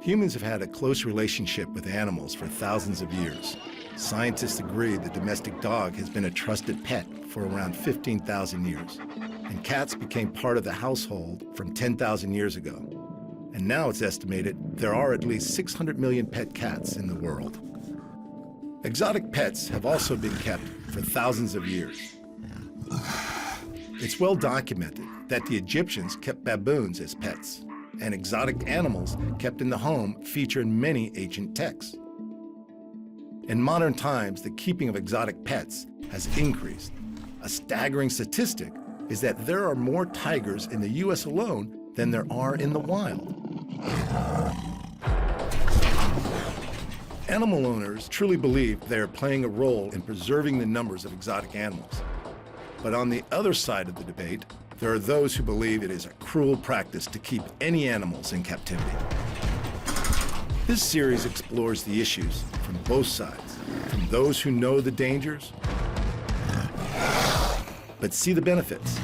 Humans have had a close relationship with animals for thousands of years. Scientists agree the domestic dog has been a trusted pet for around 15,000 years. And cats became part of the household from 10,000 years ago. And now it's estimated there are at least 600 million pet cats in the world. Exotic pets have also been kept for thousands of years. It's well documented that the Egyptians kept baboons as pets, and exotic animals kept in the home feature in many ancient texts. In modern times, the keeping of exotic pets has increased. A staggering statistic is that there are more tigers in the US alone than there are in the wild. Animal owners truly believe they are playing a role in preserving the numbers of exotic animals. But on the other side of the debate, there are those who believe it is a cruel practice to keep any animals in captivity. This series explores the issues from both sides, from those who know the dangers, but see the benefits,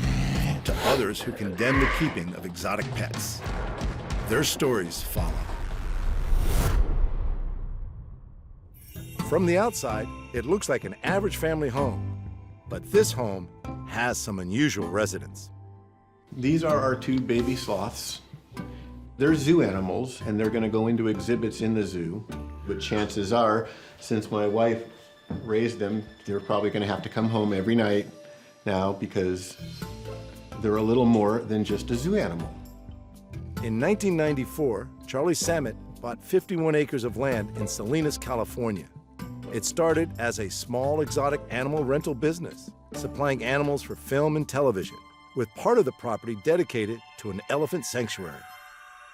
to others who condemn the keeping of exotic pets. Their stories follow. From the outside, it looks like an average family home, but this home has some unusual residents. These are our two baby sloths. They're zoo animals, and they're going to go into exhibits in the zoo. But chances are, since my wife raised them, they're probably going to have to come home every night now because they're a little more than just a zoo animal. In 1994, Charlie Samut bought 51 acres of land in Salinas, California. It started as a small exotic animal rental business, supplying animals for film and television, with part of the property dedicated to an elephant sanctuary.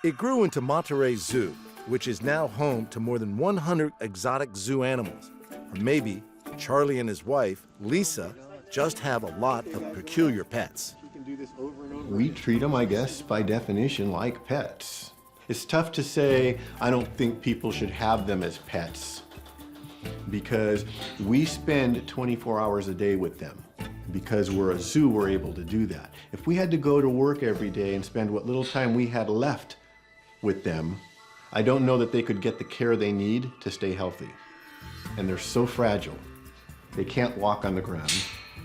It grew into Monterey Zoo, which is now home to more than 100 exotic zoo animals. Or maybe Charlie and his wife, Lisa, just have a lot of peculiar pets. We treat them, I guess, by definition, like pets. It's tough to say, I don't think people should have them as pets, because we spend 24 hours a day with them. Because we're a zoo, we're able to do that. If we had to go to work every day and spend what little time we had left with them, I don't know that they could get the care they need to stay healthy. And they're so fragile. They can't walk on the ground.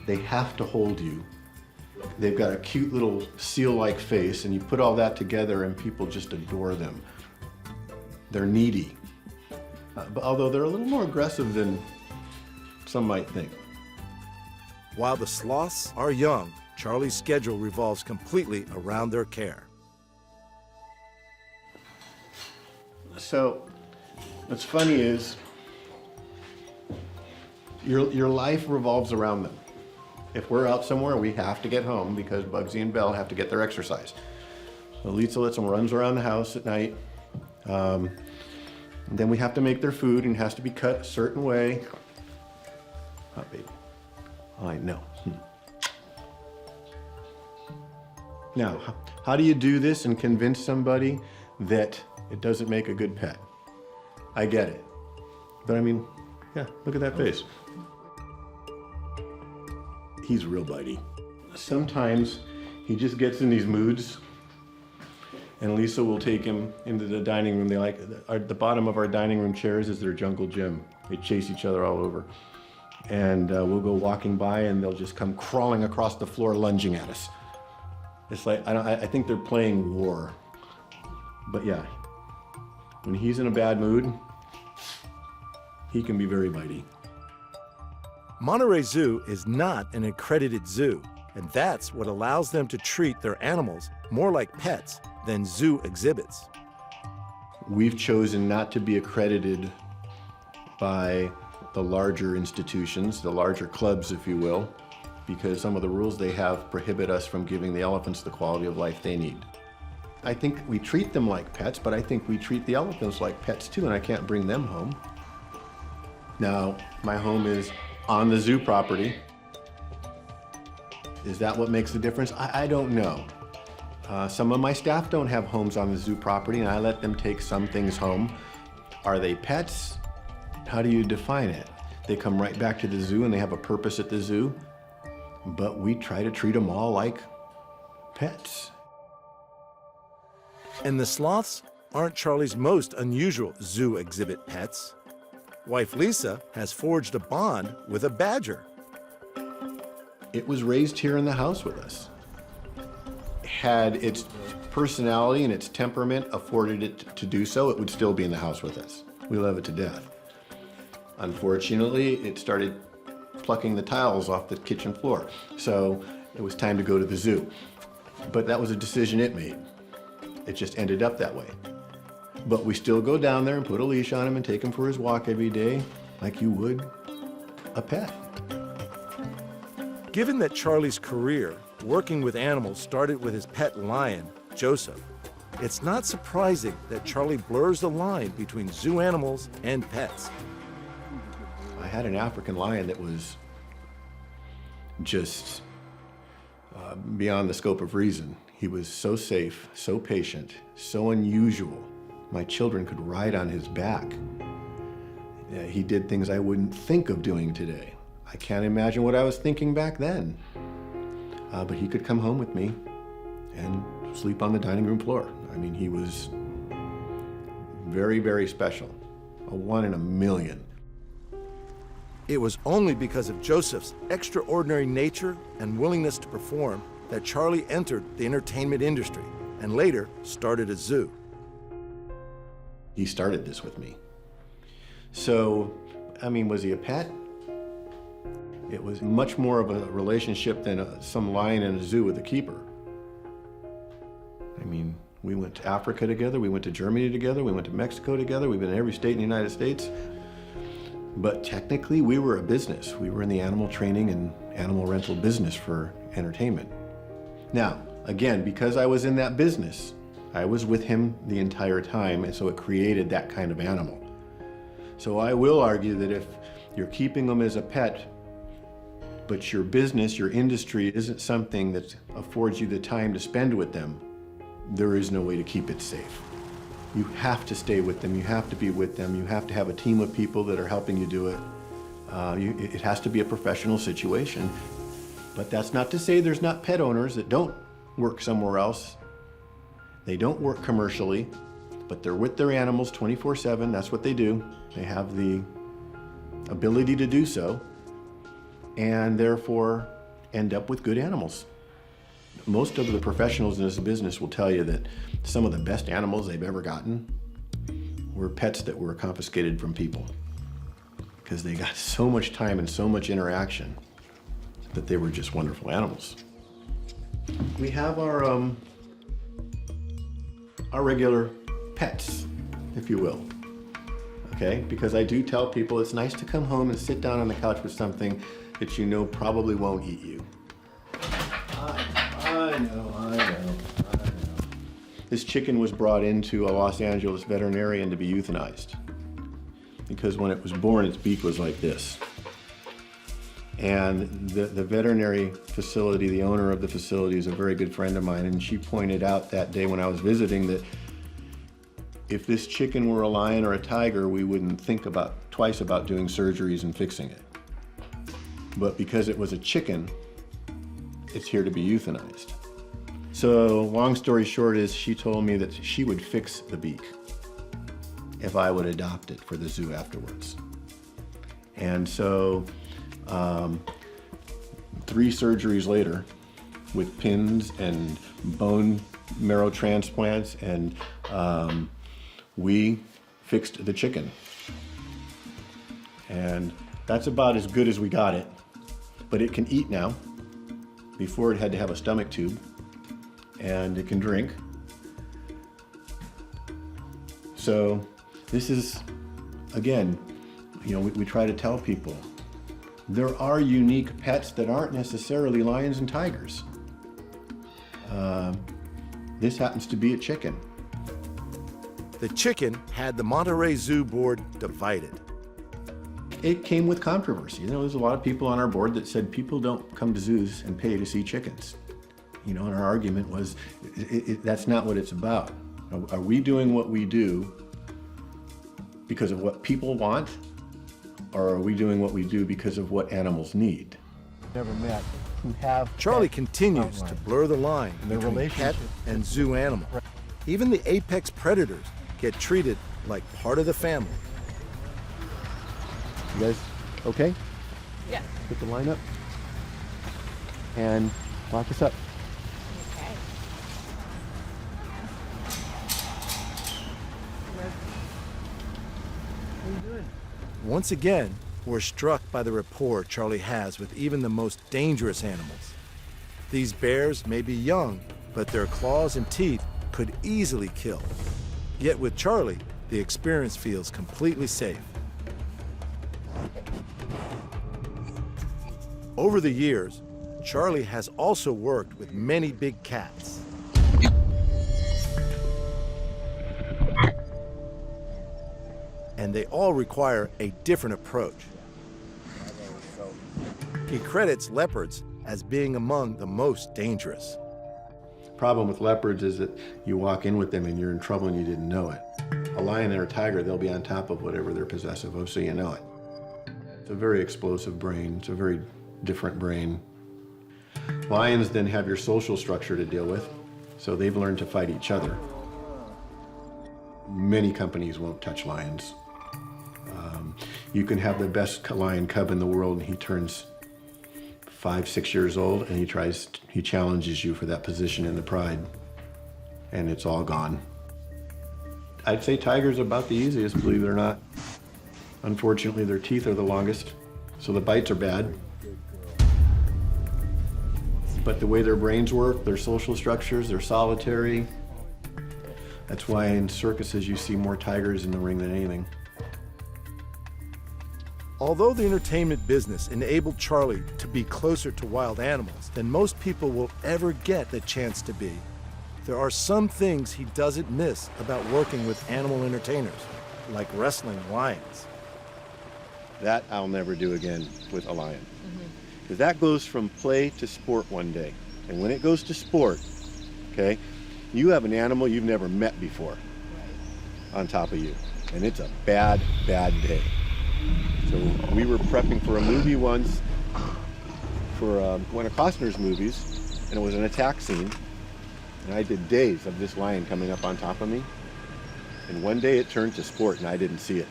They have to hold you. They've got a cute little seal-like face, and you put all that together and people just adore them. They're needy. Although they're a little more aggressive than some might think. While the sloths are young, Charlie's schedule revolves completely around their care. So, what's funny is, your life revolves around them. If we're out somewhere, we have to get home because Bugsy and Belle have to get their exercise. So Lisa lets them runs around the house at night. And then we have to make their food, and it has to be cut a certain way. Oh, baby. I know. Now, how do you do this and convince somebody that it doesn't make a good pet? I get it. But I mean, yeah, look at that face. He's real bitey. Sometimes he just gets in these moods, and Lisa will take him into the dining room. They like, the bottom of our dining room chairs is their jungle gym. They chase each other all over. And we'll go walking by, and they'll just come crawling across the floor, lunging at us. It's like, I think they're playing war. But yeah, when he's in a bad mood, he can be very bitey. Monterey Zoo is not an accredited zoo, and that's what allows them to treat their animals more like pets than zoo exhibits. We've chosen not to be accredited by the larger institutions, the larger clubs, if you will, because some of the rules they have prohibit us from giving the elephants the quality of life they need. I think we treat them like pets, but I think we treat the elephants like pets too, and I can't bring them home. Now, my home is on the zoo property. Is that what makes the difference? I don't know. Some of my staff don't have homes on the zoo property, and I let them take some things home. Are they pets? How do you define it? They come right back to the zoo and they have a purpose at the zoo, but we try to treat them all like pets. And the sloths aren't Charlie's most unusual zoo exhibit pets. Wife Lisa has forged a bond with a badger. It was raised here in the house with us. Had its personality and its temperament afforded it to do so, it would still be in the house with us. We love it to death. Unfortunately, it started plucking the tiles off the kitchen floor, so it was time to go to the zoo. But that was a decision it made. It just ended up that way. But we still go down there and put a leash on him and take him for his walk every day, like you would a pet. Given that Charlie's career working with animals started with his pet lion, Joseph, it's not surprising that Charlie blurs the line between zoo animals and pets. I had an African lion that was just beyond the scope of reason. He was so safe, so patient, so unusual. My children could ride on his back. He did things I wouldn't think of doing today. I can't imagine what I was thinking back then. But he could come home with me and sleep on the dining room floor. I mean, he was very, very special. A 1 in a million. It was only because of Joseph's extraordinary nature and willingness to perform that Charlie entered the entertainment industry and later started a zoo. He started this with me. So, I mean, was he a pet? It was much more of a relationship than some lion in a zoo with a keeper. I mean, we went to Africa together, we went to Germany together, we went to Mexico together, we've been in every state in the United States. But technically, we were a business. We were in the animal training and animal rental business for entertainment. Now, again, because I was in that business, I was with him the entire time, and so it created that kind of animal. So I will argue that if you're keeping them as a pet, but your business, your industry isn't something that affords you the time to spend with them, there is no way to keep it safe. You have to stay with them, you have to be with them, you have to have a team of people that are helping you do it. It has to be a professional situation. But that's not to say there's not pet owners that don't work somewhere else. They don't work commercially, but they're with their animals 24/7, that's what they do. They have the ability to do so, and therefore end up with good animals. Most of the professionals in this business will tell you that some of the best animals they've ever gotten were pets that were confiscated from people because they got so much time and so much interaction that they were just wonderful animals. We have our regular pets, if you will, okay? Because I do tell people it's nice to come home and sit down on the couch with something that you know probably won't eat you. I know. This chicken was brought into a Los Angeles veterinarian to be euthanized because when it was born, its beak was like this. And the veterinary facility, the owner of the facility is a very good friend of mine, and she pointed out that day when I was visiting that if this chicken were a lion or a tiger, we wouldn't think twice about doing surgeries and fixing it. But because it was a chicken, it's here to be euthanized. So long story short is she told me that she would fix the beak if I would adopt it for the zoo afterwards. And so 3 surgeries later with pins and bone marrow transplants, and we fixed the chicken. And that's about as good as we got it, but it can eat now. Before it had to have a stomach tube, and it can drink. So this is, again, you know, we try to tell people, there are unique pets that aren't necessarily lions and tigers. This happens to be a chicken. The chicken had the Monterey Zoo board divided. It came with controversy. You know, there's a lot of people on our board that said people don't come to zoos and pay to see chickens. You know, and our argument was, that's not what it's about. Are we doing what we do because of what people want, or are we doing what we do because of what animals need? Never met who have Charlie pet continues to outline. blur the line Their between pet relationship and zoo animal. Even the apex predators get treated like part of the family. You guys okay? Yeah. Put the line up and lock us up. Okay. What are you doing? Once again, we're struck by the rapport Charlie has with even the most dangerous animals. These bears may be young, but their claws and teeth could easily kill. Yet with Charlie, the experience feels completely safe. Over the years, Charlie has also worked with many big cats. And they all require a different approach. He credits leopards as being among the most dangerous. Problem with leopards is that you walk in with them and you're in trouble and you didn't know it. A lion or a tiger, they'll be on top of whatever they're possessive of, so you know it. It's a very explosive brain. It's a very different brain. Lions then have your social structure to deal with, so they've learned to fight each other. Many companies won't touch lions. You can have the best lion cub in the world and he turns 5, 6 years old and he challenges you for that position in the pride, and it's all gone. I'd say tigers are about the easiest, believe it or not. Unfortunately, their teeth are the longest, so the bites are bad. But the way their brains work, their social structures, they're solitary. That's why in circuses you see more tigers in the ring than anything. Although the entertainment business enabled Charlie to be closer to wild animals than most people will ever get the chance to be, there are some things he doesn't miss about working with animal entertainers, like wrestling lions. That I'll never do again with a lion. Because that goes from play to sport one day. And when it goes to sport, okay, you have an animal you've never met before on top of you. And it's a bad, bad day. So we were prepping for a movie once, for one of Costner's movies, and it was an attack scene. And I did days of this lion coming up on top of me. And one day it turned to sport and I didn't see it.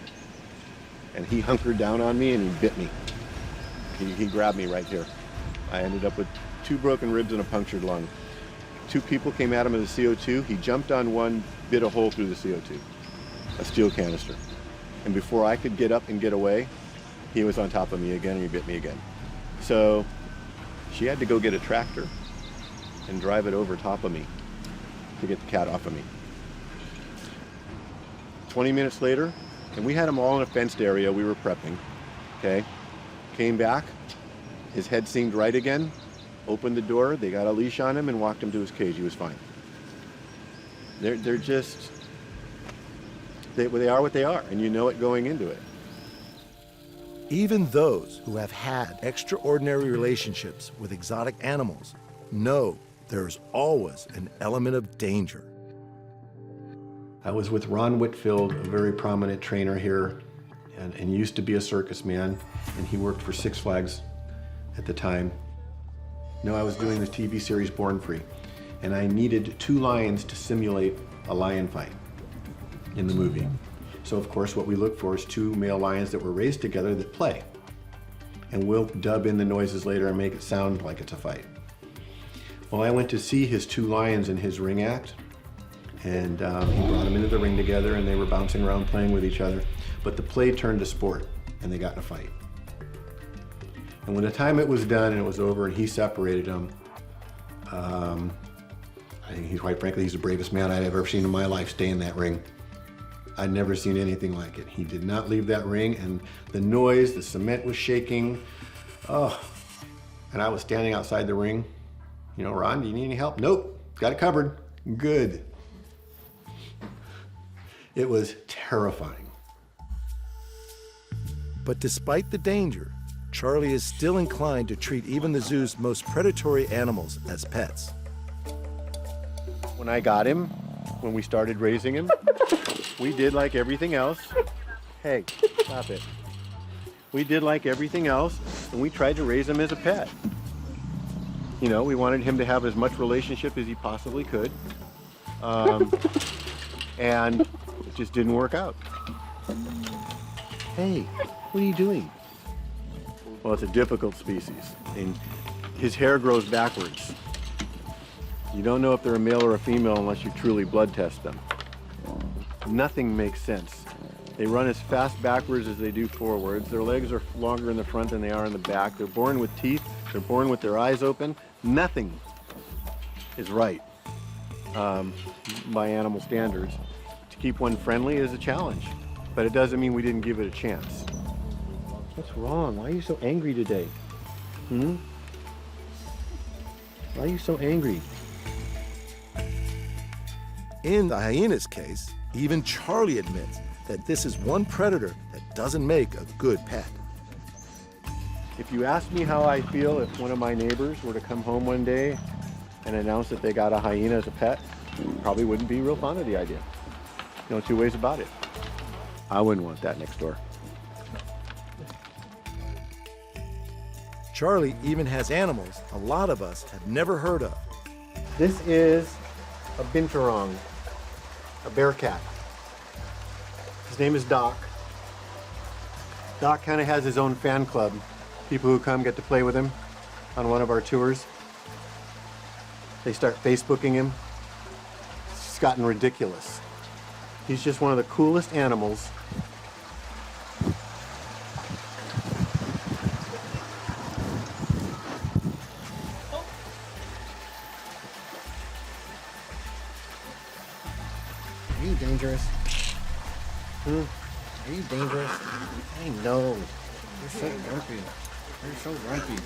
And he hunkered down on me and he bit me. He grabbed me right here. I ended up with 2 broken ribs and a punctured lung. 2 people came at him with a CO2. He jumped on one, bit a hole through the CO2, a steel canister. And before I could get up and get away, he was on top of me again and he bit me again. So she had to go get a tractor and drive it over top of me to get the cat off of me. 20 minutes later, and we had him all in a fenced area. We were prepping, okay? Came back, his head seemed right again, opened the door, they got a leash on him and walked him to his cage. He was fine. They're just, they are what they are, and you know it going into it. Even those who have had extraordinary relationships with exotic animals know there's always an element of danger. I was with Ron Whitfield, a very prominent trainer here, and used to be a circus man, and he worked for Six Flags at the time. No, I was doing the TV series Born Free, and I needed 2 lions to simulate a lion fight in the movie. So of course what we look for is 2 male lions that were raised together that play. And we'll dub in the noises later and make it sound like it's a fight. Well, I went to see his 2 lions in his ring act, and he brought them into the ring together and they were bouncing around playing with each other. But the play turned to sport and they got in a fight. And when the time it was done and it was over and he separated them, I think quite frankly, he's the bravest man I'd ever seen in my life stay in that ring. I'd never seen anything like it. He did not leave that ring, and the noise, the cement was shaking. Oh, and I was standing outside the ring. You know, Ron, do you need any help? Nope, got it covered. Good. It was terrifying. But despite the danger, Charlie is still inclined to treat even the zoo's most predatory animals as pets. When I got him, when we started raising him, we did like everything else. Hey, stop it. We did like everything else, and we tried to raise him as a pet. You know, we wanted him to have as much relationship as he possibly could. And It just didn't work out. Hey, what are you doing? Well, it's a difficult species, and his hair grows backwards. You don't know if they're a male or a female unless you truly blood test them. Nothing makes sense. They run as fast backwards as they do forwards. Their legs are longer in the front than they are in the back. They're born with teeth. They're born with their eyes open. Nothing is right by animal standards. To keep one friendly is a challenge, but it doesn't mean we didn't give it a chance. What's wrong? Why are you so angry today? Why are you so angry? In the hyena's case, even Charlie admits that this is one predator that doesn't make a good pet. If you asked me how I feel if one of my neighbors were to come home one day and announce that they got a hyena as a pet, probably wouldn't be real fond of the idea. No two ways about it. I wouldn't want that next door. Charlie even has animals a lot of us have never heard of. This is a binturong, a bear cat. His name is Doc. Doc kind of has his own fan club. People who come get to play with him on one of our tours. They start Facebooking him. It's gotten ridiculous. He's just one of the coolest animals. Are you dangerous? Are you dangerous? I know. You're so grumpy. You're so grumpy.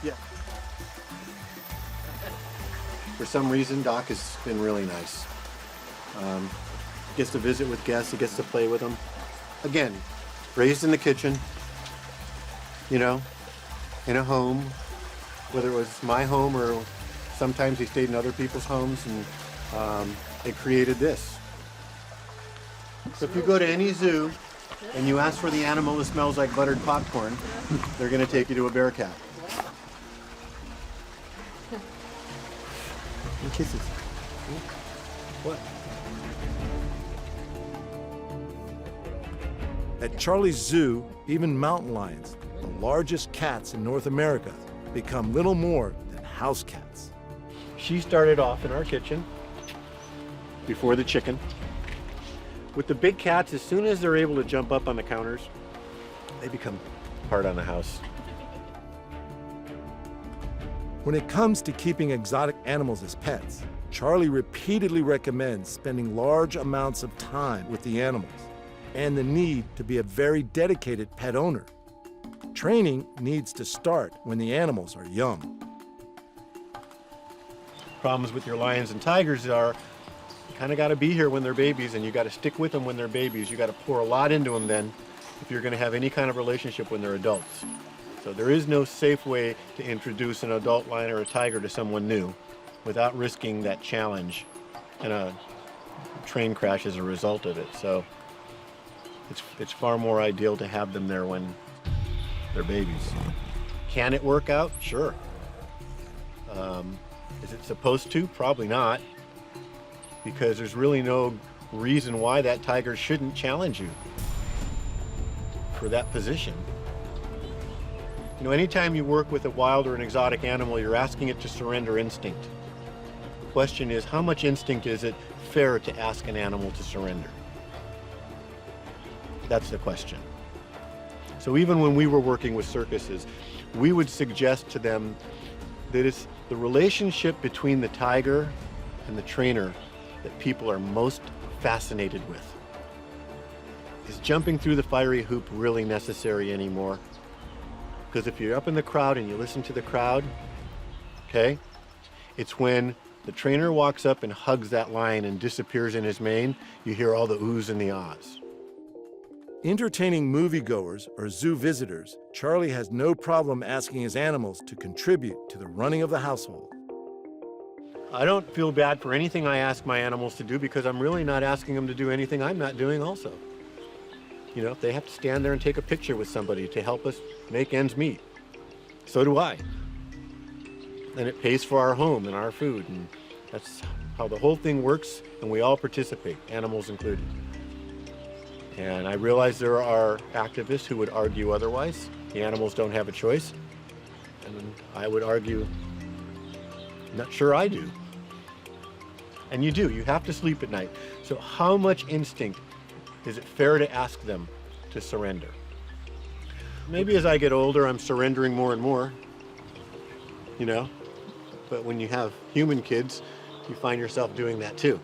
Yeah. For some reason, Doc has been really nice. Gets to visit with guests, he gets to play with them. Again, raised in the kitchen, you know, in a home, whether it was my home or sometimes he stayed in other people's homes, and they created this. So if you go to any zoo and you ask for the animal that smells like buttered popcorn, they're going to take you to a bear cat. And kisses. What? At Charlie's Zoo, even mountain lions, the largest cats in North America, become little more than house cats. She started off in our kitchen before the chicken. With the big cats, as soon as they're able to jump up on the counters, they become part on the house. When it comes to keeping exotic animals as pets, Charlie repeatedly recommends spending large amounts of time with the animals and the need to be a very dedicated pet owner. Training needs to start when the animals are young. Problems with your lions and tigers are you kind of got to be here when they're babies, and you got to stick with them when they're babies. You got to pour a lot into them then if you're going to have any kind of relationship when they're adults. So there is no safe way to introduce an adult lion or a tiger to someone new without risking that challenge and a train crash as a result of it. So it's far more ideal to have them there when they're babies. Can it work out? Sure. Is it supposed to? Probably not, because there's really no reason why that tiger shouldn't challenge you for that position. You know, anytime you work with a wild or an exotic animal, you're asking it to surrender instinct. The question is, how much instinct is it fair to ask an animal to surrender? That's the question. So even when we were working with circuses, we would suggest to them that it's the relationship between the tiger and the trainer that people are most fascinated with. Is jumping through the fiery hoop really necessary anymore? Because if you're up in the crowd and you listen to the crowd, okay, it's when the trainer walks up and hugs that lion and disappears in his mane, you hear all the oohs and the ahs. Entertaining moviegoers or zoo visitors, Charlie has no problem asking his animals to contribute to the running of the household. I don't feel bad for anything I ask my animals to do, because I'm really not asking them to do anything I'm not doing also. You know, if they have to stand there and take a picture with somebody to help us make ends meet, so do I. And it pays for our home and our food, and that's how the whole thing works, and we all participate, animals included. And I realize there are activists who would argue otherwise. The animals don't have a choice. And I would argue, not sure I do. And you do, you have to sleep at night. So how much instinct is it fair to ask them to surrender? Maybe as I get older, I'm surrendering more and more, you know? But when you have human kids, you find yourself doing that too.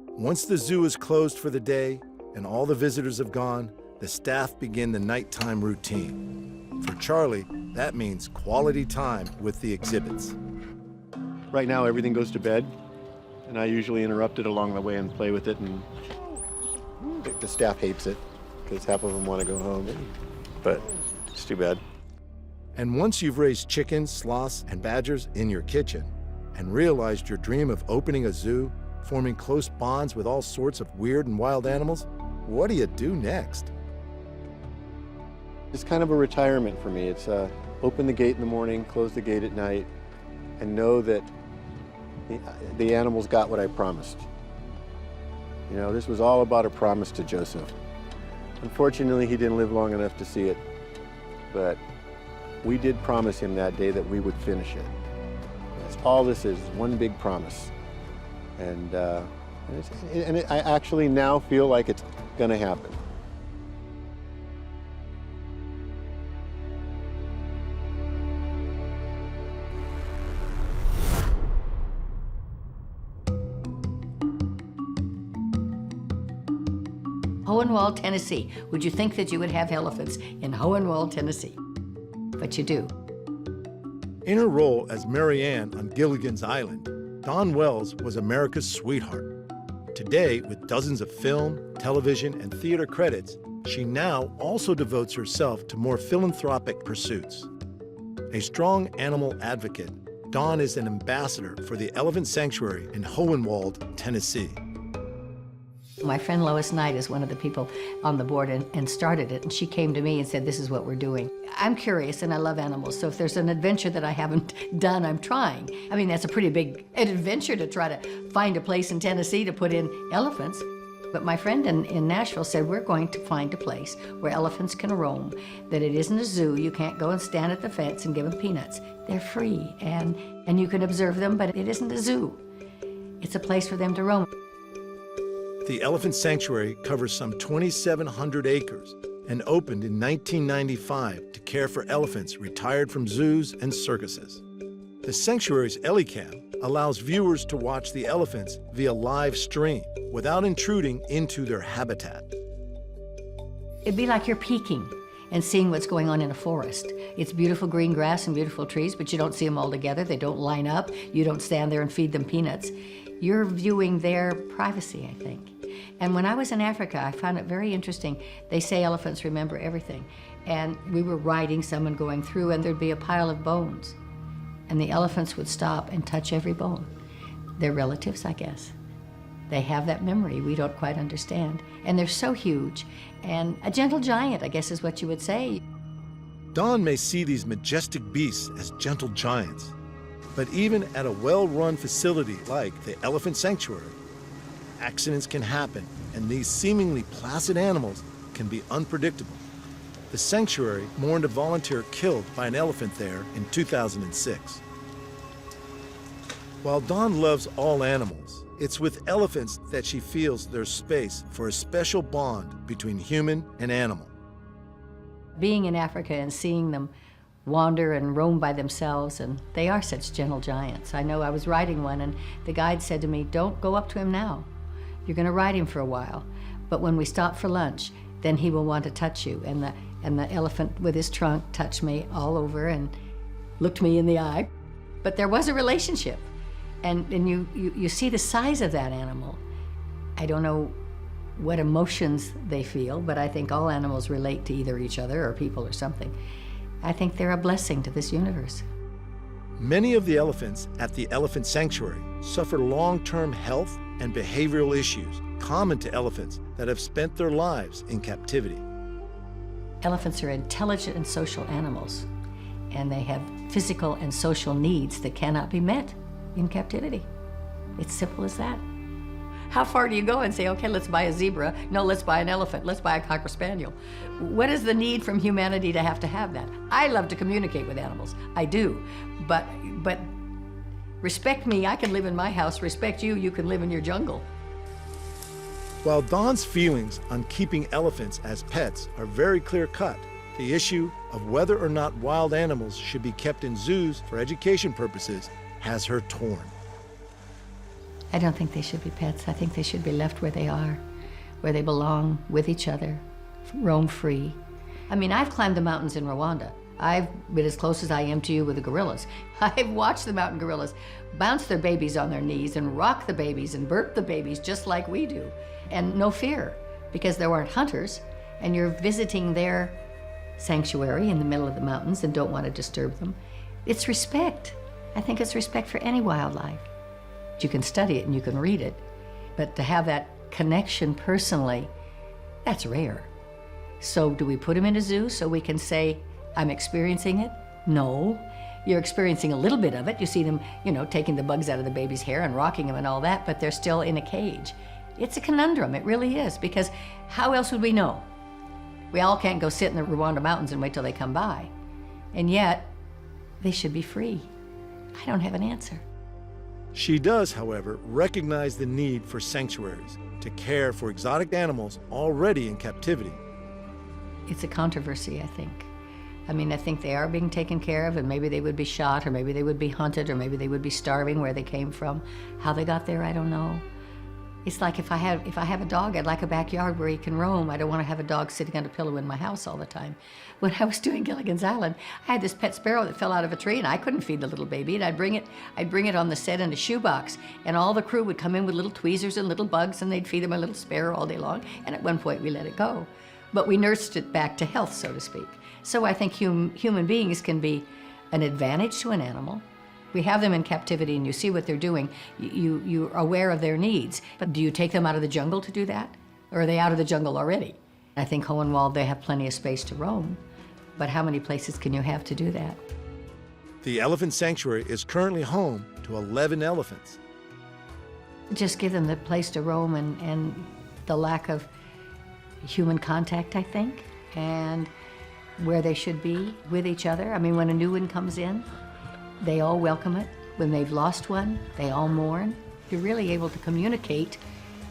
Once the zoo is closed for the day and all the visitors have gone, the staff begin the nighttime routine. For Charlie, that means quality time with the exhibits. Right now, everything goes to bed, and I usually interrupt it along the way and play with it, and the staff hates it because half of them want to go home, but it's too bad. And once you've raised chickens, sloths, and badgers in your kitchen and realized your dream of opening a zoo, forming close bonds with all sorts of weird and wild animals, what do you do next? It's kind of a retirement for me. It's open the gate in the morning, close the gate at night, and know that the animals got what I promised. You know, this was all about a promise to Joseph. Unfortunately, he didn't live long enough to see it, but we did promise him that day that we would finish it. That's all this is, one big promise. And I actually now feel like it's gonna happen. Hohenwald, Tennessee. Would you think that you would have elephants in Hohenwald, Tennessee? But you do. In her role as Mary Ann on Gilligan's Island, Dawn Wells was America's sweetheart. Today, with dozens of film, television, and theater credits, she now also devotes herself to more philanthropic pursuits. A strong animal advocate, Dawn is an ambassador for the Elephant Sanctuary in Hohenwald, Tennessee. My friend Lois Knight is one of the people on the board and started it, and she came to me and said, this is what we're doing. I'm curious and I love animals, so if there's an adventure that I haven't done, I'm trying. I mean, that's a pretty big adventure to try to find a place in Tennessee to put in elephants. But my friend in Nashville said, we're going to find a place where elephants can roam, that it isn't a zoo, you can't go and stand at the fence and give them peanuts. They're free, and you can observe them, but it isn't a zoo. It's a place for them to roam. The Elephant Sanctuary covers some 2,700 acres and opened in 1995 to care for elephants retired from zoos and circuses. The sanctuary's EliCam allows viewers to watch the elephants via live stream without intruding into their habitat. It'd be like you're peeking and seeing what's going on in a forest. It's beautiful green grass and beautiful trees, but you don't see them all together. They don't line up. You don't stand there and feed them peanuts. You're viewing their privacy, I think. And when I was in Africa, I found it very interesting. They say elephants remember everything. And we were riding some and going through, and there'd be a pile of bones. And the elephants would stop and touch every bone. They're relatives, I guess. They have that memory we don't quite understand. And they're so huge. And a gentle giant, I guess is what you would say. Dawn may see these majestic beasts as gentle giants, but even at a well-run facility like the Elephant Sanctuary, accidents can happen, and these seemingly placid animals can be unpredictable. The sanctuary mourned a volunteer killed by an elephant there in 2006. While Dawn loves all animals, it's with elephants that she feels there's space for a special bond between human and animal. Being in Africa and seeing them wander and roam by themselves, and they are such gentle giants. I know I was riding one, and the guide said to me, don't go up to him now. You're going to ride him for a while, but when we stop for lunch, then he will want to touch you. And the elephant with his trunk touched me all over and looked me in the eye. But there was a relationship, and you see the size of that animal. I don't know what emotions they feel, but I think all animals relate to either each other or people or something. I think they're a blessing to this universe. Many of the elephants at the Elephant Sanctuary suffer long-term health and behavioral issues common to elephants that have spent their lives in captivity. Elephants are intelligent and social animals, and they have physical and social needs that cannot be met in captivity. It's simple as that. How far do you go and say, okay, let's buy a zebra? No, let's buy an elephant. Let's buy a cocker spaniel. What is the need from humanity to have that? I love to communicate with animals. I do. But respect me, I can live in my house. Respect you, you can live in your jungle. While Don's feelings on keeping elephants as pets are very clear-cut, the issue of whether or not wild animals should be kept in zoos for education purposes has her torn. I don't think they should be pets. I think they should be left where they are, where they belong, with each other, roam free. I mean, I've climbed the mountains in Rwanda. I've been as close as I am to you with the gorillas. I've watched the mountain gorillas bounce their babies on their knees and rock the babies and burp the babies just like we do. And no fear, because there weren't hunters, and you're visiting their sanctuary in the middle of the mountains and don't want to disturb them. It's respect. I think it's respect for any wildlife. You can study it and you can read it, but to have that connection personally, that's rare. So do we put them in a zoo so we can say, I'm experiencing it? No. You're experiencing a little bit of it. You see them, taking the bugs out of the baby's hair and rocking them and all that, but they're still in a cage. It's a conundrum, it really is, because how else would we know? We all can't go sit in the Rwanda mountains and wait till they come by. And yet, they should be free. I don't have an answer. She does, however, recognize the need for sanctuaries to care for exotic animals already in captivity. It's a controversy, I think. I mean, I think they are being taken care of, and maybe they would be shot, or maybe they would be hunted, or maybe they would be starving where they came from. How they got there, I don't know. It's like if I have a dog, I'd like a backyard where he can roam. I don't want to have a dog sitting on a pillow in my house all the time. When I was doing Gilligan's Island, I had this pet sparrow that fell out of a tree, and I couldn't feed the little baby, and I'd bring it on the set in a shoebox, and all the crew would come in with little tweezers and little bugs, and they'd feed him a little sparrow all day long, and at one point we let it go. But we nursed it back to health, so to speak. So I think human beings can be an advantage to an animal. We have them in captivity and you see what they're doing. You're aware of their needs. But do you take them out of the jungle to do that? Or are they out of the jungle already? I think Hohenwald, they have plenty of space to roam. But how many places can you have to do that? The elephant sanctuary is currently home to 11 elephants. Just give them the place to roam and the lack of human contact, I think, and where they should be with each other. I mean, when a new one comes in, they all welcome it. When they've lost one, they all mourn. You're really able to communicate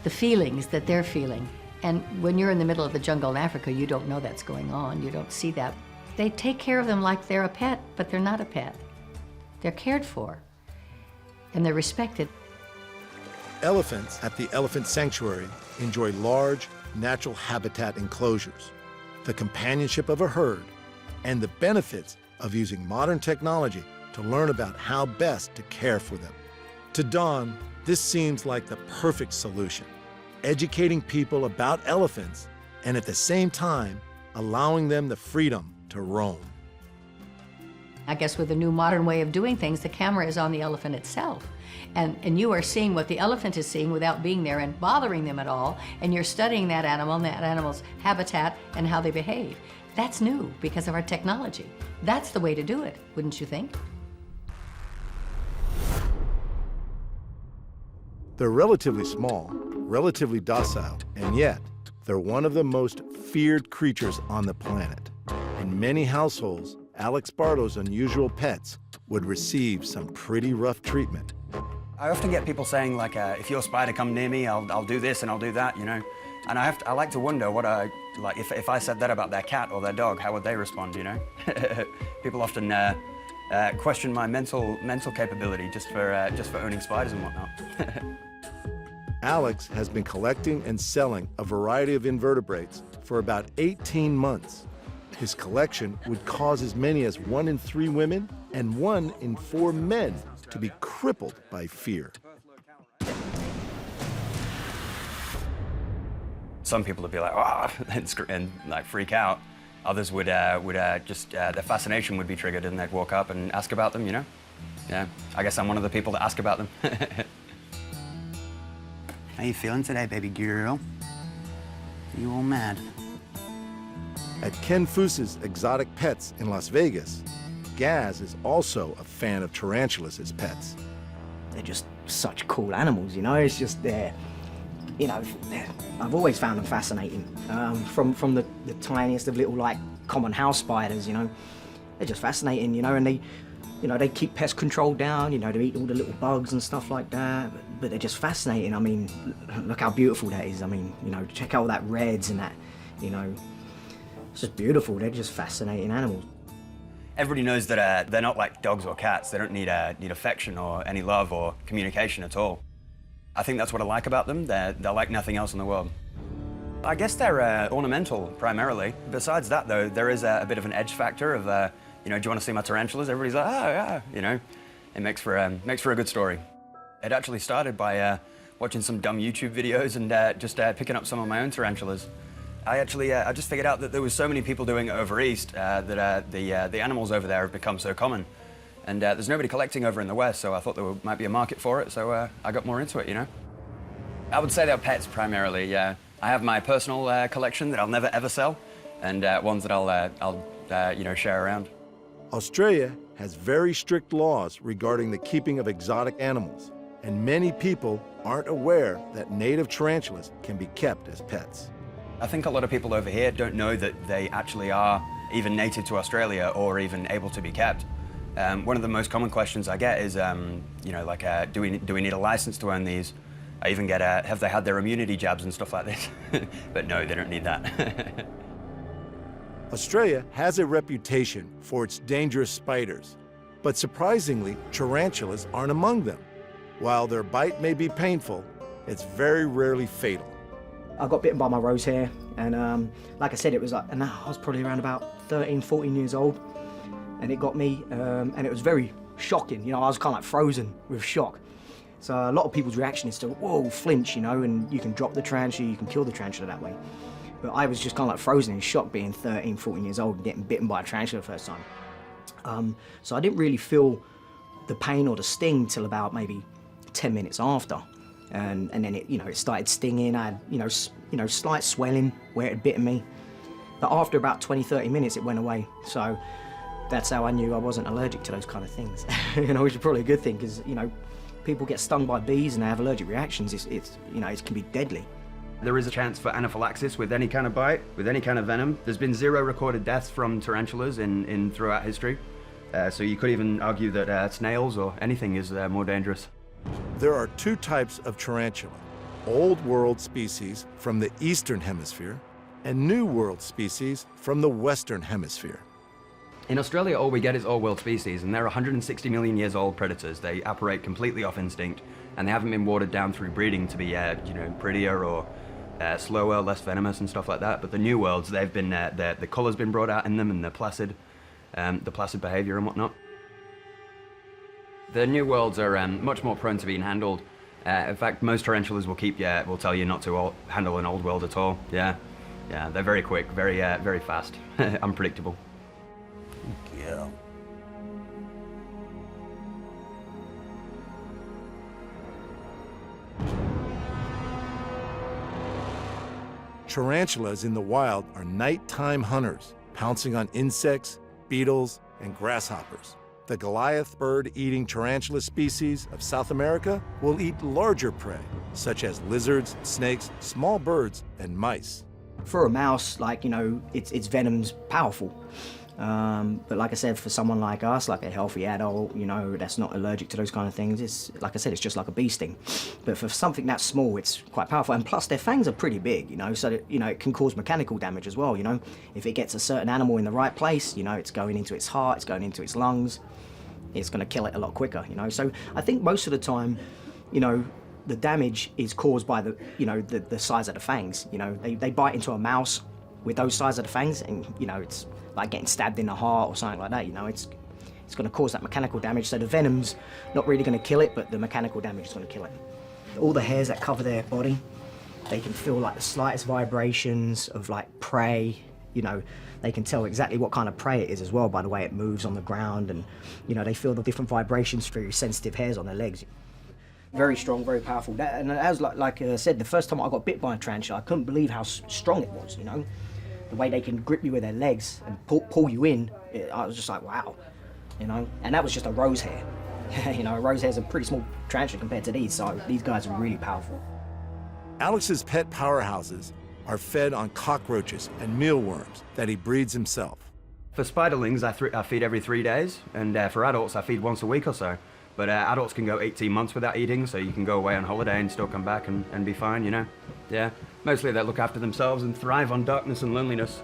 the feelings that they're feeling. And when you're in the middle of the jungle in Africa, you don't know that's going on. You don't see that. They take care of them like they're a pet, but they're not a pet. They're cared for, and they're respected. Elephants at the elephant sanctuary enjoy large, natural habitat enclosures, the companionship of a herd, and the benefits of using modern technology to learn about how best to care for them. To Don, this seems like the perfect solution, educating people about elephants and at the same time allowing them the freedom to roam. I guess with the new modern way of doing things, the camera is on the elephant itself. And you are seeing what the elephant is seeing without being there and bothering them at all, and you're studying that animal and that animal's habitat and how they behave. That's new because of our technology. That's the way to do it, wouldn't you think? They're relatively small, relatively docile, and yet they're one of the most feared creatures on the planet. In many households, Alex Barlow's unusual pets would receive some pretty rough treatment. I often get people saying, like, if your spider come near me, I'll do this and I'll do that, And I like to wonder what if I said that about their cat or their dog, how would they respond, People often question my mental capability just for owning spiders and whatnot. Alex has been collecting and selling a variety of invertebrates for about 18 months. His collection would cause as many as 1 in 3 women and 1 in 4 men to be crippled by fear. Some people would be like, oh, and like freak out. Others would just, their fascination would be triggered and they'd walk up and ask about them, Yeah, I guess I'm one of the people that ask about them. How you feeling today, baby girl? Are you all mad? At Ken Foos's Exotic Pets in Las Vegas, Gaz is also a fan of tarantulas as pets. they're just such cool animals, you know. It's just you know, I've always found them fascinating. From the tiniest of little, like, common house spiders, you know. They're just fascinating, you know, and they keep pest control down, you know, they eat all the little bugs and stuff like that, but they're just fascinating. I mean, look how beautiful that is. I mean, you know, check out all that reds and that, you know, it's just beautiful. They're just fascinating animals. Everybody knows that they're not like dogs or cats. They don't need affection or any love or communication at all. I think that's what I like about them. They're like nothing else in the world. I guess they're ornamental, primarily. Besides that, though, there is a bit of an edge factor of, you know, do you want to see my tarantulas? Everybody's like, oh, yeah, you know. It makes for a good story. It actually started by watching some dumb YouTube videos and just picking up some of my own tarantulas. I just figured out that there was so many people doing it over east that the animals over there have become so common. And there's nobody collecting over in the West, so I thought there might be a market for it, so I got more into it, you know. I would say they're pets primarily, yeah. I have my personal collection that I'll never ever sell, and ones that I'll you know, share around. Australia has very strict laws regarding the keeping of exotic animals, and many people aren't aware that native tarantulas can be kept as pets. I think a lot of people over here don't know that they actually are even native to Australia or even able to be kept. One of the most common questions I get is, you know, like, do we need a license to own these? I even get, have they had their immunity jabs and stuff like this? But no, they don't need that. Australia has a reputation for its dangerous spiders, but surprisingly, tarantulas aren't among them. While their bite may be painful, it's very rarely fatal. I got bitten by my rose hare, and like I said, it was like, and I was probably around about 13, 14 years old, and it got me, and it was very shocking. You know, I was kind of like frozen with shock. So a lot of people's reaction is to, whoa, flinch, you know, and you can drop the tarantula, you can kill the tarantula that way. But I was just kind of like frozen in shock being 13, 14 years old and getting bitten by a tarantula the first time. So I didn't really feel the pain or the sting till about maybe 10 minutes after. And then it, you know, it started stinging. I had, you know, slight swelling where it had bitten me. But after about 20, 30 minutes, it went away. So that's how I knew I wasn't allergic to those kind of things. You know, which is probably a good thing, because, you know, people get stung by bees and they have allergic reactions. It's you know, it can be deadly. There is a chance for anaphylaxis with any kind of bite, with any kind of venom. There's been 0 recorded deaths from tarantulas in throughout history. So you could even argue that snails or anything is more dangerous. There are 2 types of tarantula: Old World species from the Eastern Hemisphere and New World species from the Western Hemisphere. In Australia, all we get is Old World species, and they're 160 million years old predators. They operate completely off instinct, and they haven't been watered down through breeding to be, you know, prettier or slower, less venomous and stuff like that. But the New Worlds, they've been, the colour's been brought out in them, and the placid behaviour and whatnot. The New Worlds are much more prone to being handled. In fact, most tarantulas will tell you not to handle an Old World at all. Yeah, they're very quick, very fast, unpredictable. Yeah. Tarantulas in the wild are nighttime hunters, pouncing on insects, beetles, and grasshoppers. The Goliath bird-eating tarantula species of South America will eat larger prey, such as lizards, snakes, small birds, and mice. For a mouse, like, you know, its venom's powerful. But like I said, for someone like us, like a healthy adult, you know, that's not allergic to those kind of things, it's, like I said, it's just like a bee sting. But for something that small, it's quite powerful. And plus, their fangs are pretty big, you know, so that, you know, it can cause mechanical damage as well, you know. If it gets a certain animal in the right place, you know, it's going into its heart, it's going into its lungs, it's going to kill it a lot quicker, you know. So I think most of the time, you know, the damage is caused by the, you know, the size of the fangs. You know, they bite into a mouse with those size of the fangs, and, you know, it's like getting stabbed in the heart or something like that, you know. It's going to cause that mechanical damage. So the venom's not really going to kill it, but the mechanical damage is going to kill it. All the hairs that cover their body, they can feel like the slightest vibrations of like prey, you know. They can tell exactly what kind of prey it is as well by the way it moves on the ground, and, you know, they feel the different vibrations through sensitive hairs on their legs. Very strong, very powerful. And as like I said, the first time I got bit by a tarantula, I couldn't believe how strong it was, you know. The way they can grip you with their legs and pull you in, I was just like, wow, you know. And that was just a rose hair. You know, a rosehair's a pretty small tarantula compared to these, so these guys are really powerful. Alex's pet powerhouses are fed on cockroaches and mealworms that he breeds himself. For spiderlings, I feed every 3 days, and for adults, I feed once a week or so. But adults can go 18 months without eating, so you can go away on holiday and still come back and be fine, you know? Yeah, mostly they look after themselves and thrive on darkness and loneliness.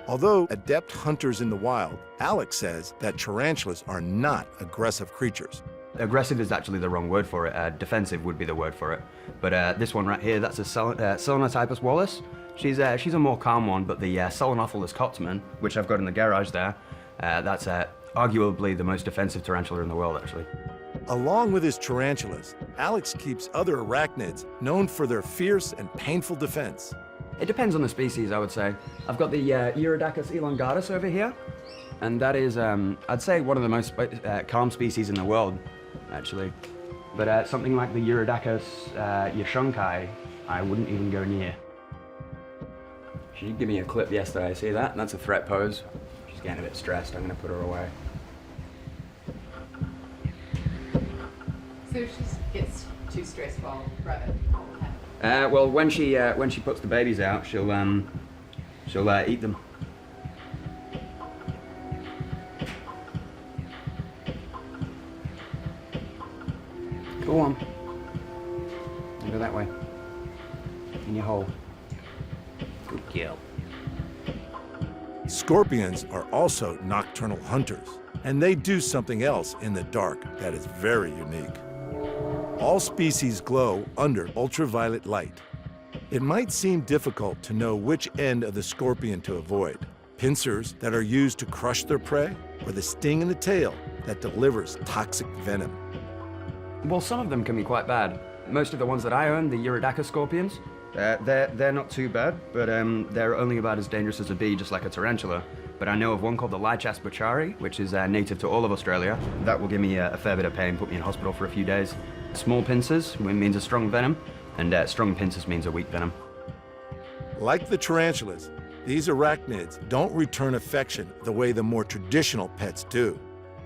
Although adept hunters in the wild, Alex says that tarantulas are not aggressive creatures. Aggressive is actually the wrong word for it. Defensive would be the word for it. But this one right here, that's a Selenotypus wallace. She's a more calm one, but the Selenophilus cotsman, which I've got in the garage there, that's arguably the most defensive tarantula in the world, actually. Along with his tarantulas, Alex keeps other arachnids known for their fierce and painful defense. It depends on the species, I would say. I've got the Urodacus elongatus over here, and that is, I'd say, one of the most calm species in the world, actually. But something like the Urodacus yashunkai, I wouldn't even go near. She did give me a clip yesterday, see that? That's a threat pose. She's getting a bit stressed, I'm gonna put her away. So she gets too stressed while rabbit. Well, when she puts the babies out, she'll eat them. Go on. Go that way. In your hole. Good girl. Scorpions are also nocturnal hunters, and they do something else in the dark that is very unique. All species glow under ultraviolet light. It might seem difficult to know which end of the scorpion to avoid. Pincers that are used to crush their prey, or the sting in the tail that delivers toxic venom. Well, some of them can be quite bad. Most of the ones that I own, the Urodacus scorpions, they're not too bad, but they're only about as dangerous as a bee, just like a tarantula. But I know of one called the Lichas bouchari, which is native to all of Australia. That will give me a fair bit of pain, put me in hospital for a few days. Small pincers means a strong venom, and strong pincers means a weak venom. Like the tarantulas, these arachnids don't return affection the way the more traditional pets do.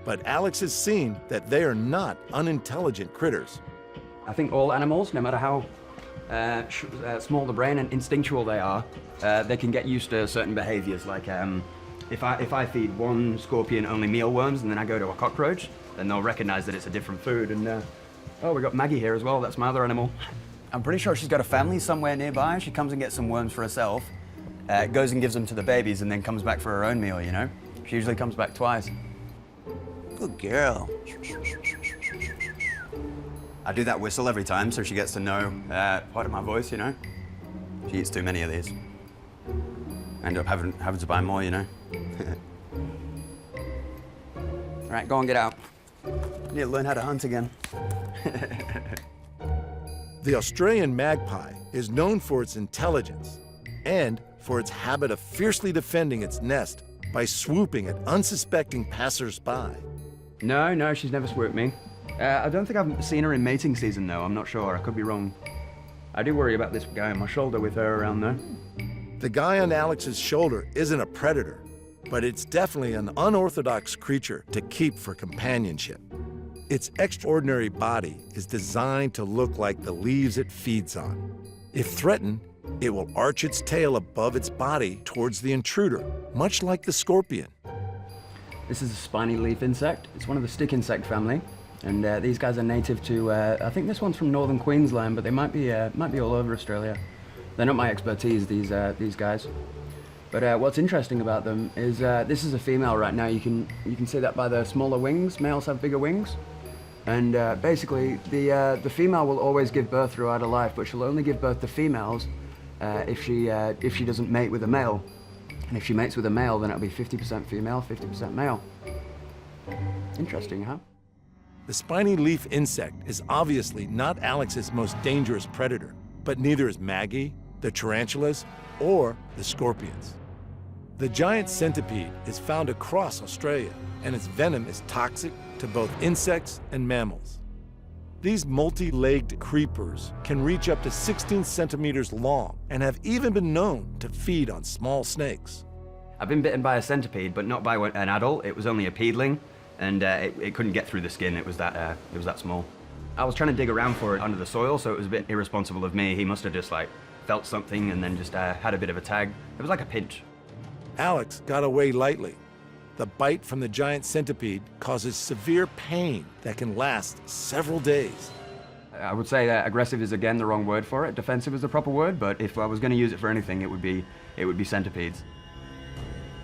But Alex has seen that they are not unintelligent critters. I think all animals, no matter how small the brain and instinctual they are, they can get used to certain behaviors. Like if I feed one scorpion only mealworms and then I go to a cockroach, then they'll recognize that it's a different food. And oh, we got Maggie here as well. That's my other animal. I'm pretty sure she's got a family somewhere nearby. She comes and gets some worms for herself, goes and gives them to the babies, and then comes back for her own meal, you know? She usually comes back twice. Good girl. I do that whistle every time so she gets to know part of my voice, you know? She eats too many of these. I end up having to buy more, you know? All right, go and get out. Need to learn how to hunt again. The Australian magpie is known for its intelligence and for its habit of fiercely defending its nest by swooping at unsuspecting passers-by. No, she's never swooped me. I don't think I've seen her in mating season, though. I'm not sure. I could be wrong. I do worry about this guy on my shoulder with her around there. The guy on Alex's shoulder isn't a predator, but it's definitely an unorthodox creature to keep for companionship. Its extraordinary body is designed to look like the leaves it feeds on. If threatened, it will arch its tail above its body towards the intruder, much like the scorpion. This is a spiny leaf insect. It's one of the stick insect family. And these guys are native to, I think this one's from northern Queensland, but they might be all over Australia. They're not my expertise, these guys. But what's interesting about them is this is a female right now. You can see that by the smaller wings. Males have bigger wings. And basically, the female will always give birth throughout her life, but she'll only give birth to females if she doesn't mate with a male. And if she mates with a male, then it'll be 50% female, 50% male. Interesting, huh? The spiny leaf insect is obviously not Alex's most dangerous predator, but neither is Maggie, the tarantulas, or the scorpions. The giant centipede is found across Australia, and its venom is toxic to both insects and mammals. These multi-legged creepers can reach up to 16 centimeters long and have even been known to feed on small snakes. I've been bitten by a centipede, but not by an adult. It was only a peedling. and it couldn't get through the skin. It was that small. I was trying to dig around for it under the soil, so it was a bit irresponsible of me. He must have just like felt something and then just had a bit of a tag. It was like a pinch. Alex got away lightly. The bite from the giant centipede causes severe pain that can last several days. I would say that aggressive is again the wrong word for it. Defensive is the proper word, but if I was going to use it for anything, it would be centipedes.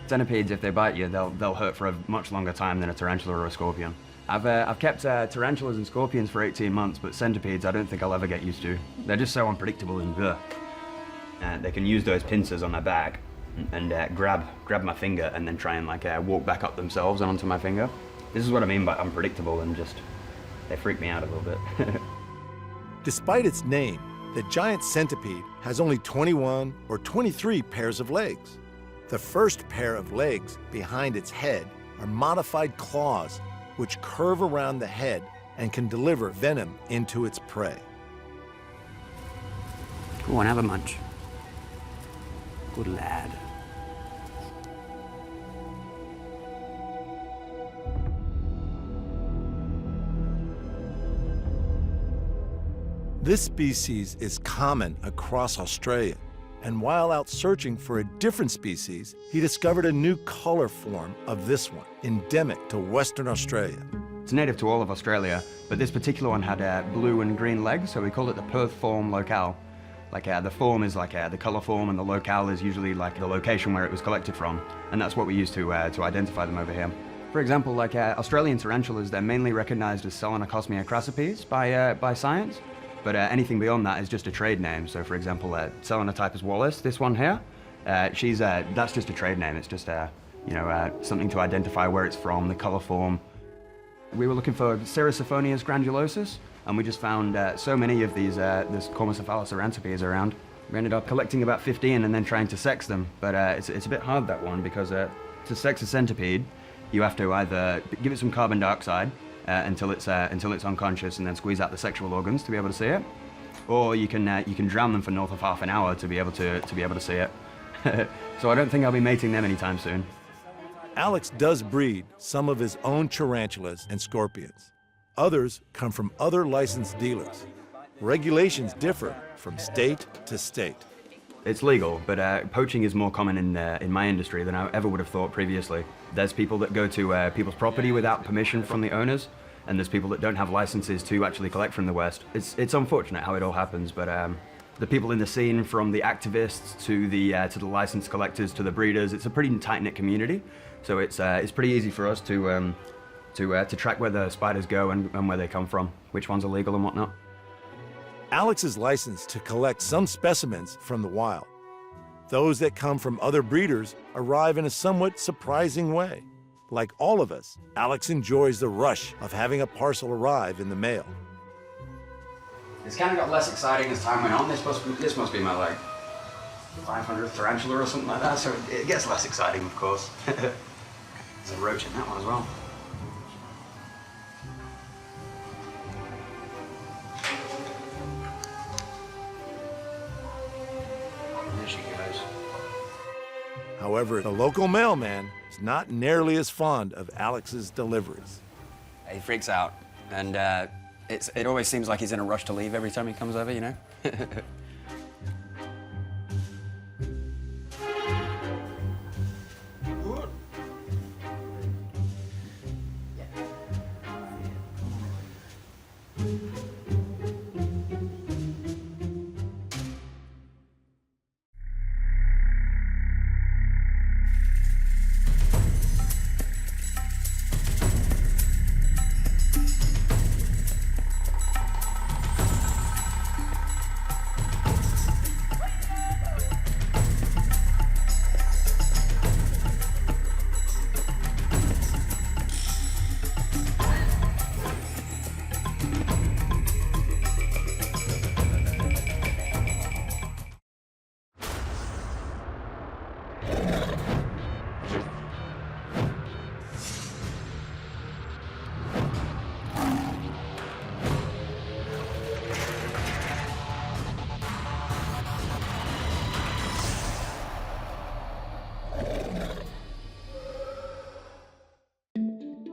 Centipedes, if they bite you, they'll hurt for a much longer time than a tarantula or a scorpion. I've kept tarantulas and scorpions for 18 months, but centipedes I don't think I'll ever get used to. They're just so unpredictable and bleh. They can use those pincers on their back and grab my finger and then try and like walk back up themselves and onto my finger. This is what I mean by unpredictable, and just they freak me out a little bit. Despite its name, the giant centipede has only 21 or 23 pairs of legs. The first pair of legs behind its head are modified claws which curve around the head and can deliver venom into its prey. Go on, have a munch. Good lad. This species is common across Australia, and while out searching for a different species, he discovered a new color form of this one, endemic to Western Australia. It's native to all of Australia, but this particular one had blue and green legs, so we call it the Perth form locale. Like the form is like the color form, and the locale is usually like the location where it was collected from, and that's what we use to identify them over here. For example, like Australian tarantulas, they're mainly recognized as Selenocosmia crassipes by science, but anything beyond that is just a trade name. So for example, Selenotypus wallace, this one here, that's just a trade name. It's just something to identify where it's from, the color form. We were looking for Cerasiphonias granulosus, and we just found so many of these this Cormocephalus arancipes around. We ended up collecting about 15 and then trying to sex them, but it's a bit hard, that one, because to sex a centipede, you have to either give it some carbon dioxide until it's unconscious, and then squeeze out the sexual organs to be able to see it, or you can drown them for north of half an hour to be able to see it. So I don't think I'll be mating them anytime soon. Alex does breed some of his own tarantulas and scorpions. Others come from other licensed dealers. Regulations differ from state to state. It's legal, but poaching is more common in my industry than I ever would have thought previously. There's people that go to people's property without permission from the owners, and there's people that don't have licenses to actually collect from the West. It's unfortunate how it all happens, but the people in the scene, from the activists to the licensed collectors to the breeders, it's a pretty tight-knit community. So it's pretty easy for us to track where the spiders go and where they come from, which ones are legal and whatnot. Alex is licensed to collect some specimens from the wild. Those that come from other breeders arrive in a somewhat surprising way. Like all of us, Alex enjoys the rush of having a parcel arrive in the mail. It's kind of got less exciting as time went on. This must be my like 500th tarantula or something like that, so it gets less exciting, of course. There's a roach in that one as well. There she goes. However, the local mailman is not nearly as fond of Alex's deliveries. He freaks out, and it always seems like he's in a rush to leave every time he comes over, you know?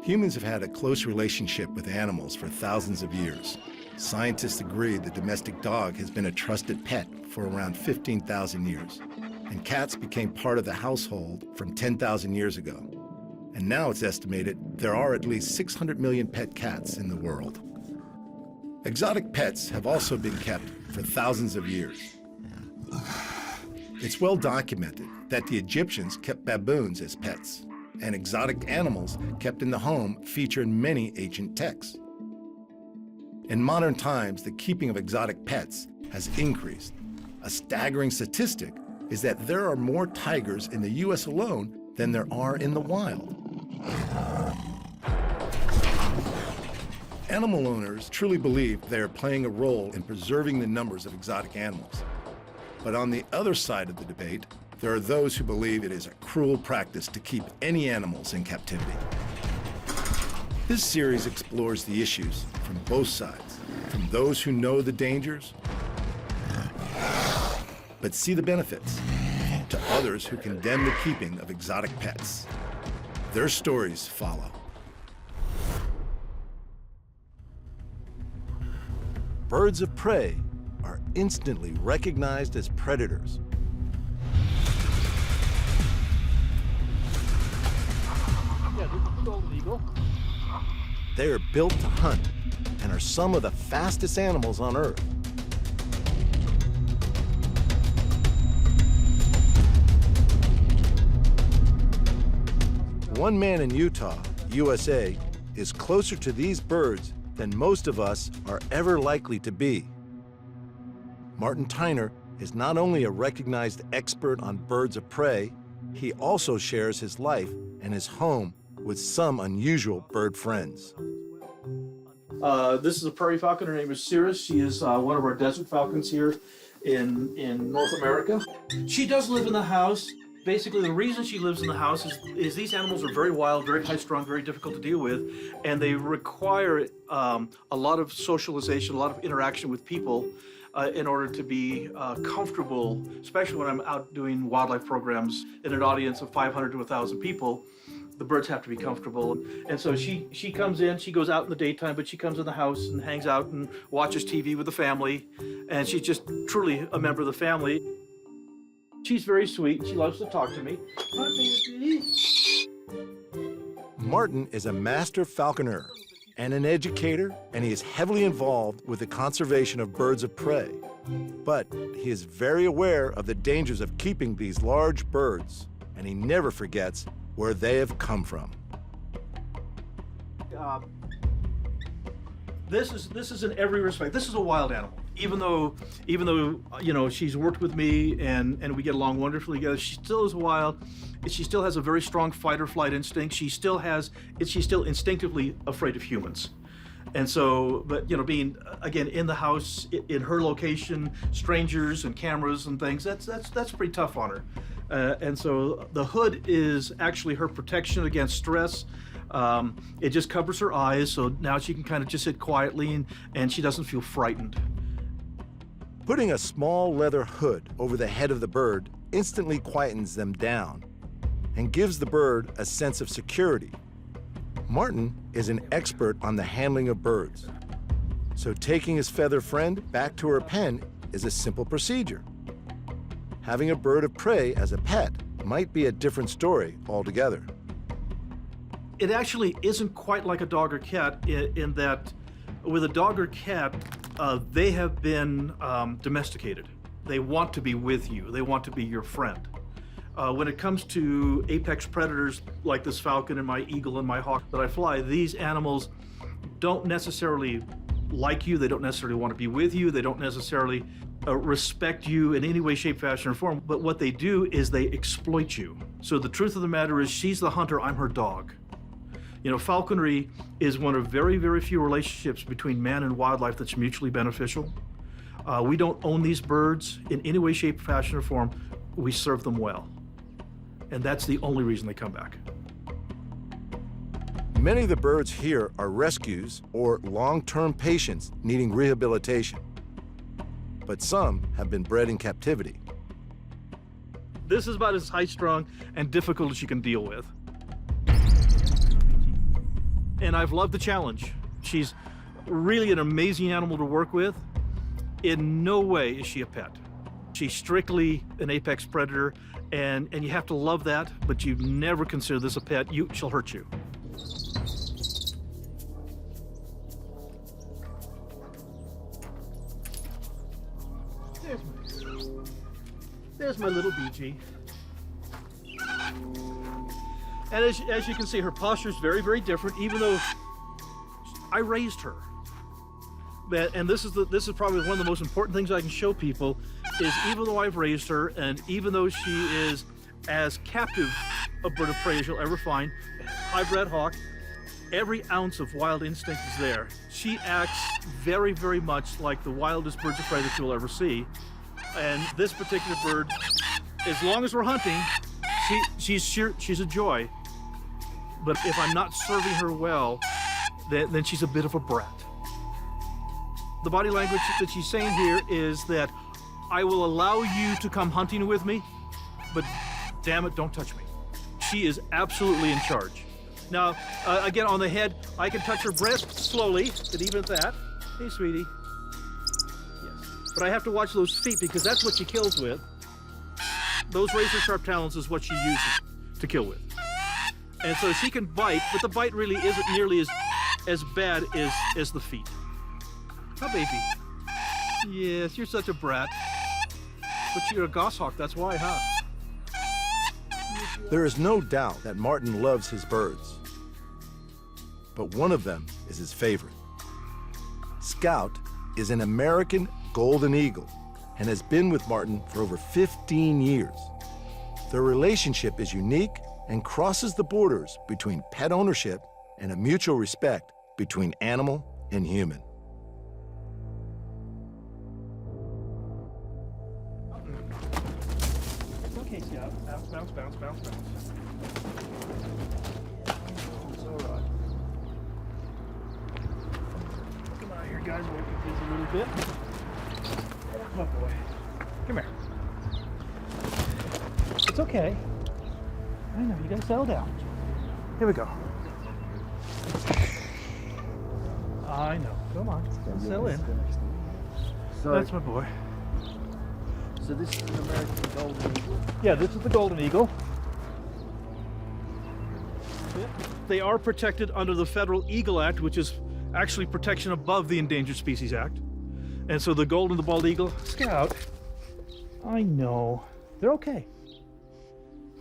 Humans have had a close relationship with animals for thousands of years. Scientists agree the domestic dog has been a trusted pet for around 15,000 years. And cats became part of the household from 10,000 years ago. And now it's estimated there are at least 600 million pet cats in the world. Exotic pets have also been kept for thousands of years. It's well documented that the Egyptians kept baboons as pets, and exotic animals kept in the home feature in many ancient texts. In modern times, the keeping of exotic pets has increased. A staggering statistic is that there are more tigers in the U.S. alone than there are in the wild. Animal owners truly believe they are playing a role in preserving the numbers of exotic animals. But on the other side of the debate, there are those who believe it is a cruel practice to keep any animals in captivity. This series explores the issues from both sides, from those who know the dangers but see the benefits, to others who condemn the keeping of exotic pets. Their stories follow. Birds of prey are instantly recognized as predators. Yeah, this is still legal. They are built to hunt and are some of the fastest animals on Earth. One man in Utah, USA, is closer to these birds than most of us are ever likely to be. Martin Tyner is not only a recognized expert on birds of prey, he also shares his life and his home with some unusual bird friends. This is a prairie falcon. Her name is Cirrus. She is one of our desert falcons here in North America. She does live in the house. Basically, the reason she lives in the house is these animals are very wild, very high-strung, very difficult to deal with, and they require a lot of socialization, a lot of interaction with people in order to be comfortable, especially when I'm out doing wildlife programs in an audience of 500 to 1,000 people. The birds have to be comfortable. And so she comes in, she goes out in the daytime, but she comes in the house and hangs out and watches TV with the family, and she's just truly a member of the family. She's very sweet. She loves to talk to me. Hi, baby. Martin is a master falconer and an educator, and he is heavily involved with the conservation of birds of prey. But he is very aware of the dangers of keeping these large birds, and he never forgets where they have come from. This is in every respect. This is a wild animal. Even though you know she's worked with me and we get along wonderfully together, she still is wild. She still has a very strong fight or flight instinct. She's still instinctively afraid of humans. And so, but you know, being again in the house, in her location, strangers and cameras and things, that's pretty tough on her. And so the hood is actually her protection against stress. It just covers her eyes, so now she can kind of just sit quietly and she doesn't feel frightened. Putting a small leather hood over the head of the bird instantly quietens them down and gives the bird a sense of security. Martin is an expert on the handling of birds, so taking his feather friend back to her pen is a simple procedure. Having a bird of prey as a pet might be a different story altogether. It actually isn't quite like a dog or cat in that with a dog or cat, they have been domesticated. They want to be with you. They want to be your friend. When it comes to apex predators like this falcon and my eagle and my hawk that I fly, these animals don't necessarily like you. They don't necessarily want to be with you. They don't necessarily respect you in any way, shape, fashion, or form. But what they do is they exploit you. So the truth of the matter is she's the hunter, I'm her dog. You know, falconry is one of very, very few relationships between man and wildlife that's mutually beneficial. We don't own these birds in any way, shape, fashion, or form. We serve them well. And that's the only reason they come back. Many of the birds here are rescues or long-term patients needing rehabilitation. But some have been bred in captivity. This is about as high-strung and difficult as you can deal with. and I've loved the challenge. She's really an amazing animal to work with. In no way is she a pet. She's strictly an apex predator, and you have to love that, but you never consider this a pet. She'll hurt you. There's my little BG. And as you can see, her posture is very, very different, even though I raised her. And this is probably one of the most important things I can show people, is even though I've raised her, and even though she is as captive a bird of prey as you'll ever find, high-bred hawk, every ounce of wild instinct is there. She acts very, very much like the wildest birds of prey that you'll ever see. And this particular bird, as long as we're hunting, she's a joy. But if I'm not serving her well, then she's a bit of a brat. The body language that she's saying here is that I will allow you to come hunting with me, but damn it, don't touch me. She is absolutely in charge. Now, again, on the head, I can touch her breast slowly, but even at that, hey, sweetie. Yes. But I have to watch those feet because that's what she kills with. Those razor-sharp talons is what she uses to kill with. And so she can bite, but the bite really isn't nearly as bad as the feet. Huh, baby? Yes, you're such a brat. But you're a goshawk, that's why, huh? There is no doubt that Martin loves his birds. But one of them is his favorite. Scout is an American golden eagle and has been with Martin for over 15 years. Their relationship is unique and crosses the borders between pet ownership and a mutual respect between animal and human. It's okay, Scout. Bounce, bounce, bounce, bounce, bounce. It's all right. Come on here, guys. We'll get these a little bit. Oh, boy. Come here. It's okay. I know, you gotta settle down. Here we go. I know. Come on. Settle in. So, That's my boy. so this is an American golden eagle. Yeah, this is the golden eagle. They are protected under the Federal Eagle Act, which is actually protection above the Endangered Species Act. And so the golden, the bald eagle, Scout, I know. They're okay.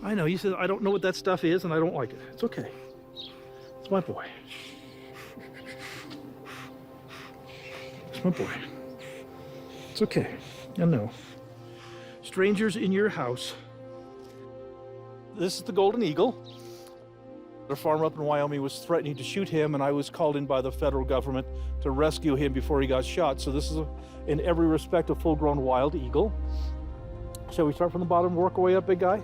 I know, you said I don't know what that stuff is and I don't like it. It's okay. It's my boy. It's my boy. It's okay. I know. Strangers in your house. This is the golden eagle. A farmer up in Wyoming was threatening to shoot him, and I was called in by the federal government to rescue him before he got shot. So this is, in every respect, a full-grown wild eagle. Shall we start from the bottom and work our way up, big guy?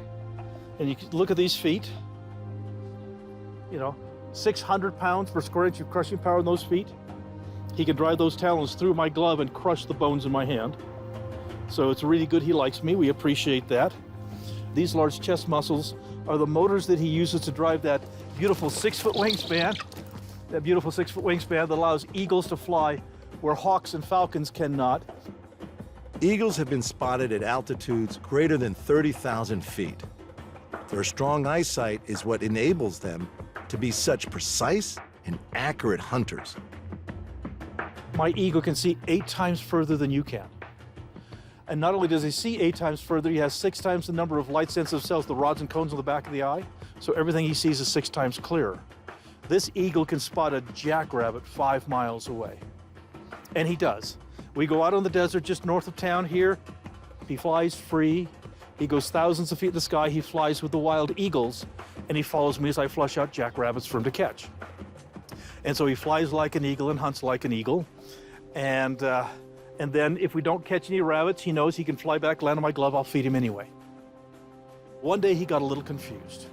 And you can look at these feet. You know, 600 pounds per square inch of crushing power in those feet. He can drive those talons through my glove and crush the bones in my hand. So it's really good he likes me. We appreciate that. These large chest muscles are the motors that he uses to drive that beautiful 6-foot wingspan. That beautiful 6-foot wingspan that allows eagles to fly where hawks and falcons cannot. Eagles have been spotted at altitudes greater than 30,000 feet. Their strong eyesight is what enables them to be such precise and accurate hunters. My eagle can see 8 times further than you can. And not only does he see 8 times further, he has 6 times the number of light-sensitive cells, the rods and cones on the back of the eye, so everything he sees is 6 times clearer. This eagle can spot a jackrabbit 5 miles away. And he does. We go out on the desert just north of town here. He flies free. He goes thousands of feet in the sky. He flies with the wild eagles, and he follows me as I flush out jackrabbits for him to catch. And so he flies like an eagle and hunts like an eagle. And then if we don't catch any rabbits, he knows he can fly back, land on my glove, I'll feed him anyway. One day he got a little confused.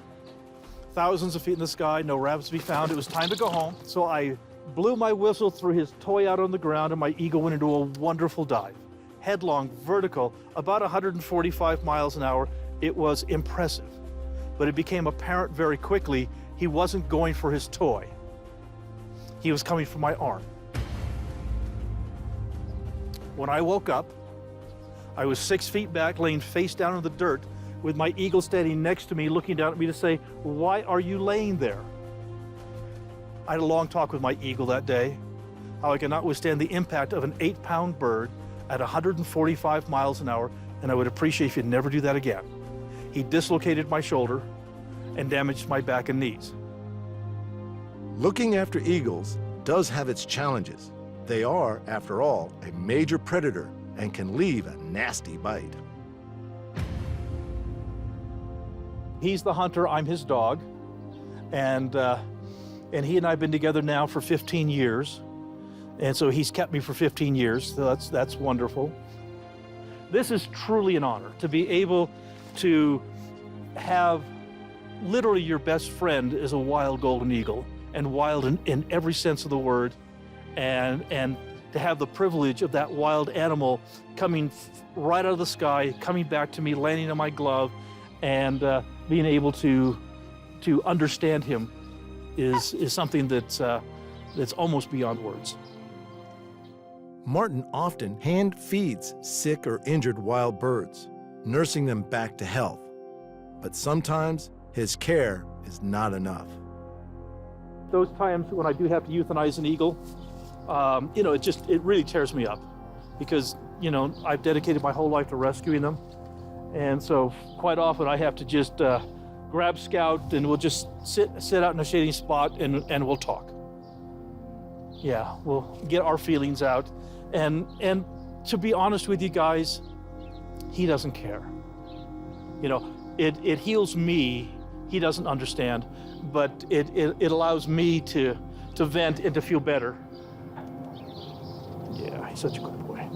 Thousands of feet in the sky, no rabbits to be found. It was time to go home. So I blew my whistle, threw his toy out on the ground, and my eagle went into a wonderful dive. Headlong, vertical, about 145 miles an hour. It was impressive. But it became apparent very quickly he wasn't going for his toy. he was coming for my arm. When I woke up, I was 6 feet back, laying face down in the dirt, with my eagle standing next to me, looking down at me to say, "Why are you laying there?" I had a long talk with my eagle that day, how I could not withstand the impact of an 8-pound bird at 145 miles an hour, and I would appreciate if you'd never do that again. He dislocated my shoulder and damaged my back and knees. Looking after eagles does have its challenges. They are, after all, a major predator and can leave a nasty bite. He's the hunter, I'm his dog, and he and I have been together now for 15 years, and so he's kept me for 15 years, so that's wonderful. This is truly an honor to be able to have literally your best friend is a wild golden eagle, and wild in every sense of the word, and to have the privilege of that wild animal coming right out of the sky, coming back to me, landing on my glove, and being able to understand him is something that's almost beyond words. Martin often hand feeds sick or injured wild birds, nursing them back to health. But sometimes his care is not enough. Those times when I do have to euthanize an eagle, it really tears me up, because, I've dedicated my whole life to rescuing them. And so quite often I have to just grab Scout, and we'll just sit out in a shady spot and we'll talk. Yeah, we'll get our feelings out. And to be honest with you guys, he doesn't care. It heals me. He doesn't understand, but it allows me to vent and to feel better. Yeah, he's such a good boy.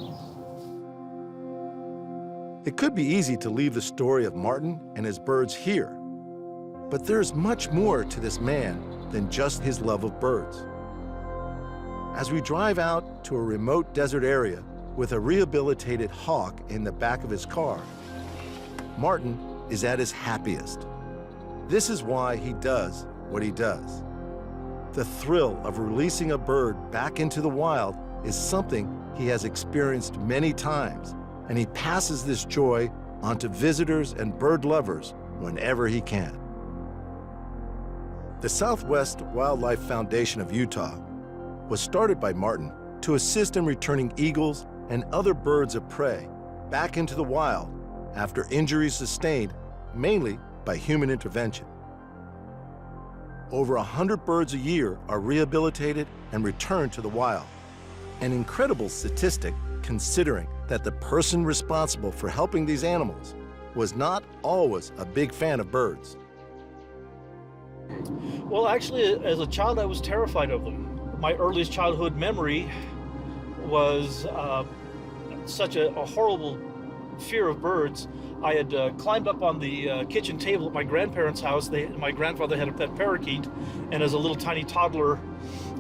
It could be easy to leave the story of Martin and his birds here, but there's much more to this man than just his love of birds. As we drive out to a remote desert area with a rehabilitated hawk in the back of his car, Martin is at his happiest. This is why he does what he does. The thrill of releasing a bird back into the wild is something he has experienced many times, and he passes this joy on to visitors and bird lovers whenever he can. The Southwest Wildlife Foundation of Utah was started by Martin to assist in returning eagles and other birds of prey back into the wild after injuries sustained mainly by human intervention. Over 100 birds a year are rehabilitated and returned to the wild, an incredible statistic considering that the person responsible for helping these animals was not always a big fan of birds. Well, actually, as a child, I was terrified of them. My earliest childhood memory was such a horrible fear of birds. I had climbed up on the kitchen table at my grandparents' house. My grandfather had a pet parakeet, and as a little tiny toddler,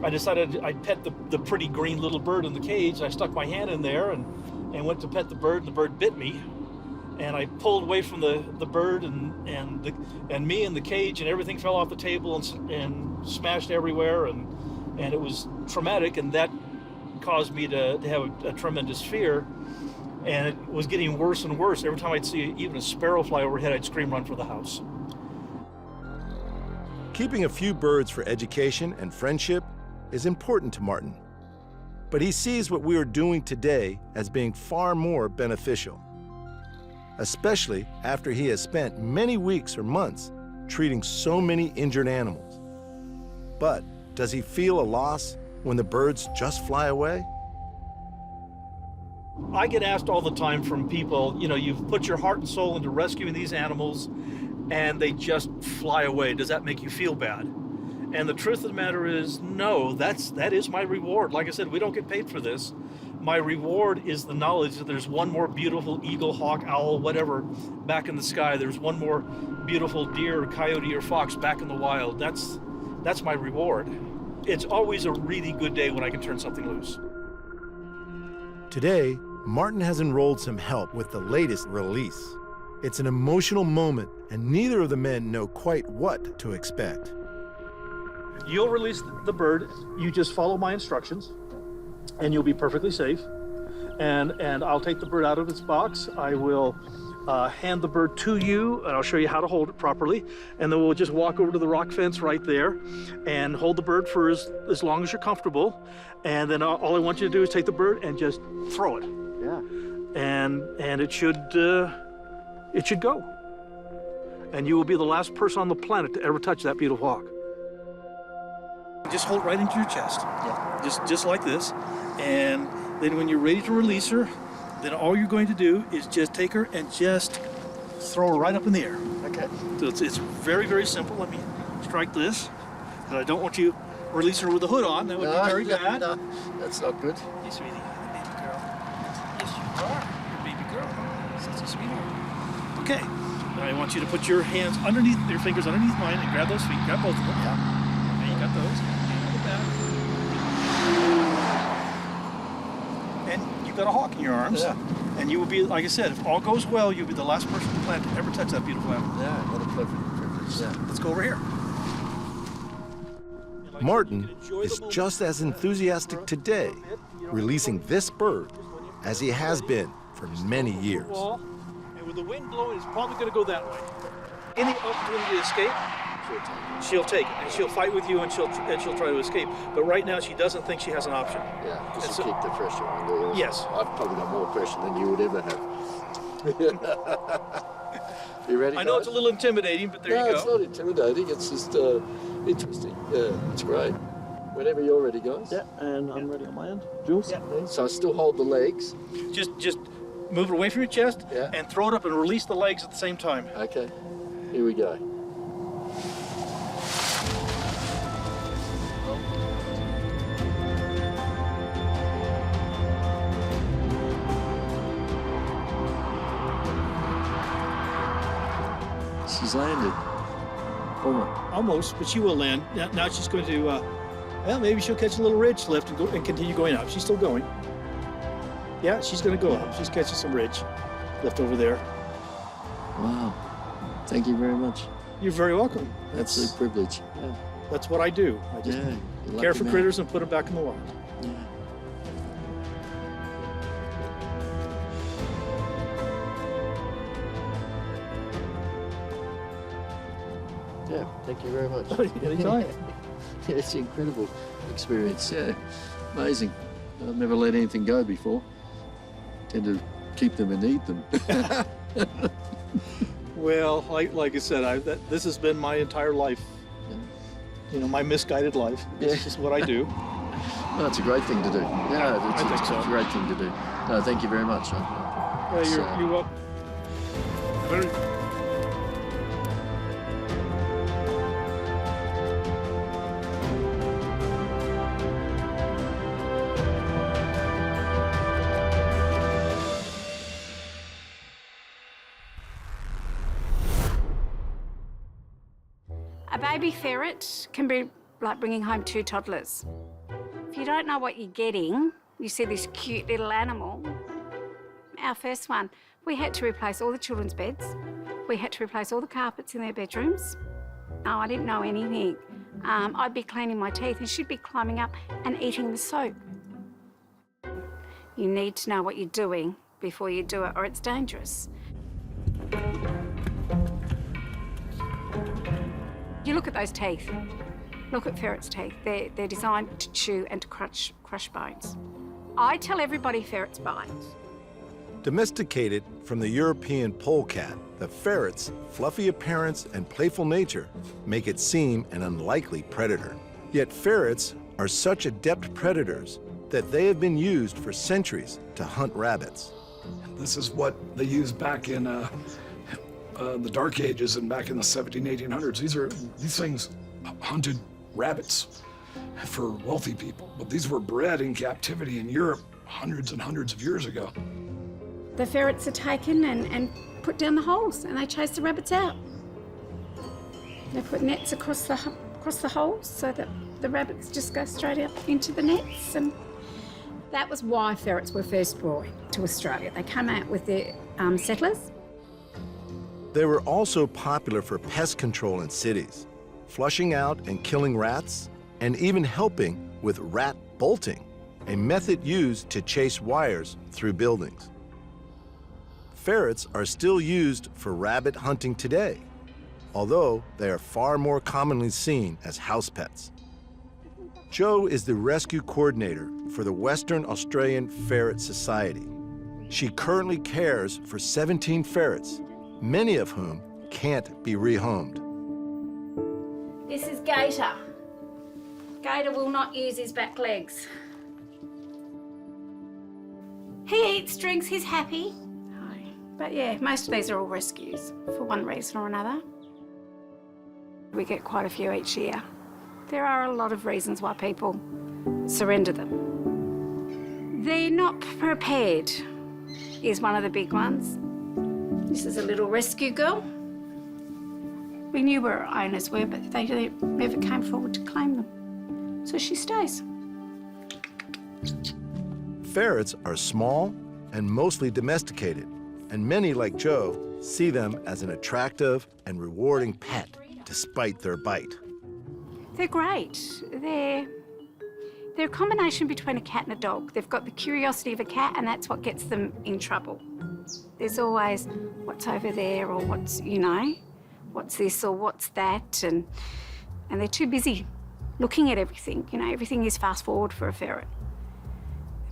I decided I'd pet the pretty green little bird in the cage. I stuck my hand in there and went to pet the bird, and the bird bit me. And I pulled away from the bird, and me and the cage and everything fell off the table and smashed everywhere, and it was traumatic, and that caused me to have a tremendous fear. And it was getting worse and worse. Every time I'd see even a sparrow fly overhead, I'd scream, run for the house. Keeping a few birds for education and friendship is important to Martin, but he sees what we are doing today as being far more beneficial, especially after he has spent many weeks or months treating so many injured animals. But does he feel a loss when the birds just fly away? I get asked all the time from people, you've put your heart and soul into rescuing these animals and they just fly away. Does that make you feel bad? And the truth of the matter is, no, that is my reward. Like I said, we don't get paid for this. My reward is the knowledge that there's one more beautiful eagle, hawk, owl, whatever, back in the sky. There's one more beautiful deer or coyote or fox back in the wild. That's my reward. It's always a really good day when I can turn something loose. Today, Martin has enrolled some help with the latest release. It's an emotional moment, and neither of the men know quite what to expect. You'll release the bird. You just follow my instructions, and you'll be perfectly safe. And I'll take the bird out of its box. I will hand the bird to you, and I'll show you how to hold it properly. And then we'll just walk over to the rock fence right there and hold the bird for as long as you're comfortable. And then all I want you to do is take the bird and just throw it. Yeah. And it should go. And you will be the last person on the planet to ever touch that beautiful hawk. Just hold it right into your chest. Yeah. Just like this. And then when you're ready to release her, then all you're going to do is just take her and just throw her right up in the air. Okay. So it's very, very simple. Let me strike this. And I don't want you to release her with the hood on. That would be very bad. No, that's not good. Hey, sweetie, baby girl. Yes, you are. You're a baby girl. Such a sweetheart. Okay. Now I want you to put your hands underneath, your fingers underneath mine and grab those feet. Grab both of them. Yeah. Okay, you got those. Hand on the back. And you've got a hawk in your arms. Yeah. And you will be, like I said, if all goes well, you'll be the last person on the planet to ever touch that beautiful animal. Yeah, what a privilege. Yeah. Let's go over here. Martin is just as enthusiastic today releasing this bird as he has been for many years. And with the wind blowing, it's probably going to go that way. Any opportunity to escape, she'll take it, and she'll fight with you, and she'll try to escape. But right now, she doesn't think she has an option. Yeah, just to keep the pressure on there. Yes. I've probably got more pressure than you would ever have. You ready, I know guys? it's a little intimidating, but there you go. No, it's not intimidating. It's just interesting. Yeah, it's great. Whenever you're ready, guys. Yeah, and I'm ready on my end. Jules? Yeah. So I still hold the legs. Just move it away from your chest, Yeah. and throw it up and release the legs at the same time. Okay, here we go. She's landed. Almost, but she will land. Now she's going to, well, maybe she'll catch a little ridge lift and continue going up. She's still going. Yeah, she's going to go up. She's catching some ridge lift over there. Wow. Thank you very much. You're very welcome. That's a privilege. Yeah. That's what I do. I just Yeah, you're care lucky for man. critters and put them back in the wild. Yeah. Yeah, thank you very much. Anytime. It's an incredible experience, yeah. Amazing. I've never let anything go before. Tend to keep them and eat them. Well, like I said, this has been my entire life. Yeah. You know, my misguided life. It's Yeah. just what I do. No, it's a great thing to do. Yeah, it's, I think it's so. a great thing to do. No, thank you very much. Yeah, you're welcome. A baby ferret can be like bringing home 2 toddlers. If you don't know what you're getting, you see this cute little animal. Our first one, we had to replace all the children's beds. We had to replace all the carpets in their bedrooms. Oh, I didn't know anything. I'd be cleaning my teeth and she'd be climbing up and eating the soap. You need to know what you're doing before you do it, or it's dangerous. You look at those teeth. Look at ferrets' teeth. They're designed to chew and to crush bones. I tell everybody ferrets bite. Domesticated from the European polecat, the ferret's fluffy appearance and playful nature make it seem an unlikely predator. Yet ferrets are such adept predators that they have been used for centuries to hunt rabbits. This is what they used back in the Dark Ages and back in the 1800s. These things hunted rabbits for wealthy people, but these were bred in captivity in Europe hundreds and hundreds of years ago. The ferrets are taken and put down the holes, and they chase the rabbits out. They put nets across the holes so that the rabbits just go straight up into the nets. And that was why ferrets were first brought to Australia. They came out with their settlers. They were also popular for pest control in cities, flushing out and killing rats and even helping with rat bolting, a method used to chase wires through buildings. Ferrets are still used for rabbit hunting today, although they are far more commonly seen as house pets. Jo is the rescue coordinator for the Western Australian Ferret Society. She currently cares for 17 ferrets, many of whom can't be rehomed. This is Gator. Gator will not use his back legs. He eats, drinks, he's happy. But yeah, most of these are all rescues for one reason or another. We get quite a few each year. There are a lot of reasons why people surrender them. They're not prepared is one of the big ones. This is a little rescue girl. We knew where her owners were, but they never came forward to claim them. So she stays. Ferrets are small and mostly domesticated, and many, like Jo, see them as an attractive and rewarding pet despite their bite. They're great. They're a combination between a cat and a dog. They've got the curiosity of a cat, and that's what gets them in trouble. There's always what's over there, or what's, you know, what's this or what's that, and they're too busy looking at everything. You know, everything is fast forward for a ferret.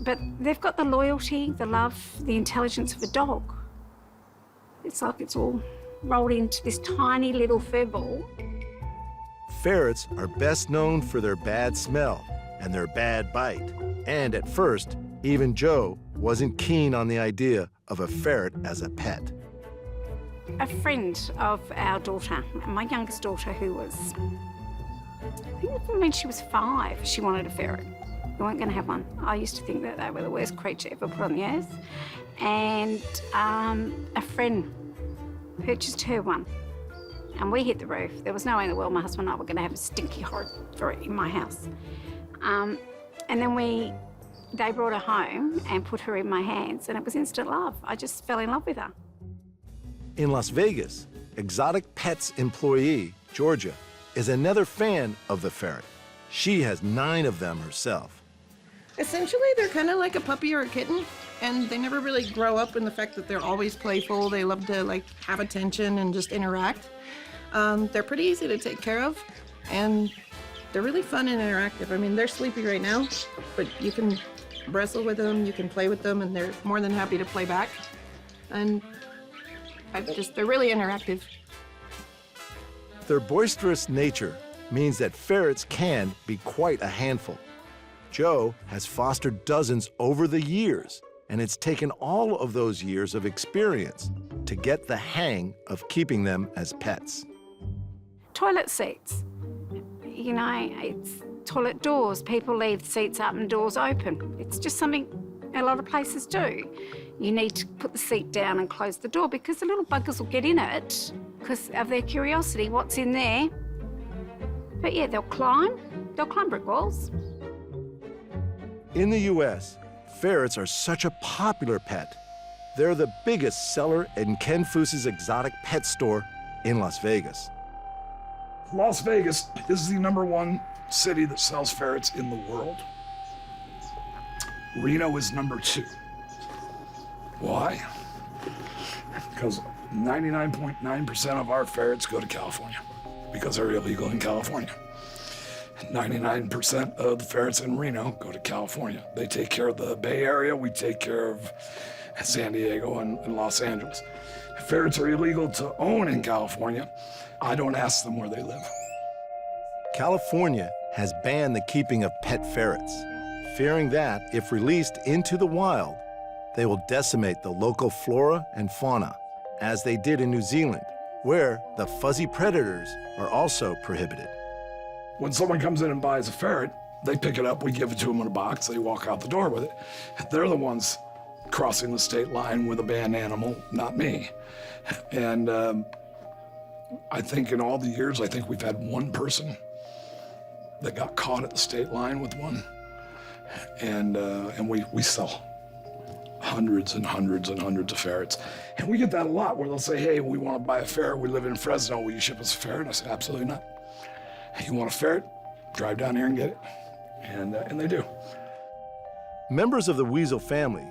But they've got the loyalty, the love, the intelligence of a dog. It's like it's all rolled into this tiny little fur ball. Ferrets are best known for their bad smell and their bad bite. And at first, even Jo wasn't keen on the idea of a ferret as a pet. A friend of our daughter, my youngest daughter, who was, I think when she was 5, she wanted a ferret. We weren't going to have one. I used to think that they were the worst creature ever put on the earth. And a friend purchased her one. And we hit the roof. There was no way in the world my husband and I were going to have a stinky, horrid ferret in my house. And then they brought her home and put her in my hands, and it was instant love. I just fell in love with her. In Las Vegas, exotic pets employee, Georgia, is another fan of the ferret. She has 9 of them herself. Essentially, they're kind of like a puppy or a kitten, and they never really grow up in the fact that they're always playful. They love to like have attention and just interact. They're pretty easy to take care of, and they're really fun and interactive. I mean, they're sleepy right now, but you can wrestle with them, you can play with them, and they're more than happy to play back. And they're really interactive. Their boisterous nature means that ferrets can be quite a handful. Jo has fostered dozens over the years, and it's taken all of those years of experience to get the hang of keeping them as pets. Toilet seats. You know, it's toilet doors. People leave seats up and doors open. It's just something a lot of places do. You need to put the seat down and close the door because the little buggers will get in it because of their curiosity, what's in there. But yeah, they'll climb brick walls. In the US, ferrets are such a popular pet. They're the biggest seller in Ken Foos's exotic pet store in Las Vegas. Las Vegas is the #1 city that sells ferrets in the world. Reno is #2. Why? Because 99.9% of our ferrets go to California because they're illegal in California. 99% of the ferrets in Reno go to California. They take care of the Bay Area, we take care of San Diego and Los Angeles. Ferrets are illegal to own in California. I don't ask them where they live. California has banned the keeping of pet ferrets, fearing that if released into the wild, they will decimate the local flora and fauna, as they did in New Zealand, where the fuzzy predators are also prohibited. When someone comes in and buys a ferret, they pick it up, we give it to them in a box, they walk out the door with it. They're the ones crossing the state line with a banned animal, not me. And I think in all the years, I think we've had one person that got caught at the state line with one. And we sell hundreds and hundreds and hundreds of ferrets. And we get that a lot where they'll say, hey, we want to buy a ferret. We live in Fresno. Will you ship us a ferret? I say, absolutely not. You want a ferret? drive down here and get it. And they do. Members of the weasel family,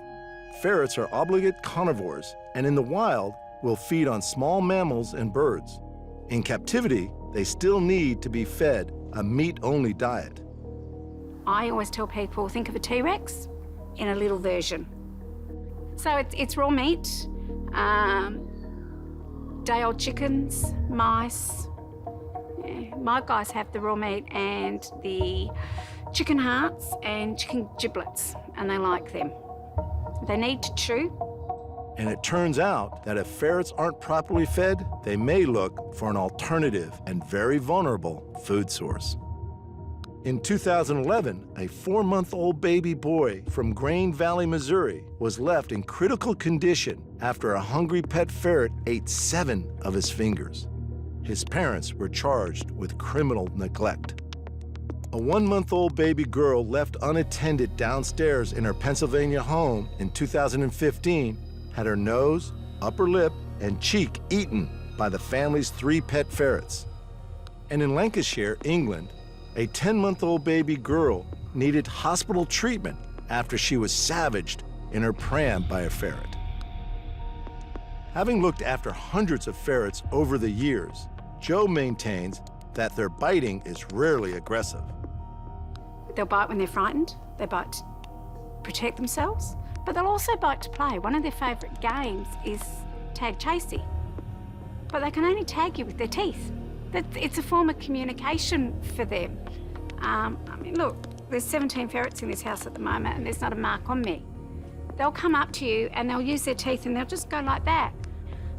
ferrets are obligate carnivores and in the wild will feed on small mammals and birds. In captivity, they still need to be fed a meat-only diet. I always tell people, think of a T-Rex in a little version. So it's raw meat, day-old chickens, mice. Yeah, my guys have the raw meat and the chicken hearts and chicken giblets, and they like them. They need to chew. And it turns out that if ferrets aren't properly fed, they may look for an alternative and very vulnerable food source. In 2011, a 4-month-old baby boy from Grain Valley, Missouri, was left in critical condition after a hungry pet ferret ate 7 of his fingers. His parents were charged with criminal neglect. A 1-month-old baby girl left unattended downstairs in her Pennsylvania home in 2015 had her nose, upper lip, and cheek eaten by the family's 3 pet ferrets. And in Lancashire, England, a 10-month-old baby girl needed hospital treatment after she was savaged in her pram by a ferret. Having looked after hundreds of ferrets over the years, Joe maintains that their biting is rarely aggressive. They'll bite when they're frightened. They bite to protect themselves, but they'll also bite to play. One of their favourite games is tag chasey, but they can only tag you with their teeth. It's a form of communication for them. I mean, look, there's 17 ferrets in this house at the moment and there's not a mark on me. They'll come up to you and they'll use their teeth and they'll just go like that.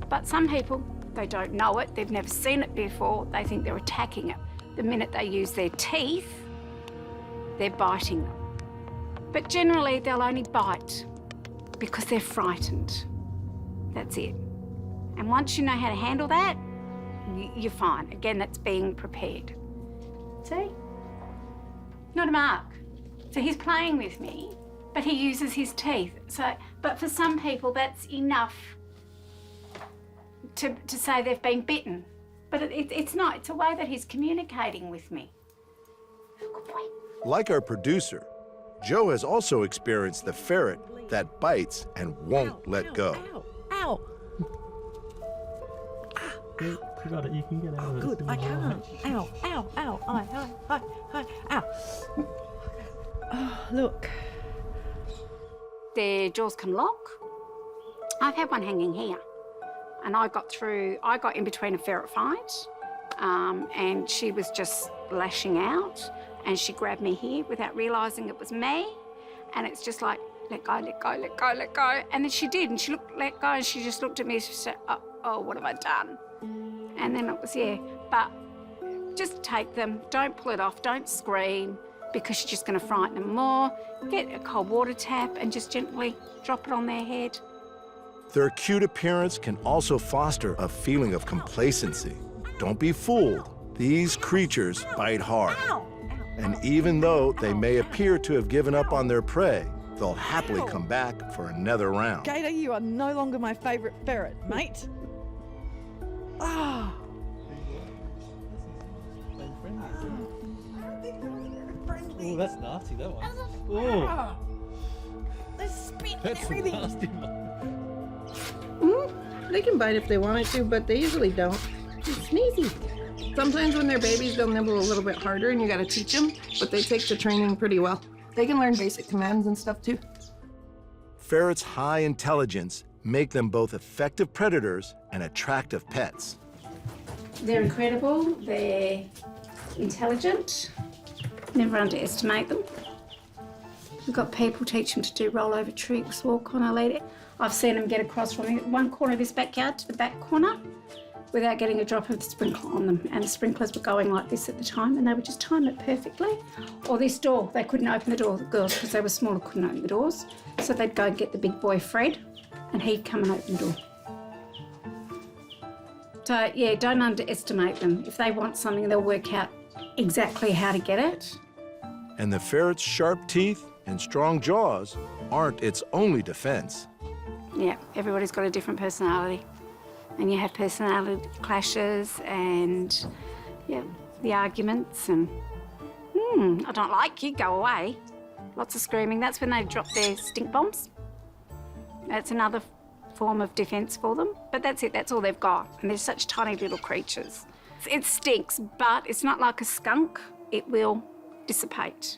But some people, they don't know it, they've never seen it before, they think they're attacking it. The minute they use their teeth, they're biting them. But generally, they'll only bite because they're frightened. That's it. And once you know how to handle that, you're fine. Again, that's being prepared. See? Not a mark. So he's playing with me, but he uses his teeth. So, but for some people, that's enough to say they've been bitten. But it's not. It's a way that he's communicating with me. Good boy. Like our producer, Joe has also experienced the ferret that bites and won't let go. Ow! You got it, you can get out of it. Good, I can't. Ow, ow, ow, hi, ow. Oh, look. Their jaws can lock. I've had one hanging here. And I got in between a ferret fight, and she was just lashing out, and she grabbed me here without realising it was me. And it's just like, let go, let go, let go, let go. And then she did, and she let go, and she just looked at me and she said, oh, what have I done? And then it was, yeah, but just take them, don't pull it off, don't scream, because you're just going to frighten them more. Get a cold water tap and just gently drop it on their head. Their cute appearance can also foster a feeling of complacency. Don't be fooled. These creatures bite hard. And even though they may appear to have given up on their prey, they'll happily come back for another round. Gator, you are no longer my favourite ferret, mate. Ah. Oh, that's nasty, that one. Oh. They're spitting That's everything. nasty, man. They can bite if they wanted to, but they usually don't. It's sneezy. Sometimes when they're babies, they'll nibble a little bit harder and you gotta teach them, but they take the training pretty well. They can learn basic commands and stuff too. Ferrets' high intelligence make them both effective predators and attractive pets. They're incredible, they're intelligent, never underestimate them. We've got people teach them to do rollover tricks, walk on a lead. I've seen them get across from one corner of this backyard to the back corner without getting a drop of the sprinkler on them. And the sprinklers were going like this at the time and they would just time it perfectly. Or this door, they couldn't open the door, the girls, because they were smaller, couldn't open the doors. So they'd go and get the big boy, Fred, and he'd come and open the door. So yeah, don't underestimate them. If they want something, they'll work out exactly how to get it. And the ferret's sharp teeth and strong jaws aren't its only defense. Yeah, everybody's got a different personality. And you have personality clashes and, yeah, the arguments and I don't like you, go away. Lots of screaming. That's when they drop their stink bombs. That's another form of defence for them. But that's it, that's all they've got. And they're such tiny little creatures. It stinks, but it's not like a skunk. It will dissipate.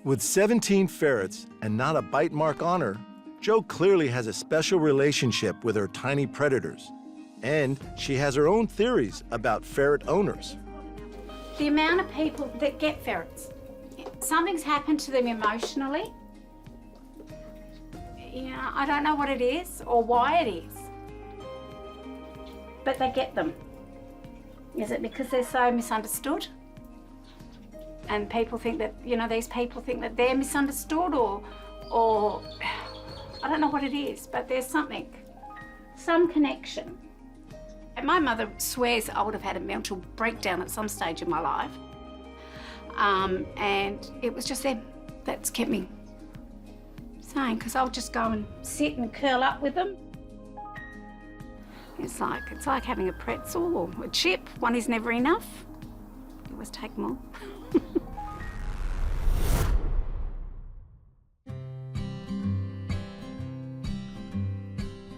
With 17 ferrets and not a bite mark on her, Jo clearly has a special relationship with her tiny predators. And she has her own theories about ferret owners. The amount of people that get ferrets, something's happened to them emotionally. Yeah, I don't know what it is or why it is, but they get them. Is it because they're so misunderstood? And people think that, you know, these people think that they're misunderstood or I don't know what it is, but there's something, some connection. And my mother swears I would have had a mental breakdown at some stage in my life. And it was just them that's kept me sane, because I'll just go and sit and curl up with them. It's like having a pretzel or a chip. One is never enough. You always take more.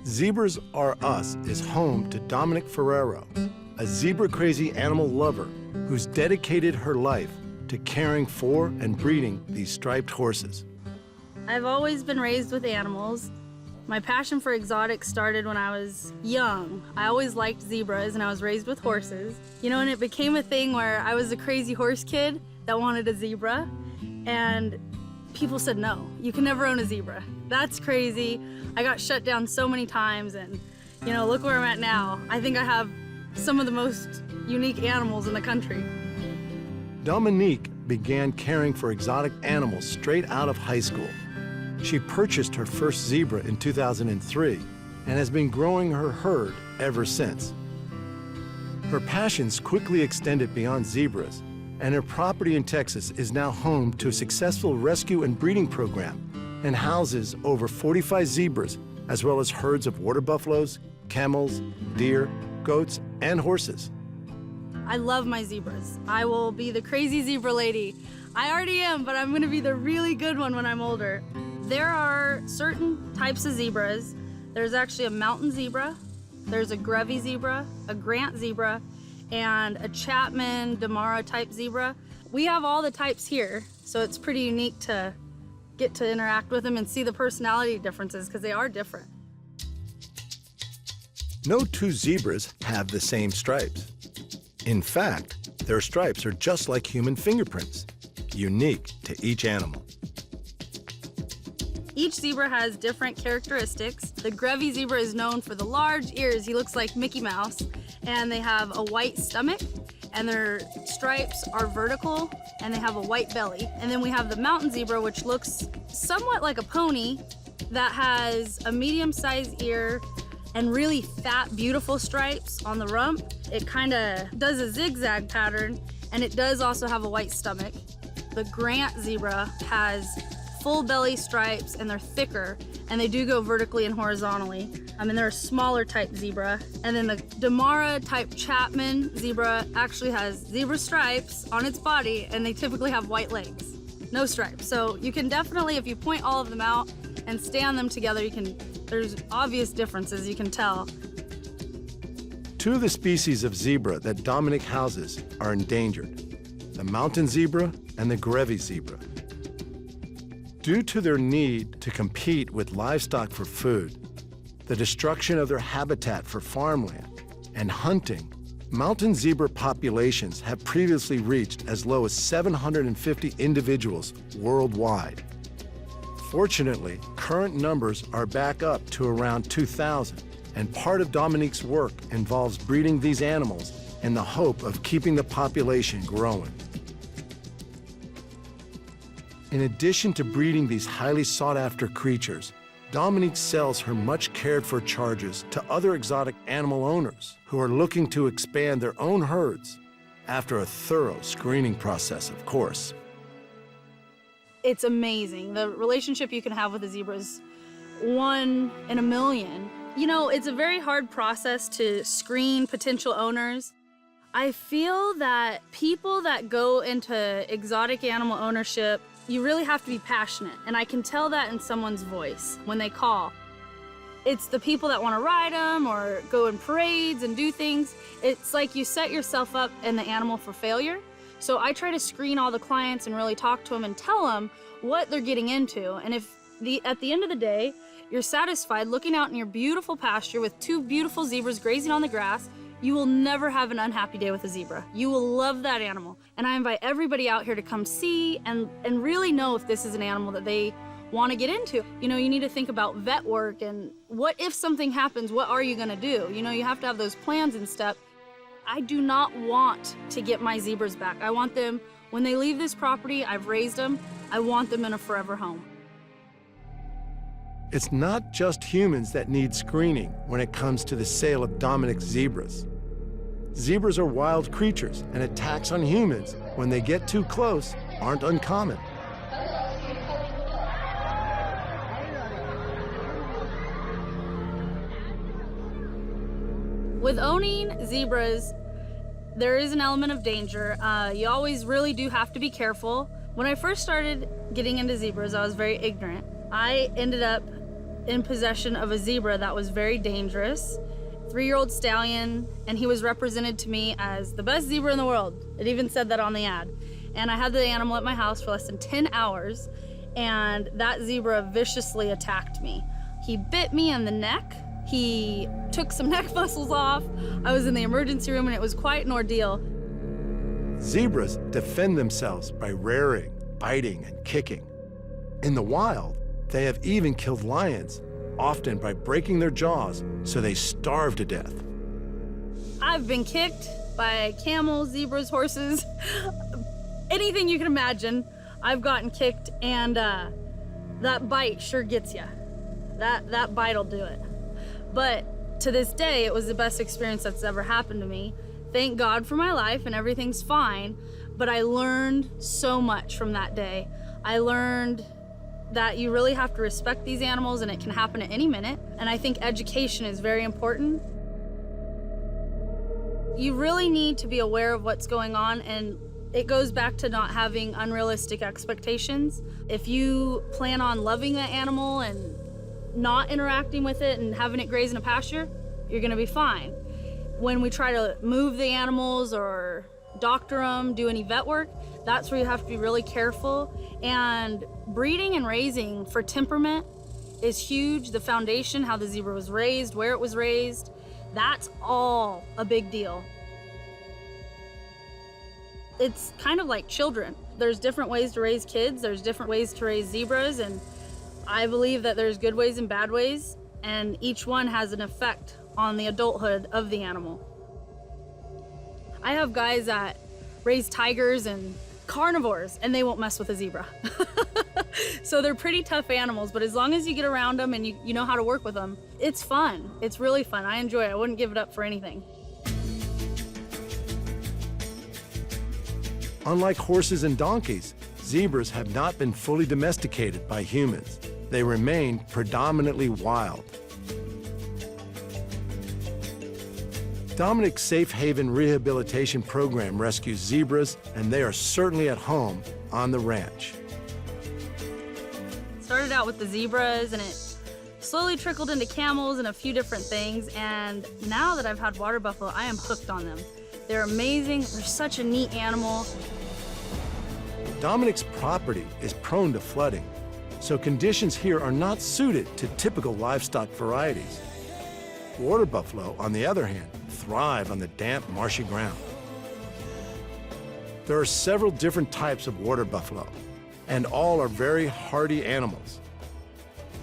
Zebras Are Us is home to Dominic Ferrero, a zebra-crazy animal lover who's dedicated her life to caring for and breeding these striped horses. I've always been raised with animals. My passion for exotics started when I was young. I always liked zebras and I was raised with horses. You know, and it became a thing where I was a crazy horse kid that wanted a zebra, and people said, no, you can never own a zebra. That's crazy. I got shut down so many times, and you know, look where I'm at now. I think I have some of the most unique animals in the country. Dominique began caring for exotic animals straight out of high school. She purchased her first zebra in 2003 and has been growing her herd ever since. Her passions quickly extended beyond zebras, and her property in Texas is now home to a successful rescue and breeding program and houses over 45 zebras, as well as herds of water buffaloes, camels, deer, goats, and horses. I love my zebras. I will be the crazy zebra lady. I already am, but I'm gonna be the really good one when I'm older. There are certain types of zebras. There's actually a mountain zebra, there's a Grevy zebra, a Grant zebra, and a Chapman, Damara type zebra. We have all the types here, so it's pretty unique to get to interact with them and see the personality differences, because they are different. No two zebras have the same stripes. In fact, their stripes are just like human fingerprints, unique to each animal. Each zebra has different characteristics. The Grevy zebra is known for the large ears. He looks like Mickey Mouse. And they have a white stomach, and their stripes are vertical, and they have a white belly. And then we have the mountain zebra, which looks somewhat like a pony, that has a medium-sized ear and really fat, beautiful stripes on the rump. It kind of does a zigzag pattern, and it does also have a white stomach. The Grant zebra has full belly stripes, and they're thicker, and they do go vertically and horizontally. And they're a smaller type zebra. And then the Damara type Chapman zebra actually has zebra stripes on its body, and they typically have white legs, no stripes. So you can definitely, if you point all of them out and stand them together, there's obvious differences, you can tell. Two of the species of zebra that Dominic houses are endangered, the mountain zebra and the Grevy zebra. Due to their need to compete with livestock for food, the destruction of their habitat for farmland, and hunting, mountain zebra populations have previously reached as low as 750 individuals worldwide. Fortunately, current numbers are back up to around 2,000, and part of Dominique's work involves breeding these animals in the hope of keeping the population growing. In addition to breeding these highly sought-after creatures, Dominique sells her much cared-for charges to other exotic animal owners who are looking to expand their own herds after a thorough screening process, of course. It's amazing. The relationship you can have with a zebra is one in a million. You know, it's a very hard process to screen potential owners. I feel that people that go into exotic animal ownership, you really have to be passionate. And I can tell that in someone's voice when they call. It's the people that want to ride them or go in parades and do things. It's like you set yourself up and the animal for failure. So I try to screen all the clients and really talk to them and tell them what they're getting into. And if at the end of the day, you're satisfied looking out in your beautiful pasture with 2 beautiful zebras grazing on the grass, you will never have an unhappy day with a zebra. You will love that animal. And I invite everybody out here to come see and really know if this is an animal that they want to get into. You know, you need to think about vet work and what if something happens, what are you going to do? You know, you have to have those plans and stuff. I do not want to get my zebras back. I want them, when they leave this property, I've raised them, I want them in a forever home. It's not just humans that need screening when it comes to the sale of Dominic's zebras. Zebras are wild creatures, and attacks on humans, when they get too close, aren't uncommon. With owning zebras, there is an element of danger. You always really do have to be careful. When I first started getting into zebras, I was very ignorant. I ended up in possession of a zebra that was very dangerous, 3-year-old stallion, and he was represented to me as the best zebra in the world. It even said that on the ad. And I had the animal at my house for less than 10 hours, and that zebra viciously attacked me. He bit me in the neck. He took some neck muscles off. I was in the emergency room and it was quite an ordeal. Zebras defend themselves by rearing, biting, and kicking. In the wild, they have even killed lions, often by breaking their jaws so they starve to death. I've been kicked by camels, zebras, horses, anything you can imagine. I've gotten kicked, and that bite sure gets you. That bite'll do it. But to this day, it was the best experience that's ever happened to me. Thank God for my life and everything's fine, but I learned so much from that day. I learned that you really have to respect these animals and it can happen at any minute. And I think education is very important. You really need to be aware of what's going on, and it goes back to not having unrealistic expectations. If you plan on loving that animal and not interacting with it and having it graze in a pasture, you're gonna be fine. When we try to move the animals or doctor them, do any vet work, that's where you have to be really careful. And breeding and raising for temperament is huge. The foundation, how the zebra was raised, where it was raised, that's all a big deal. It's kind of like children. There's different ways to raise kids, there's different ways to raise zebras, and I believe that there's good ways and bad ways, and each one has an effect on the adulthood of the animal. I have guys that raise tigers and carnivores, and they won't mess with a zebra. So they're pretty tough animals, but as long as you get around them and you know how to work with them, it's fun. It's really fun. I enjoy it. I wouldn't give it up for anything. Unlike horses and donkeys, zebras have not been fully domesticated by humans. They remain predominantly wild. Dominic's Safe Haven Rehabilitation Program rescues zebras, and they are certainly at home on the ranch. Started out with the zebras, and it slowly trickled into camels and a few different things, and now that I've had water buffalo, I am hooked on them. They're amazing. They're such a neat animal. Dominic's property is prone to flooding, so conditions here are not suited to typical livestock varieties. Water buffalo, on the other hand, thrive on the damp, marshy ground. There are several different types of water buffalo, and all are very hardy animals.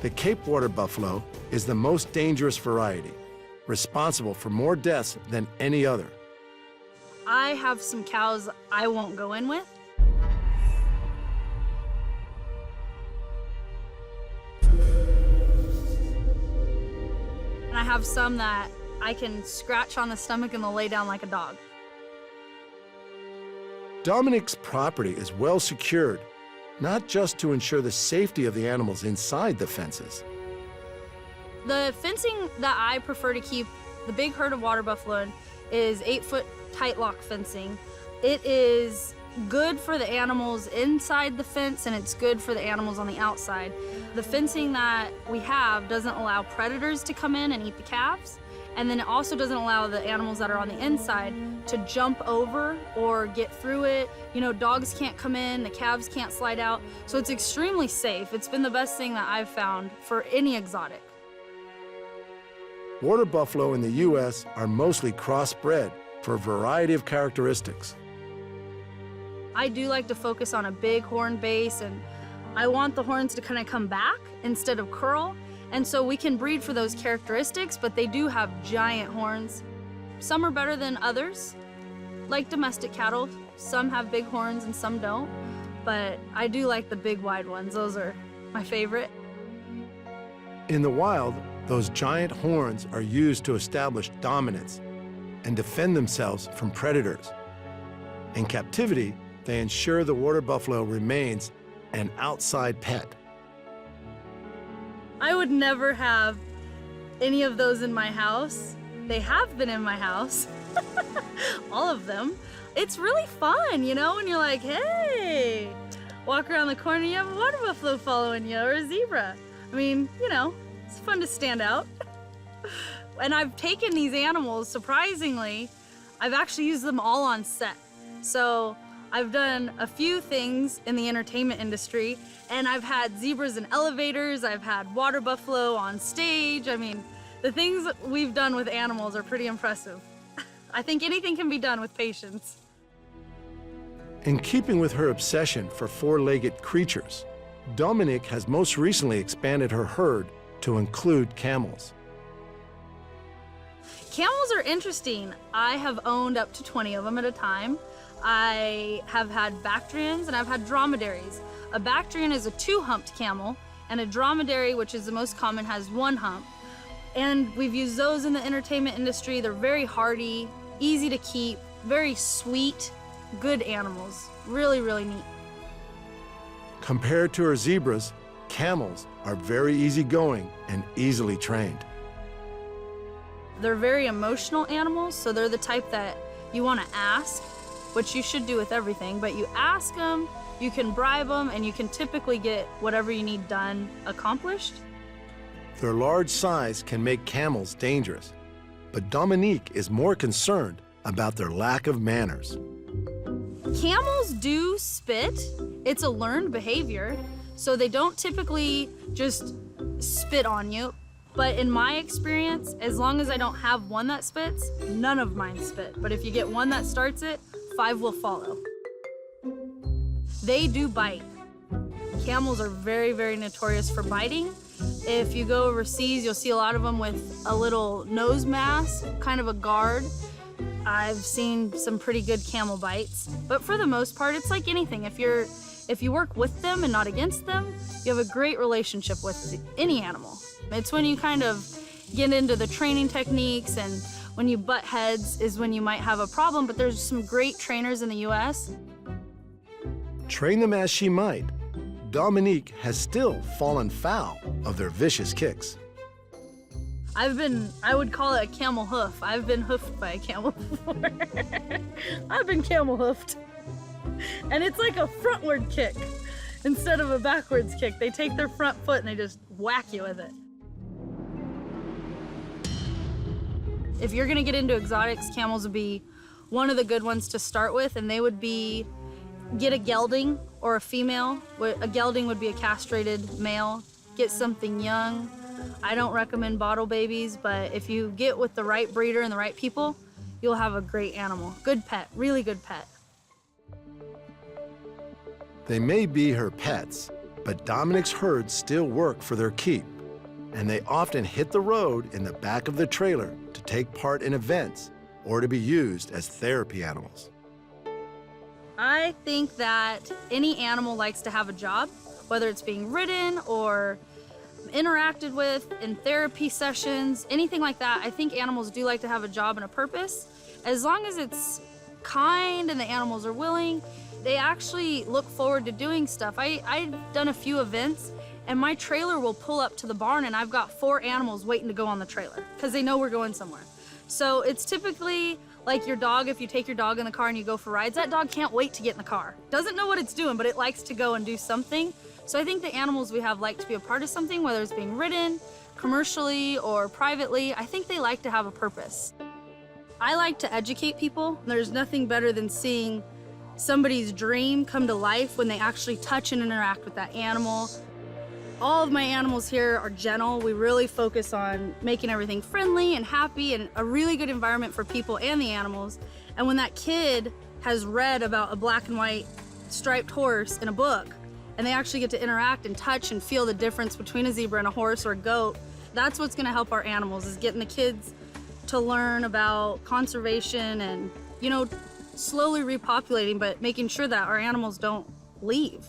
The Cape water buffalo is the most dangerous variety, responsible for more deaths than any other. I have some cows I won't go in with. And I have some that I can scratch on the stomach and they'll lay down like a dog. Dominic's property is well secured, not just to ensure the safety of the animals inside the fences. The fencing that I prefer to keep the big herd of water buffalo in is 8-foot tight lock fencing. It is good for the animals inside the fence, and it's good for the animals on the outside. The fencing that we have doesn't allow predators to come in and eat the calves, and then it also doesn't allow the animals that are on the inside to jump over or get through it. You know, dogs can't come in, the calves can't slide out, so it's extremely safe. It's been the best thing that I've found for any exotic. Water buffalo in the U.S. are mostly crossbred for a variety of characteristics. I do like to focus on a big horn base, and I want the horns to kind of come back instead of curl. And so we can breed for those characteristics, but they do have giant horns. Some are better than others, like domestic cattle. Some have big horns and some don't, but I do like the big wide ones. Those are my favorite. In the wild, those giant horns are used to establish dominance and defend themselves from predators. In captivity, they ensure the water buffalo remains an outside pet. I would never have any of those in my house. They have been in my house, all of them. It's really fun, you know, when you're like, hey, walk around the corner, you have a water buffalo following you, or a zebra. I mean, you know, it's fun to stand out. And I've taken these animals, surprisingly, I've actually used them all on set. So I've done a few things in the entertainment industry, and I've had zebras in elevators, I've had water buffalo on stage. I mean, the things that we've done with animals are pretty impressive. I think anything can be done with patience. In keeping with her obsession for four-legged creatures, Dominique has most recently expanded her herd to include camels. Camels are interesting. I have owned up to 20 of them at a time. I have had Bactrians and I've had dromedaries. A Bactrian is a 2-humped camel, and a dromedary, which is the most common, has 1 hump. And we've used those in the entertainment industry. They're very hardy, easy to keep, very sweet, good animals. Really, really neat. Compared to her zebras, camels are very easygoing and easily trained. They're very emotional animals, so they're the type that you want to ask, which you should do with everything, but you ask them, you can bribe them, and you can typically get whatever you need done accomplished. Their large size can make camels dangerous, but Dominique is more concerned about their lack of manners. Camels do spit. It's a learned behavior, so they don't typically just spit on you. But in my experience, as long as I don't have one that spits, none of mine spit. But if you get one that starts it, 5 will follow. They do bite. Camels are very, very notorious for biting. If you go overseas, you'll see a lot of them with a little nose mask, kind of a guard. I've seen some pretty good camel bites. But for the most part, it's like anything. If you work with them and not against them, you have a great relationship with any animal. It's when you kind of get into the training techniques and when you butt heads is when you might have a problem, but there's some great trainers in the U.S. Train them as she might, Dominique has still fallen foul of their vicious kicks. I would call it a camel hoof. I've been hoofed by a camel before. I've been camel hoofed. And it's like a frontward kick instead of a backwards kick. They take their front foot and they just whack you with it. If you're gonna get into exotics, camels would be one of the good ones to start with, and they would be, get a gelding or a female. A gelding would be a castrated male. Get something young. I don't recommend bottle babies, but if you get with the right breeder and the right people, you'll have a great animal. Good pet, really good pet. They may be her pets, but Dominique's herds still work for their keep, and they often hit the road in the back of the trailer to take part in events or to be used as therapy animals. I think that any animal likes to have a job, whether it's being ridden or interacted with in therapy sessions, anything like that. I think animals do like to have a job and a purpose. As long as it's kind and the animals are willing, they actually look forward to doing stuff. I've done a few events and my trailer will pull up to the barn and I've got 4 animals waiting to go on the trailer because they know we're going somewhere. So it's typically Like your dog, if you take your dog in the car and you go for rides, that dog can't wait to get in the car. Doesn't know what it's doing, but it likes to go and do something. So I think the animals we have like to be a part of something, whether it's being ridden, commercially or privately. I think they like to have a purpose. I like to educate people. There's nothing better than seeing somebody's dream come to life when they actually touch and interact with that animal. All of my animals here are gentle. We really focus on making everything friendly and happy and a really good environment for people and the animals. And when that kid has read about a black and white striped horse in a book, and they actually get to interact and touch and feel the difference between a zebra and a horse or a goat, that's what's gonna help our animals, is getting the kids to learn about conservation and, you know, slowly repopulating, but making sure that our animals don't leave.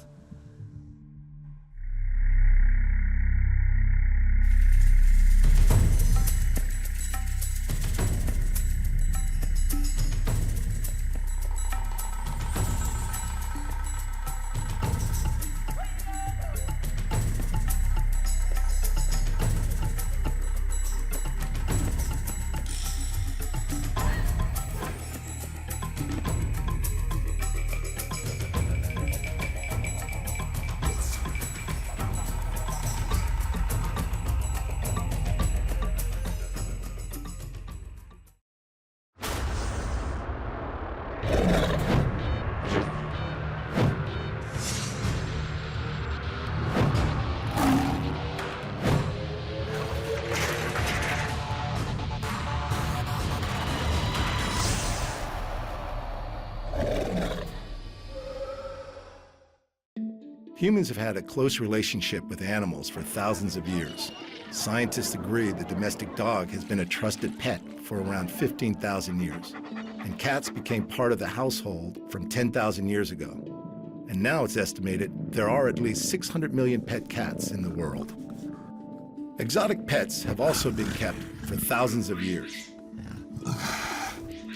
Humans have had a close relationship with animals for thousands of years. Scientists agree the domestic dog has been a trusted pet for around 15,000 years. And cats became part of the household from 10,000 years ago. And now it's estimated there are at least 600 million pet cats in the world. Exotic pets have also been kept for thousands of years.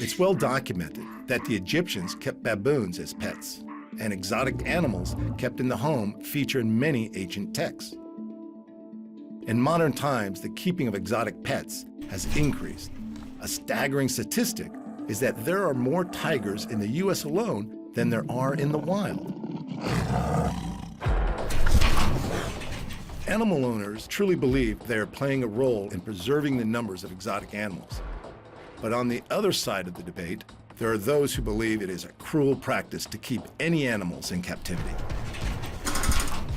It's well documented that the Egyptians kept baboons as pets, and exotic animals kept in the home feature in many ancient texts. In modern times, the keeping of exotic pets has increased. A staggering statistic is that there are more tigers in the US alone than there are in the wild. Animal owners truly believe they are playing a role in preserving the numbers of exotic animals. But on the other side of the debate, there are those who believe it is a cruel practice to keep any animals in captivity.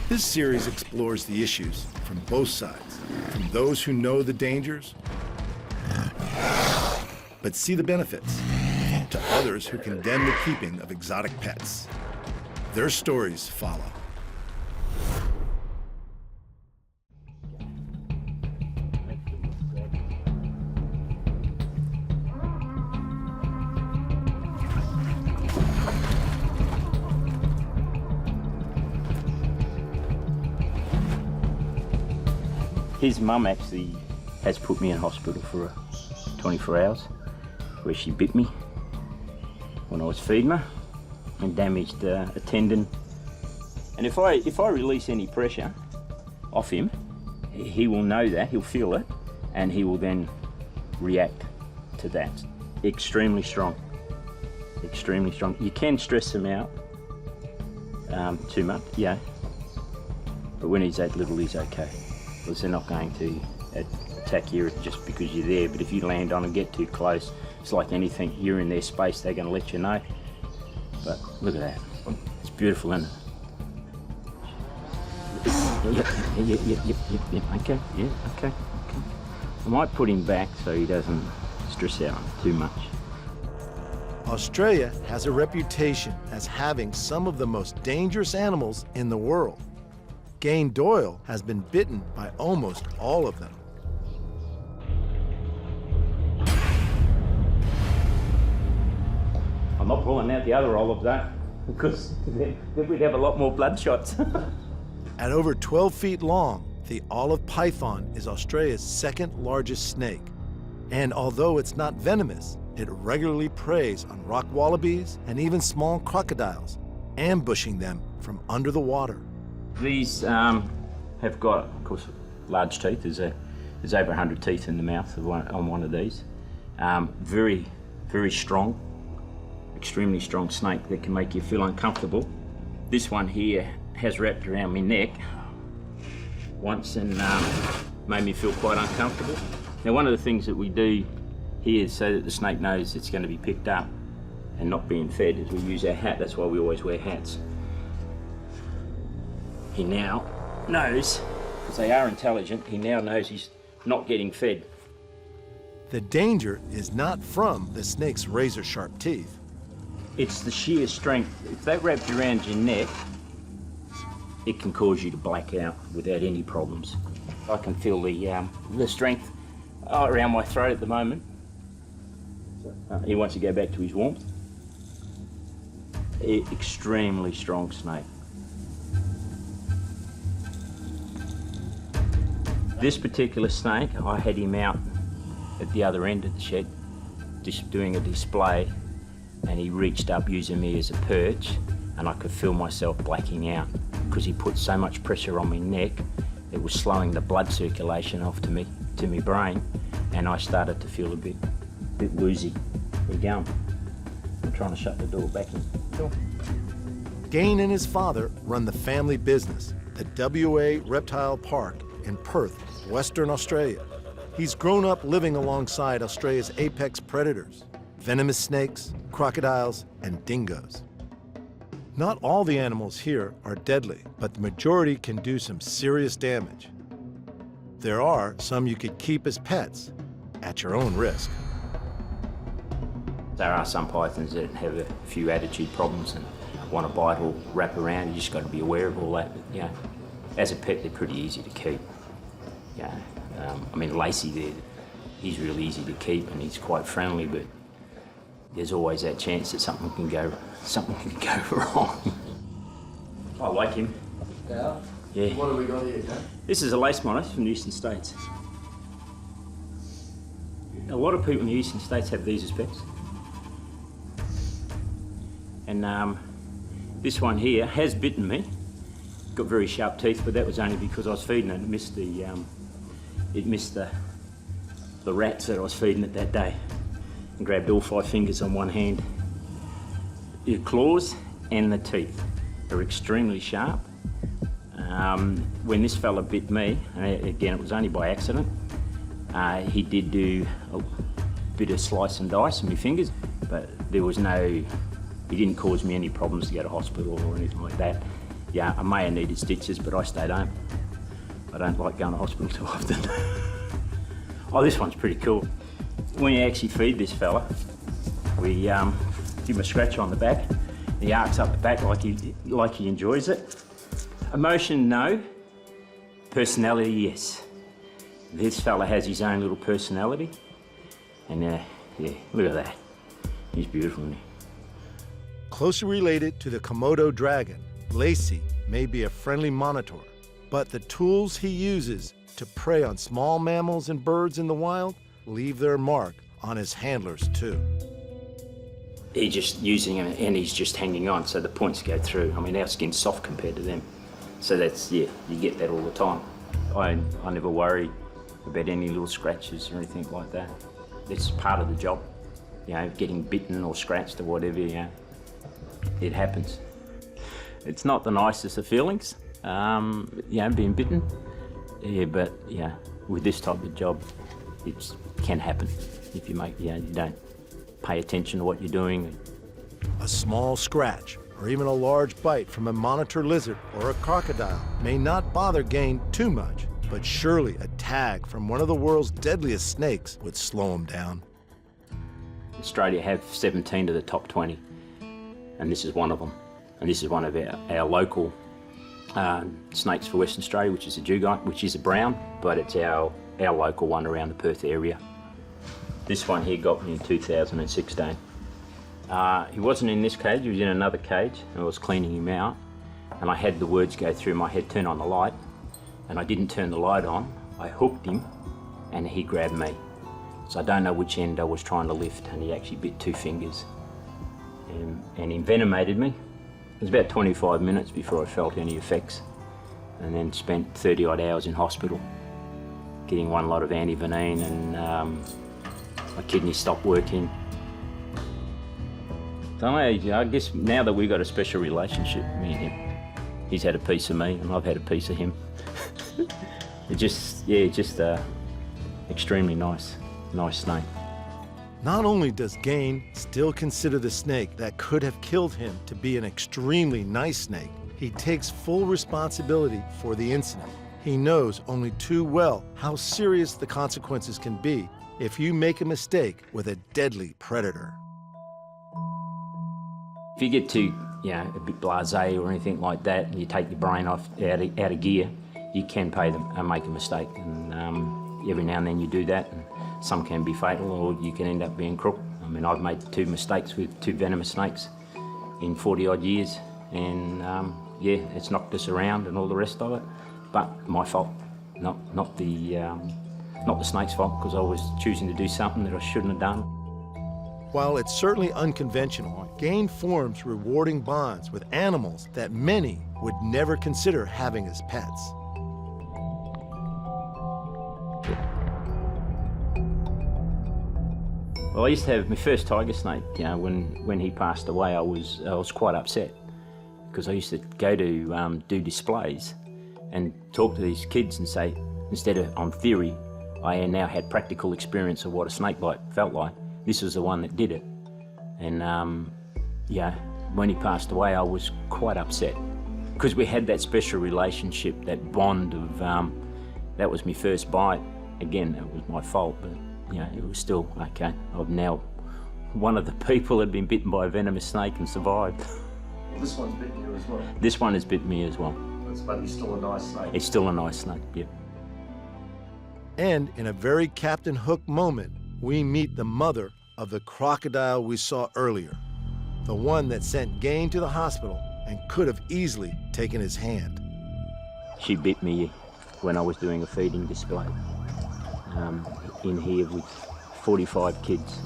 This series explores the issues from both sides, from those who know the dangers, but see the benefits, to others who condemn the keeping of exotic pets. Their stories follow. His mum actually has put me in hospital for 24 hours, where she bit me when I was feeding her and damaged a tendon. And if I release any pressure off him, he will know that, he'll feel it, and he will then react to that. Extremely strong, extremely strong. You can stress him out too much, yeah, but when he's that little, he's okay. Because they're not going to attack you just because you're there, but if you land on and get too close, it's like anything, you're in their space, they're going to let you know. But look at that, it's beautiful, isn't it? Yep, okay, yeah, okay. I might put him back so he doesn't stress out too much. Australia has a reputation as having some of the most dangerous animals in the world. Gane Doyle has been bitten by almost all of them. I'm not pulling out the other olive of that, because then we'd have a lot more blood shots. At over 12 feet long, the olive python is Australia's second largest snake. And although it's not venomous, it regularly preys on rock wallabies and even small crocodiles, ambushing them from under the water. These have got, of course, large teeth. There's over 100 teeth in the mouth on one of these. Very, very strong, extremely strong snake that can make you feel uncomfortable. This one here has wrapped around my neck once and made me feel quite uncomfortable. Now, one of the things that we do here is so that the snake knows it's going to be picked up and not being fed is we use our hat. That's why we always wear hats. He now knows, because they are intelligent, he now knows he's not getting fed. The danger is not from the snake's razor-sharp teeth. It's the sheer strength. If that wrapped around your neck, it can cause you to black out without any problems. I can feel the strength around my throat at the moment. He wants to go back to his warmth. Extremely strong snake. This particular snake, I had him out at the other end of the shed, just doing a display, and he reached up using me as a perch, and I could feel myself blacking out because he put so much pressure on my neck, it was slowing the blood circulation off to my brain, and I started to feel a bit woozy. We're going. I'm trying to shut the door back in. Door. Gain and his father run the family business, the WA Reptile Park in Perth, Western Australia. He's grown up living alongside Australia's apex predators, venomous snakes, crocodiles, and dingoes. Not all the animals here are deadly, but the majority can do some serious damage. There are some you could keep as pets at your own risk. There are some pythons that have a few attitude problems and want to bite or wrap around. You just got to be aware of all that. But, as a pet, they're pretty easy to keep. I mean, Lacey there, he's really easy to keep and he's quite friendly, but there's always that chance that something can go wrong. I like him. Yeah? Yeah. What have we got here, Dan? This is a lace monitor from the eastern states. A lot of people in the eastern states have these as pets. And this one here has bitten me. Got very sharp teeth, but that was only because I was feeding it. It missed the rats that I was feeding it that day and grabbed all 5 fingers on one hand. The claws and the teeth are extremely sharp. When this fella bit me, and again, it was only by accident, he did do a bit of slice and dice on my fingers, but there was he didn't cause me any problems to go to hospital or anything like that. Yeah, I may have needed stitches, but I stayed home. I don't like going to hospital too often. Oh, this one's pretty cool. When you actually feed this fella, we give him a scratch on the back. He arcs up the back like he enjoys it. Emotion, no. Personality, yes. This fella has his own little personality. And yeah, look at that. He's beautiful, isn't he? Closely related to the Komodo dragon, Lacey may be a friendly monitor, but the tools he uses to prey on small mammals and birds in the wild leave their mark on his handlers too. He's just using them and he's just hanging on, so the points go through. I mean, our skin's soft compared to them. So that's, you get that all the time. I never worry about any little scratches or anything like that. It's part of the job, getting bitten or scratched or whatever, it happens. It's not the nicest of feelings, being bitten. But with this type of job, it can happen if you don't pay attention to what you're doing. A small scratch or even a large bite from a monitor lizard or a crocodile may not bother Gain too much, but surely a tag from one of the world's deadliest snakes would slow him down. Australia have 17 of the top 20, and this is one of them. And this is one of our local snakes for Western Australia, which is a dugong, which is a brown, but it's our local one around the Perth area. This one here got me in 2016. He wasn't in this cage, he was in another cage, and I was cleaning him out, and I had the words go through my head, turn on the light, and I didn't turn the light on. I hooked him, and he grabbed me. So I don't know which end I was trying to lift, and he actually bit 2 fingers, and envenomated me. It was about 25 minutes before I felt any effects, and then spent 30 odd hours in hospital getting one lot of antivenin, and my kidneys stopped working, Don't know, I guess now that we've got a special relationship, me and him, he's had a piece of me and I've had a piece of him. Just extremely nice snake. Not only does Gain still consider the snake that could have killed him to be an extremely nice snake, he takes full responsibility for the incident. He knows only too well how serious the consequences can be if you make a mistake with a deadly predator. If you get too, a bit blasé or anything like that, and you take your brain out of gear, you can pay them and make a mistake. And every now and then you do that, and some can be fatal, or you can end up being crook. I mean, I've made 2 mistakes with 2 venomous snakes in 40-odd years, and it's knocked us around and all the rest of it. But my fault, not the snake's fault, because I was choosing to do something that I shouldn't have done. While it's certainly unconventional, Gain forms rewarding bonds with animals that many would never consider having as pets. Well, I used to have my first tiger snake. When he passed away, I was quite upset, because I used to go to do displays and talk to these kids and say, instead of on theory, I now had practical experience of what a snake bite felt like. This was the one that did it. And when he passed away, I was quite upset, because we had that special relationship, that bond of, that was my first bite. Again, that was my fault, but it was still okay. I'm now one of the people that had been bitten by a venomous snake and survived. This one's bitten you as well? This one has bitten me as well. But he's still a nice snake. It's still a nice snake, yeah. And in a very Captain Hook moment, we meet the mother of the crocodile we saw earlier, the one that sent Gain to the hospital and could have easily taken his hand. She bit me when I was doing a feeding display in here with 45 kids,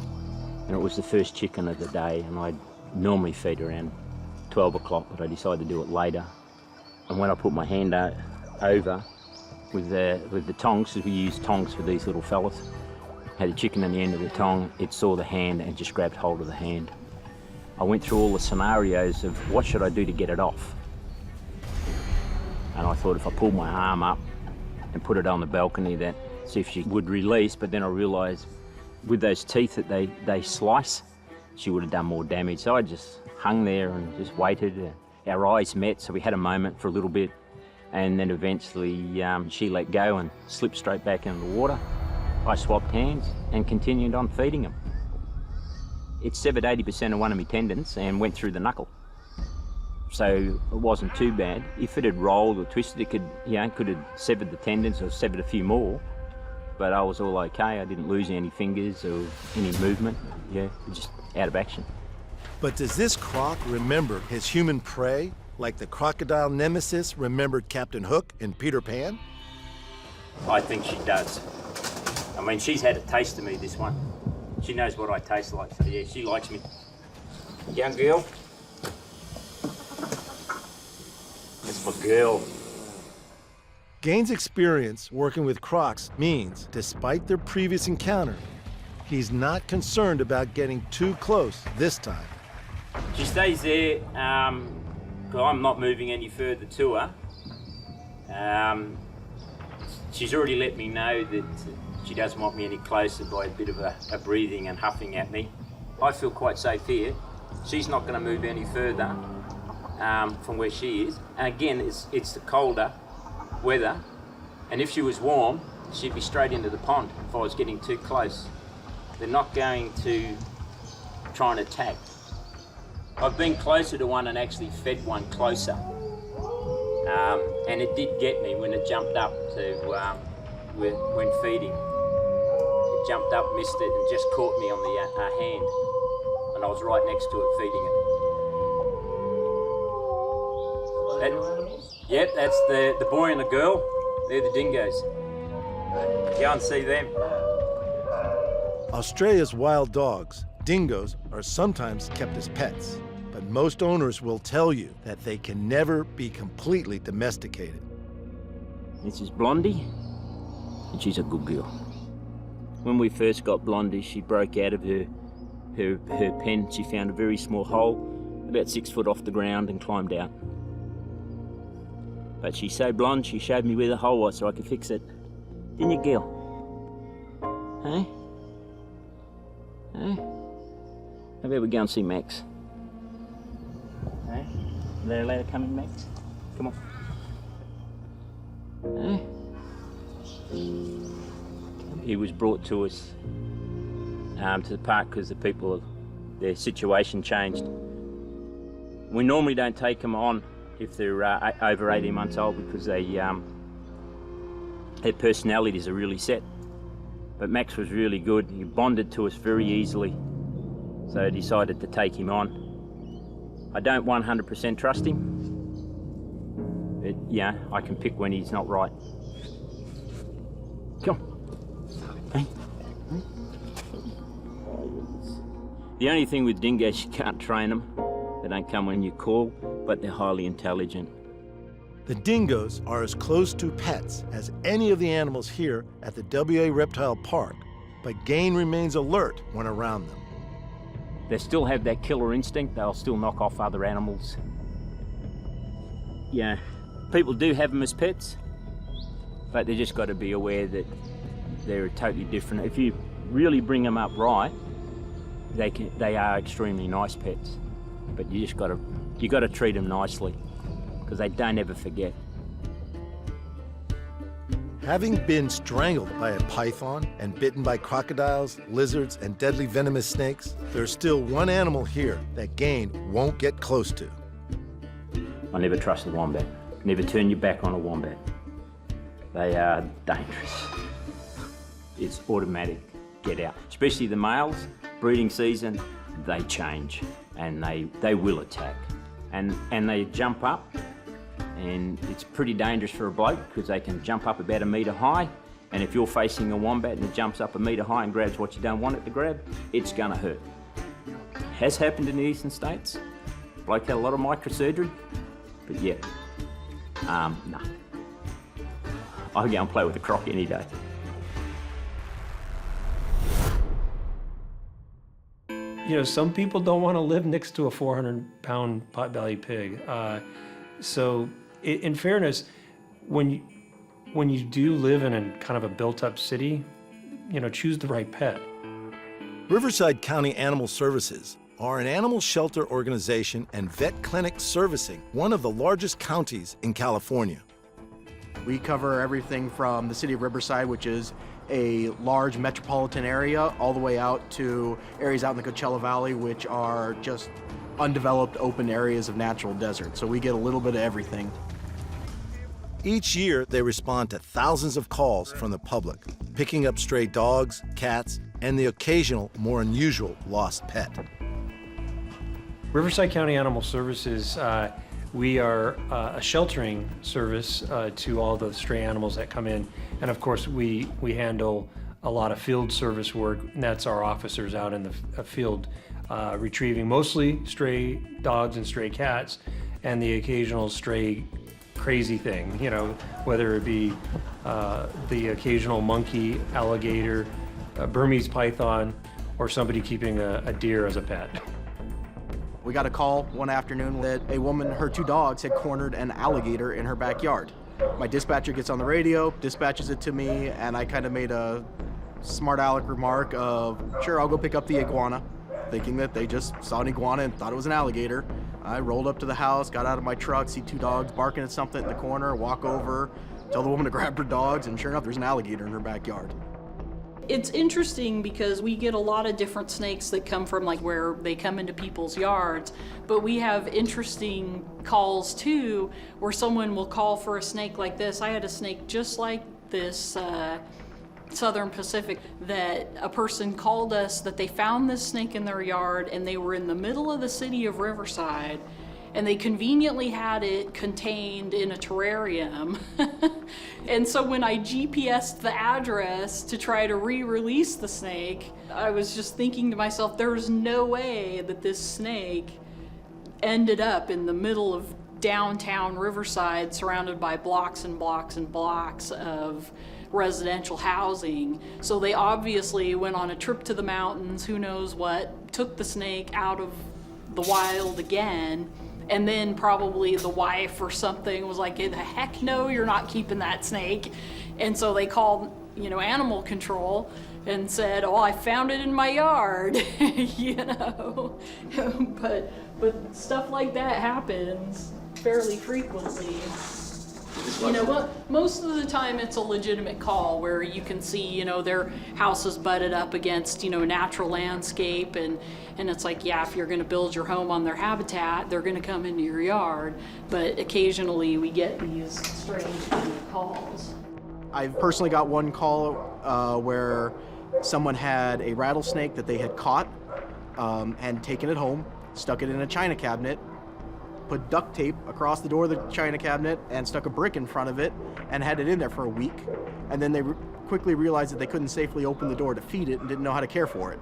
and it was the first chicken of the day, and I normally feed around 12 o'clock, but I decided to do it later. And when I put my hand over with the tongs, because we use tongs for these little fellas, had a chicken on the end of the tong, it saw the hand and just grabbed hold of the hand. I went through all the scenarios of what should I do to get it off. And I thought if I pulled my arm up and put it on the balcony, that see if she would release, but then I realised with those teeth that they slice, she would have done more damage. So I just hung there and just waited. Our eyes met, so we had a moment for a little bit, and then eventually she let go and slipped straight back into the water. I swapped hands and continued on feeding them. It severed 80% of one of my tendons and went through the knuckle. So it wasn't too bad. If it had rolled or twisted, it could have severed the tendons or severed a few more. But I was all okay. I didn't lose any fingers or any movement. Just out of action. But does this croc remember his human prey, like the crocodile nemesis remembered Captain Hook in Peter Pan? I think she does. I mean, she's had a taste of me, this one. She knows what I taste like, so yeah, she likes me. Young girl. That's my girl. Gain's experience working with crocs means, despite their previous encounter, he's not concerned about getting too close this time. She stays there, because I'm not moving any further to her. She's already let me know that she doesn't want me any closer by a bit of a breathing and huffing at me. I feel quite safe here. She's not going to move any further from where she is. And again, it's the colder weather, and if she was warm, she'd be straight into the pond if I was getting too close. They're not going to try and attack. I've been closer to one and actually fed one closer. And it did get me when it jumped up to when feeding. It jumped up, missed it, and just caught me on the hand. And I was right next to it feeding it. Yep, that's the boy and the girl. They're the dingoes. Go and see them. Australia's wild dogs, dingoes, are sometimes kept as pets, but most owners will tell you that they can never be completely domesticated. This is Blondie, and she's a good girl. When we first got Blondie, she broke out of her her pen. She found a very small hole, about 6 foot off the ground, and climbed out. But she's so blonde, she showed me where the hole was so I could fix it. Didn't you, Gil? Hey? Hey? How about we go and see Max? Hey? Are they allowed to come in, Max? Come on. Hey? He was brought to us to the park because the people, their situation changed. We normally don't take them on if they're over 18 months old because their personalities are really set. But Max was really good. He bonded to us very easily, so I decided to take him on. I don't 100% trust him, but yeah, I can pick when he's not right. Come on. Hey. The only thing with dingoes, you can't train them. They don't come when you call, but they're highly intelligent. The dingoes are as close to pets as any of the animals here at the WA Reptile Park, but Gain remains alert when around them. They still have that killer instinct. They'll still knock off other animals. Yeah, people do have them as pets, but they just got to be aware that they're totally different. If you really bring them up right, they are extremely nice pets, but you got to treat them nicely because they don't ever forget. Having been strangled by a python and bitten by crocodiles, lizards, and deadly venomous snakes, there's still one animal here that Gain won't get close to. I never trust a wombat. Never turn your back on a wombat. They are dangerous. It's automatic, get out. Especially the males, breeding season, they change and they will attack. And they jump up, and it's pretty dangerous for a bloke because they can jump up about 1 metre high, and if you're facing a wombat and it jumps up 1 metre high and grabs what you don't want it to grab, it's gonna hurt. Has happened in the eastern states. Bloke had a lot of microsurgery, but yeah, no. I'll go and play with a croc any day. You know, some people don't want to live next to a 400-pound pot-bellied pig. So, in fairness, when you do live in a kind of a built-up city, you know, choose the right pet. Riverside County Animal Services are an animal shelter organization and vet clinic servicing one of the largest counties in California. We cover everything from the city of Riverside, which is a large metropolitan area, all the way out to areas out in the Coachella Valley, which are just undeveloped open areas of natural desert. So we get a little bit of everything. Each year, they respond to thousands of calls from the public, picking up stray dogs, cats, and the occasional, more unusual lost pet. Riverside County Animal Services, we are a sheltering service to all the stray animals that come in. And of course, we handle a lot of field service work, and that's our officers out in the field retrieving mostly stray dogs and stray cats, and the occasional stray crazy thing, you know, whether it be the occasional monkey, alligator, Burmese python, or somebody keeping a deer as a pet. We got a call one afternoon that a woman, her 2 dogs, had cornered an alligator in her backyard. My dispatcher gets on the radio, dispatches it to me, and I kind of made a smart aleck remark of, sure, I'll go pick up the iguana, thinking that they just saw an iguana and thought it was an alligator. I rolled up to the house, got out of my truck, see 2 dogs barking at something in the corner, walk over, tell the woman to grab her dogs, and sure enough, there's an alligator in her backyard. It's interesting because we get a lot of different snakes that come from like where they come into people's yards, but we have interesting calls too where someone will call for a snake like this. I had a snake just like this, Southern Pacific, that a person called us that they found this snake in their yard and they were in the middle of the city of Riverside and they conveniently had it contained in a terrarium. And so when I GPS'd the address to try to re-release the snake, I was just thinking to myself, there's no way that this snake ended up in the middle of downtown Riverside surrounded by blocks and blocks and blocks of residential housing. So they obviously went on a trip to the mountains, who knows what, took the snake out of the wild again, and then probably the wife or something was like, heck no, you're not keeping that snake. And so they called, you know, animal control and said, oh, I found it in my yard, you know. but stuff like that happens fairly frequently. You know what? Most of the time it's a legitimate call where you can see, you know, their house is butted up against, you know, natural landscape, and it's like, yeah, if you're going to build your home on their habitat, they're going to come into your yard. But occasionally we get these strange kind of calls. I've personally got one call where someone had a rattlesnake that they had caught and taken it home, stuck it in a china cabinet, put duct tape across the door of the china cabinet and stuck a brick in front of it and had it in there for a week. And then they quickly realized that they couldn't safely open the door to feed it and didn't know how to care for it.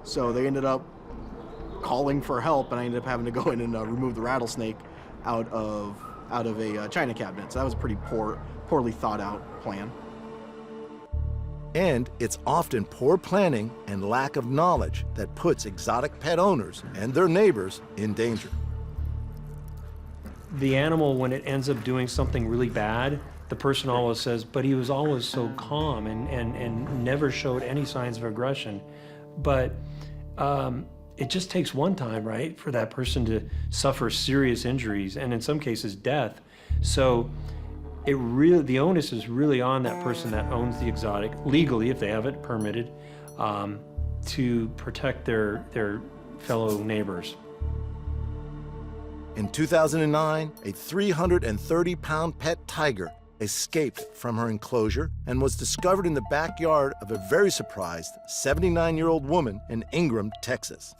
So they ended up calling for help, and I ended up having to go in and remove the rattlesnake out of a china cabinet. So that was a pretty poorly thought out plan. And it's often poor planning and lack of knowledge that puts exotic pet owners and their neighbors in danger. The animal, when it ends up doing something really bad, the person always says, but he was always so calm and never showed any signs of aggression. But it just takes one time, right, for that person to suffer serious injuries and in some cases death. So the onus is really on that person that owns the exotic, legally if they have it permitted, to protect their fellow neighbors. In 2009, a 330-pound pet tiger escaped from her enclosure and was discovered in the backyard of a very surprised 79-year-old woman in Ingram, Texas.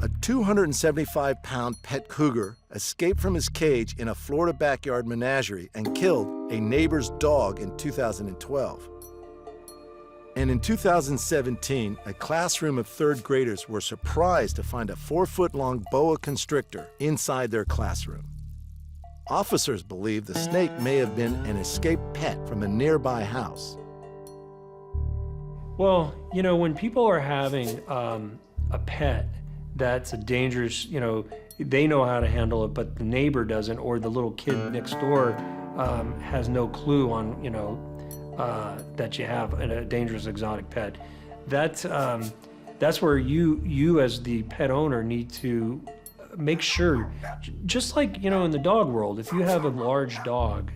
A 275-pound pet cougar escaped from his cage in a Florida backyard menagerie and killed a neighbor's dog in 2012. And in 2017, a classroom of third graders were surprised to find a 4-foot-long boa constrictor inside their classroom. Officers believe the snake may have been an escaped pet from a nearby house. Well, you know, when people are having a pet that's a dangerous, you know, they know how to handle it, but the neighbor doesn't, or the little kid next door has no clue on, you know, that you have a dangerous exotic pet. That's where you as the pet owner need to make sure, just like, you know, in the dog world, if you have a large dog,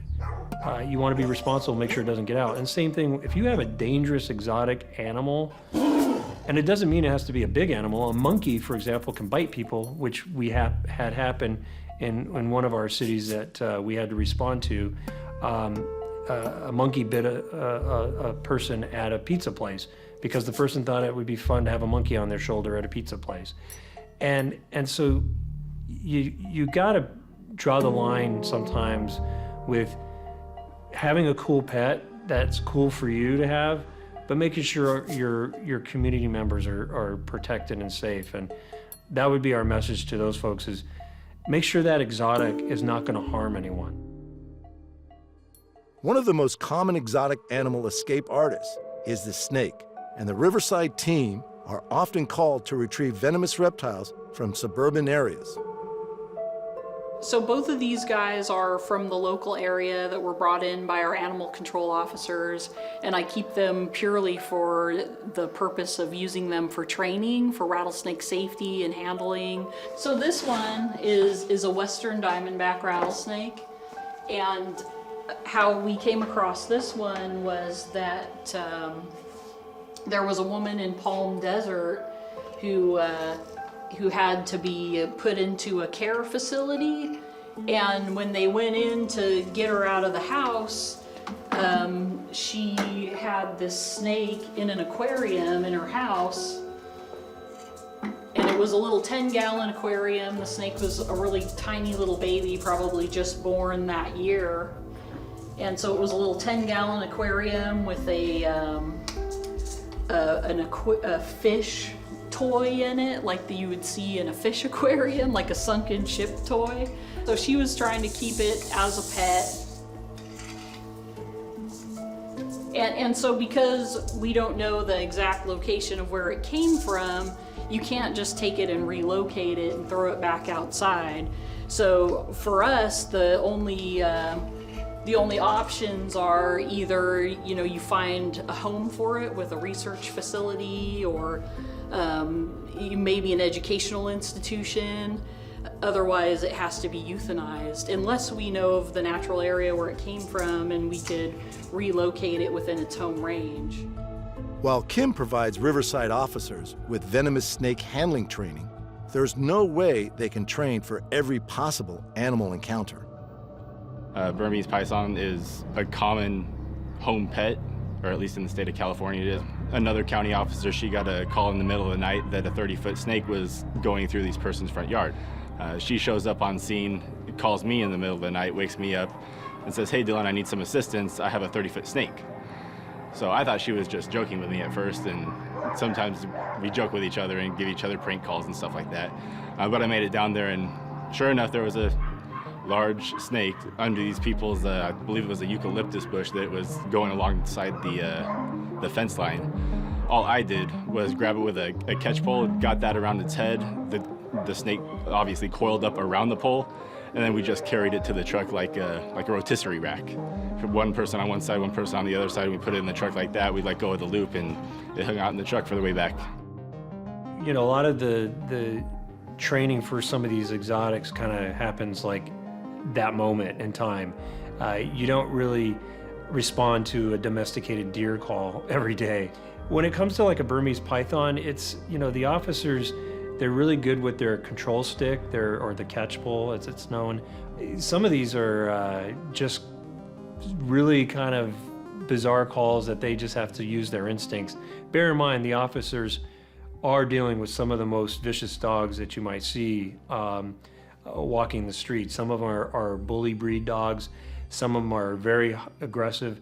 you want to be responsible, make sure it doesn't get out. And same thing, if you have a dangerous exotic animal, and it doesn't mean it has to be a big animal. A monkey, for example, can bite people, which we had happen in one of our cities that we had to respond to. A monkey bit a person at a pizza place because the person thought it would be fun to have a monkey on their shoulder at a pizza place. And so you gotta draw the line sometimes with having a cool pet that's cool for you to have, but making sure your community members are protected and safe. And that would be our message to those folks, is make sure that exotic is not gonna harm anyone. One of the most common exotic animal escape artists is the snake, and the Riverside team are often called to retrieve venomous reptiles from suburban areas. So both of these guys are from the local area that were brought in by our animal control officers, and I keep them purely for the purpose of using them for training, for rattlesnake safety and handling. So this one is a western diamondback rattlesnake, and how we came across this one was that there was a woman in Palm Desert who had to be put into a care facility, and when they went in to get her out of the house, she had this snake in an aquarium in her house, and it was a little 10-gallon aquarium. The snake was a really tiny little baby, probably just born that year. And so it was a little 10-gallon aquarium with a fish toy in it, like you would see in a fish aquarium, like a sunken ship toy. So she was trying to keep it as a pet. And so because we don't know the exact location of where it came from, you can't just take it and relocate it and throw it back outside. So for us, the only options are either, you know, you find a home for it with a research facility, or maybe an educational institution. Otherwise, it has to be euthanized, unless we know of the natural area where it came from and we could relocate it within its home range. While Kim provides Riverside officers with venomous snake handling training, there's no way they can train for every possible animal encounter. Burmese python is a common home pet, or at least in the state of California it is. Another county officer, she got a call in the middle of the night that a 30-foot snake was going through this person's front yard. She shows up on scene, calls me in the middle of the night, wakes me up, and says, "Hey Dylan, I need some assistance. I have a 30-foot snake." So I thought she was just joking with me at first, and sometimes we joke with each other and give each other prank calls and stuff like that. But I made it down there, and sure enough, there was a large snake under these people's, I believe it was a eucalyptus bush that was going alongside the fence line. All I did was grab it with a catch pole, got that around its head. The snake obviously coiled up around the pole, and then we just carried it to the truck like a rotisserie rack. One person on one side, one person on the other side. We put it in the truck like that. We'd let go of the loop, and it hung out in the truck for the way back. You know, a lot of the training for some of these exotics kind of happens like that moment in time. You don't really respond to a domesticated deer call every day. When it comes to like a Burmese python, it's, you know, the officers, they're really good with their control stick, or the catch pole as it's known. Some of these are just really kind of bizarre calls that they just have to use their instincts. Bear in mind, the officers are dealing with some of the most vicious dogs that you might see walking the street. Some of them are bully breed dogs. Some of them are very aggressive.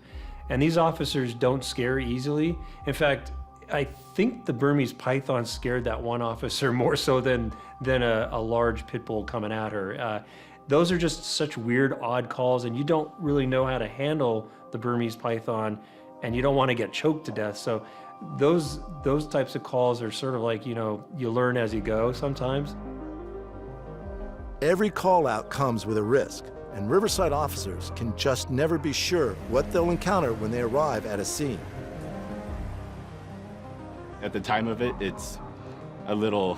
And these officers don't scare easily. In fact, I think the Burmese python scared that one officer more so than a large pit bull coming at her. Those are just such weird, odd calls, and you don't really know how to handle the Burmese python, and you don't want to get choked to death. So those types of calls are sort of like, you know, you learn as you go sometimes. Every call out comes with a risk, and Riverside officers can just never be sure what they'll encounter when they arrive at a scene. At the time of it, it's a little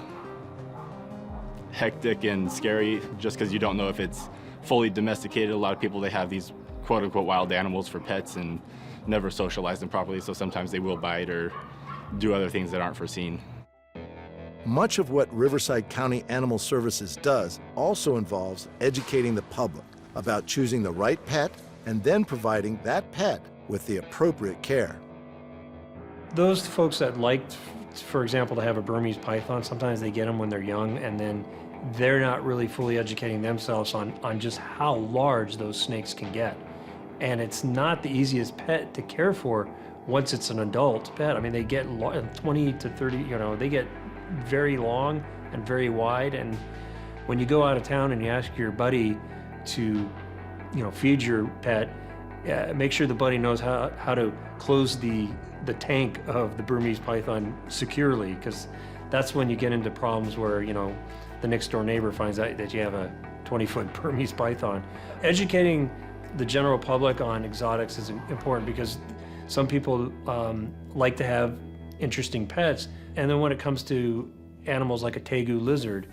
hectic and scary just because you don't know if it's fully domesticated. A lot of people, they have these quote-unquote wild animals for pets and never socialize them properly, so sometimes they will bite or do other things that aren't foreseen. Much of what Riverside County Animal Services does also involves educating the public about choosing the right pet and then providing that pet with the appropriate care. Those folks that like, for example, to have a Burmese python, sometimes they get them when they're young, and then they're not really fully educating themselves on just how large those snakes can get. And it's not the easiest pet to care for once it's an adult pet. I mean, they get 20 to 30, you know, they get very long and very wide. And when you go out of town and you ask your buddy to, you know, feed your pet, make sure the buddy knows how to close the tank of the Burmese python securely, because that's when you get into problems where, you know, the next door neighbor finds out that you have a 20-foot Burmese python. Educating the general public on exotics is important because some people like to have interesting pets, and then when it comes to animals like a tegu lizard,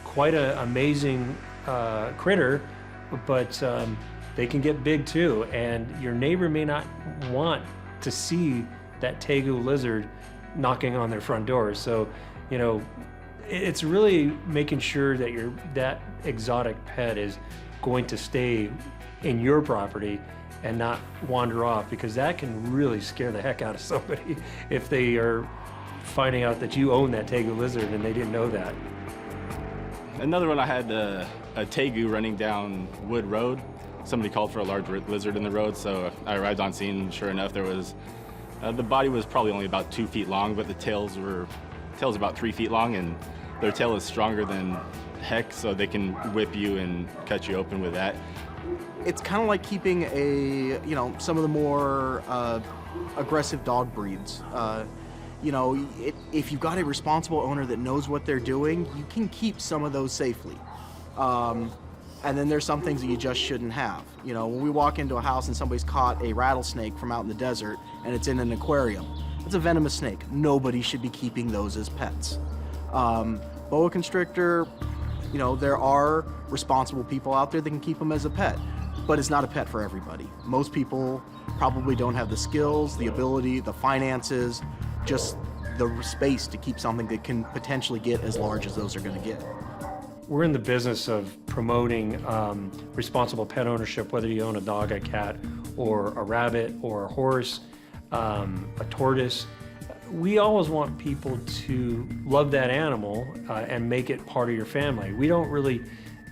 quite an amazing critter, but they can get big too, and your neighbor may not want to see that tegu lizard knocking on their front door. So, you know, it's really making sure that that exotic pet is going to stay in your property and not wander off, because that can really scare the heck out of somebody if they are finding out that you own that tegu lizard and they didn't know that. Another one, I had a tegu running down Wood Road. Somebody called for a large lizard in the road, so I arrived on scene, and sure enough, there was, the body was probably only about 2 feet long, but the tail's about 3 feet long, and their tail is stronger than heck, so they can whip you and cut you open with that. It's kind of like keeping some of the more aggressive dog breeds. If you've got a responsible owner that knows what they're doing, you can keep some of those safely. And then there's some things that you just shouldn't have. When we walk into a house and somebody's caught a rattlesnake from out in the desert and it's in an aquarium, it's a venomous snake. Nobody should be keeping those as pets. Boa constrictor, there are responsible people out there that can keep them as a pet, but it's not a pet for everybody. Most people probably don't have the skills, the ability, the finances, just the space to keep something that can potentially get as large as those are going to get. We're in the business of promoting responsible pet ownership, whether you own a dog, a cat, or a rabbit, or a horse, a tortoise. We always want people to love that animal and make it part of your family. We don't really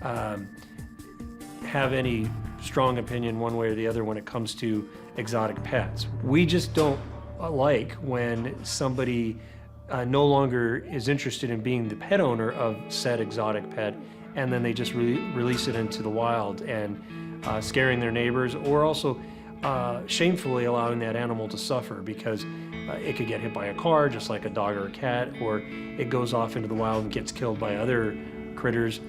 have any strong opinion one way or the other when it comes to exotic pets. We just don't like when somebody no longer is interested in being the pet owner of said exotic pet, and then they just release it into the wild and scaring their neighbors, or also shamefully allowing that animal to suffer because it could get hit by a car just like a dog or a cat, or it goes off into the wild and gets killed by other critters.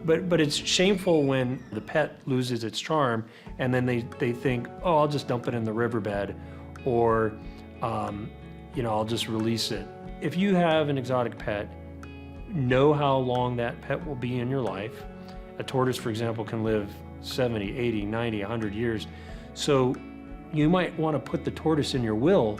But it's shameful when the pet loses its charm and then they think, oh, I'll just dump it in the riverbed, or I'll just release it. If you have an exotic pet, know how long that pet will be in your life. A tortoise, for example, can live 70, 80, 90, 100 years. So you might want to put the tortoise in your will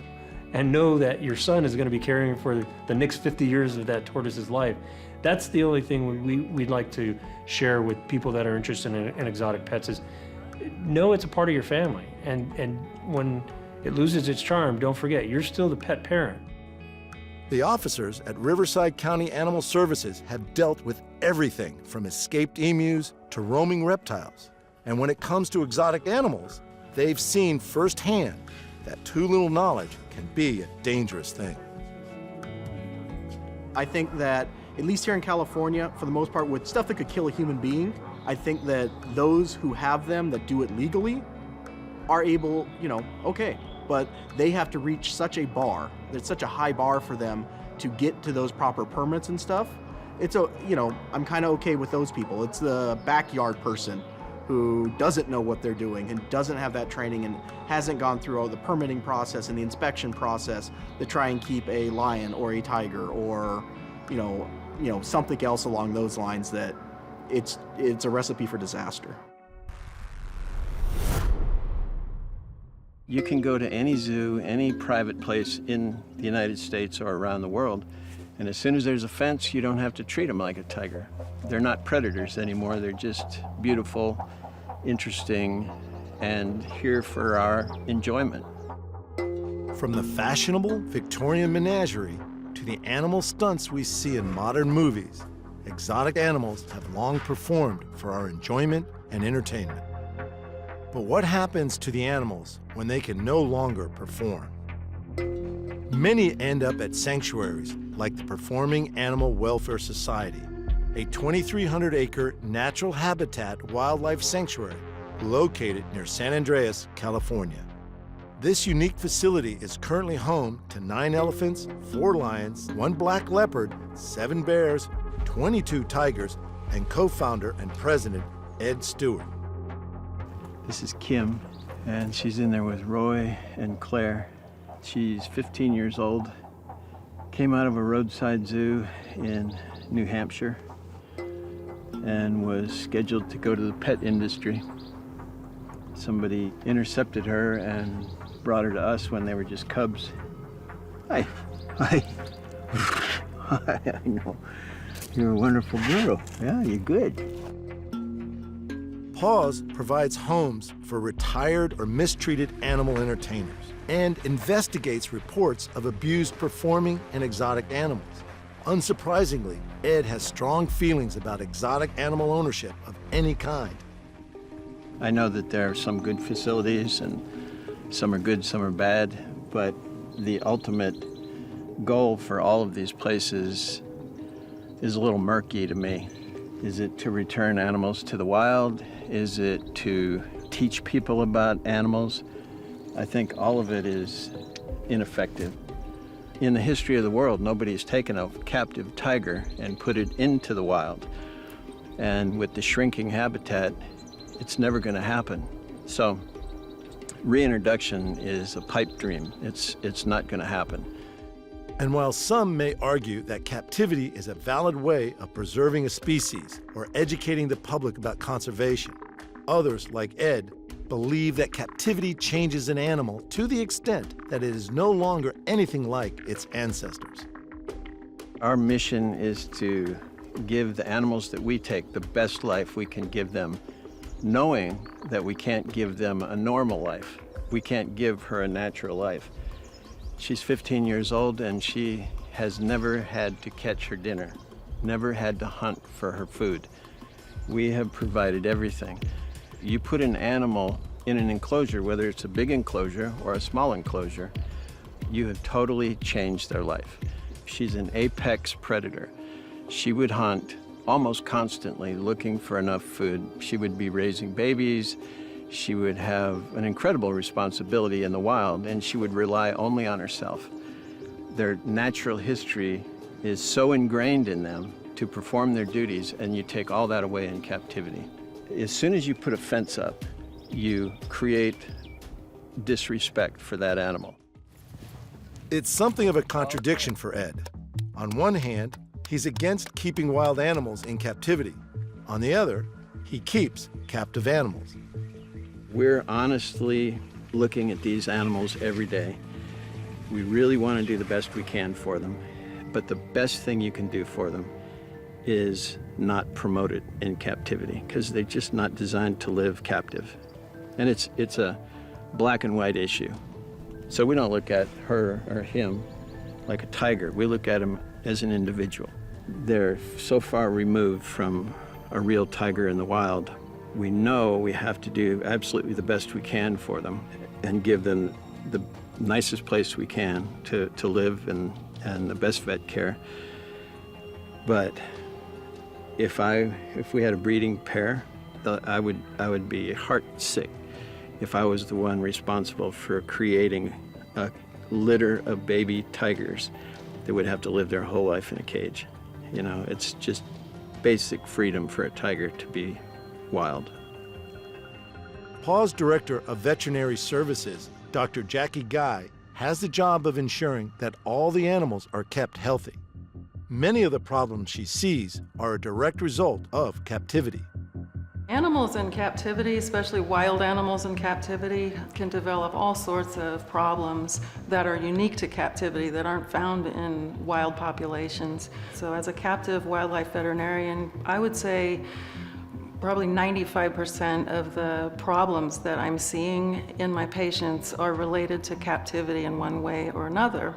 and know that your son is going to be caring for the next 50 years of that tortoise's life. That's the only thing we'd like to share with people that are interested in exotic pets is know it's a part of your family. And when it loses its charm, don't forget, you're still the pet parent. The officers at Riverside County Animal Services have dealt with everything from escaped emus to roaming reptiles. And when it comes to exotic animals, they've seen firsthand that too little knowledge can be a dangerous thing. I think that, at least here in California, for the most part, with stuff that could kill a human being, I think that those who have them that do it legally are able, okay, but they have to reach such a bar, there's such a high bar for them to get to those proper permits and stuff. I'm kind of okay with those people. It's the backyard person who doesn't know what they're doing and doesn't have that training and hasn't gone through all the permitting process and the inspection process to try and keep a lion or a tiger or, something else along those lines, that it's a recipe for disaster. You can go to any zoo, any private place in the United States or around the world, and as soon as there's a fence, you don't have to treat them like a tiger. They're not predators anymore. They're just beautiful, interesting, and here for our enjoyment. From the fashionable Victorian menagerie to the animal stunts we see in modern movies, exotic animals have long performed for our enjoyment and entertainment. But what happens to the animals when they can no longer perform? Many end up at sanctuaries like the Performing Animal Welfare Society, a 2,300-acre natural habitat wildlife sanctuary located near San Andreas, California. This unique facility is currently home to 9 elephants, 4 lions, 1 black leopard, 7 bears, 22 tigers, and co-founder and president Ed Stewart. This is Kim, and she's in there with Roy and Claire. She's 15 years old, came out of a roadside zoo in New Hampshire, and was scheduled to go to the pet industry. Somebody intercepted her and brought her to us when they were just cubs. Hi. Hi. I know. You're a wonderful girl. Yeah, you're good. PAWS provides homes for retired or mistreated animal entertainers and investigates reports of abused performing and exotic animals. Unsurprisingly, Ed has strong feelings about exotic animal ownership of any kind. I know that there are some good facilities and some are good, some are bad, but the ultimate goal for all of these places is a little murky to me. Is it to return animals to the wild? Is it to teach people about animals, I think all of it is ineffective. In the history of the world, nobody's taken a captive tiger and put it into the wild. And with the shrinking habitat, it's never going to happen. So reintroduction is a pipe dream. It's not going to happen. And while some may argue that captivity is a valid way of preserving a species or educating the public about conservation, others, like Ed, believe that captivity changes an animal to the extent that it is no longer anything like its ancestors. Our mission is to give the animals that we take the best life we can give them, knowing that we can't give them a normal life. We can't give her a natural life. She's 15 years old and she has never had to catch her dinner, never had to hunt for her food. We have provided everything. You put an animal in an enclosure, whether it's a big enclosure or a small enclosure, you have totally changed their life. She's an apex predator. She would hunt almost constantly looking for enough food. She would be raising babies. She would have an incredible responsibility in the wild, and she would rely only on herself. Their natural history is so ingrained in them to perform their duties, and you take all that away in captivity. As soon as you put a fence up, you create disrespect for that animal. It's something of a contradiction for Ed. On one hand, he's against keeping wild animals in captivity. On the other, he keeps captive animals. We're honestly looking at these animals every day. We really want to do the best we can for them, but the best thing you can do for them is not promote it in captivity, because they're just not designed to live captive. And it's a black and white issue. So we don't look at her or him like a tiger. We look at him as an individual. They're so far removed from a real tiger in the wild. We know we have to do absolutely the best we can for them and give them the nicest place we can to live and the best vet care. But if we had a breeding pair, I would be heartsick if I was the one responsible for creating a litter of baby tigers that would have to live their whole life in a cage. You know, it's just basic freedom for a tiger to be wild. Paw's Director of Veterinary Services, Dr. Jackie Guy, has the job of ensuring that all the animals are kept healthy. Many of the problems she sees are a direct result of captivity. Animals in captivity, especially wild animals in captivity, can develop all sorts of problems that are unique to captivity that aren't found in wild populations. So as a captive wildlife veterinarian, I would say probably 95% of the problems that I'm seeing in my patients are related to captivity in one way or another.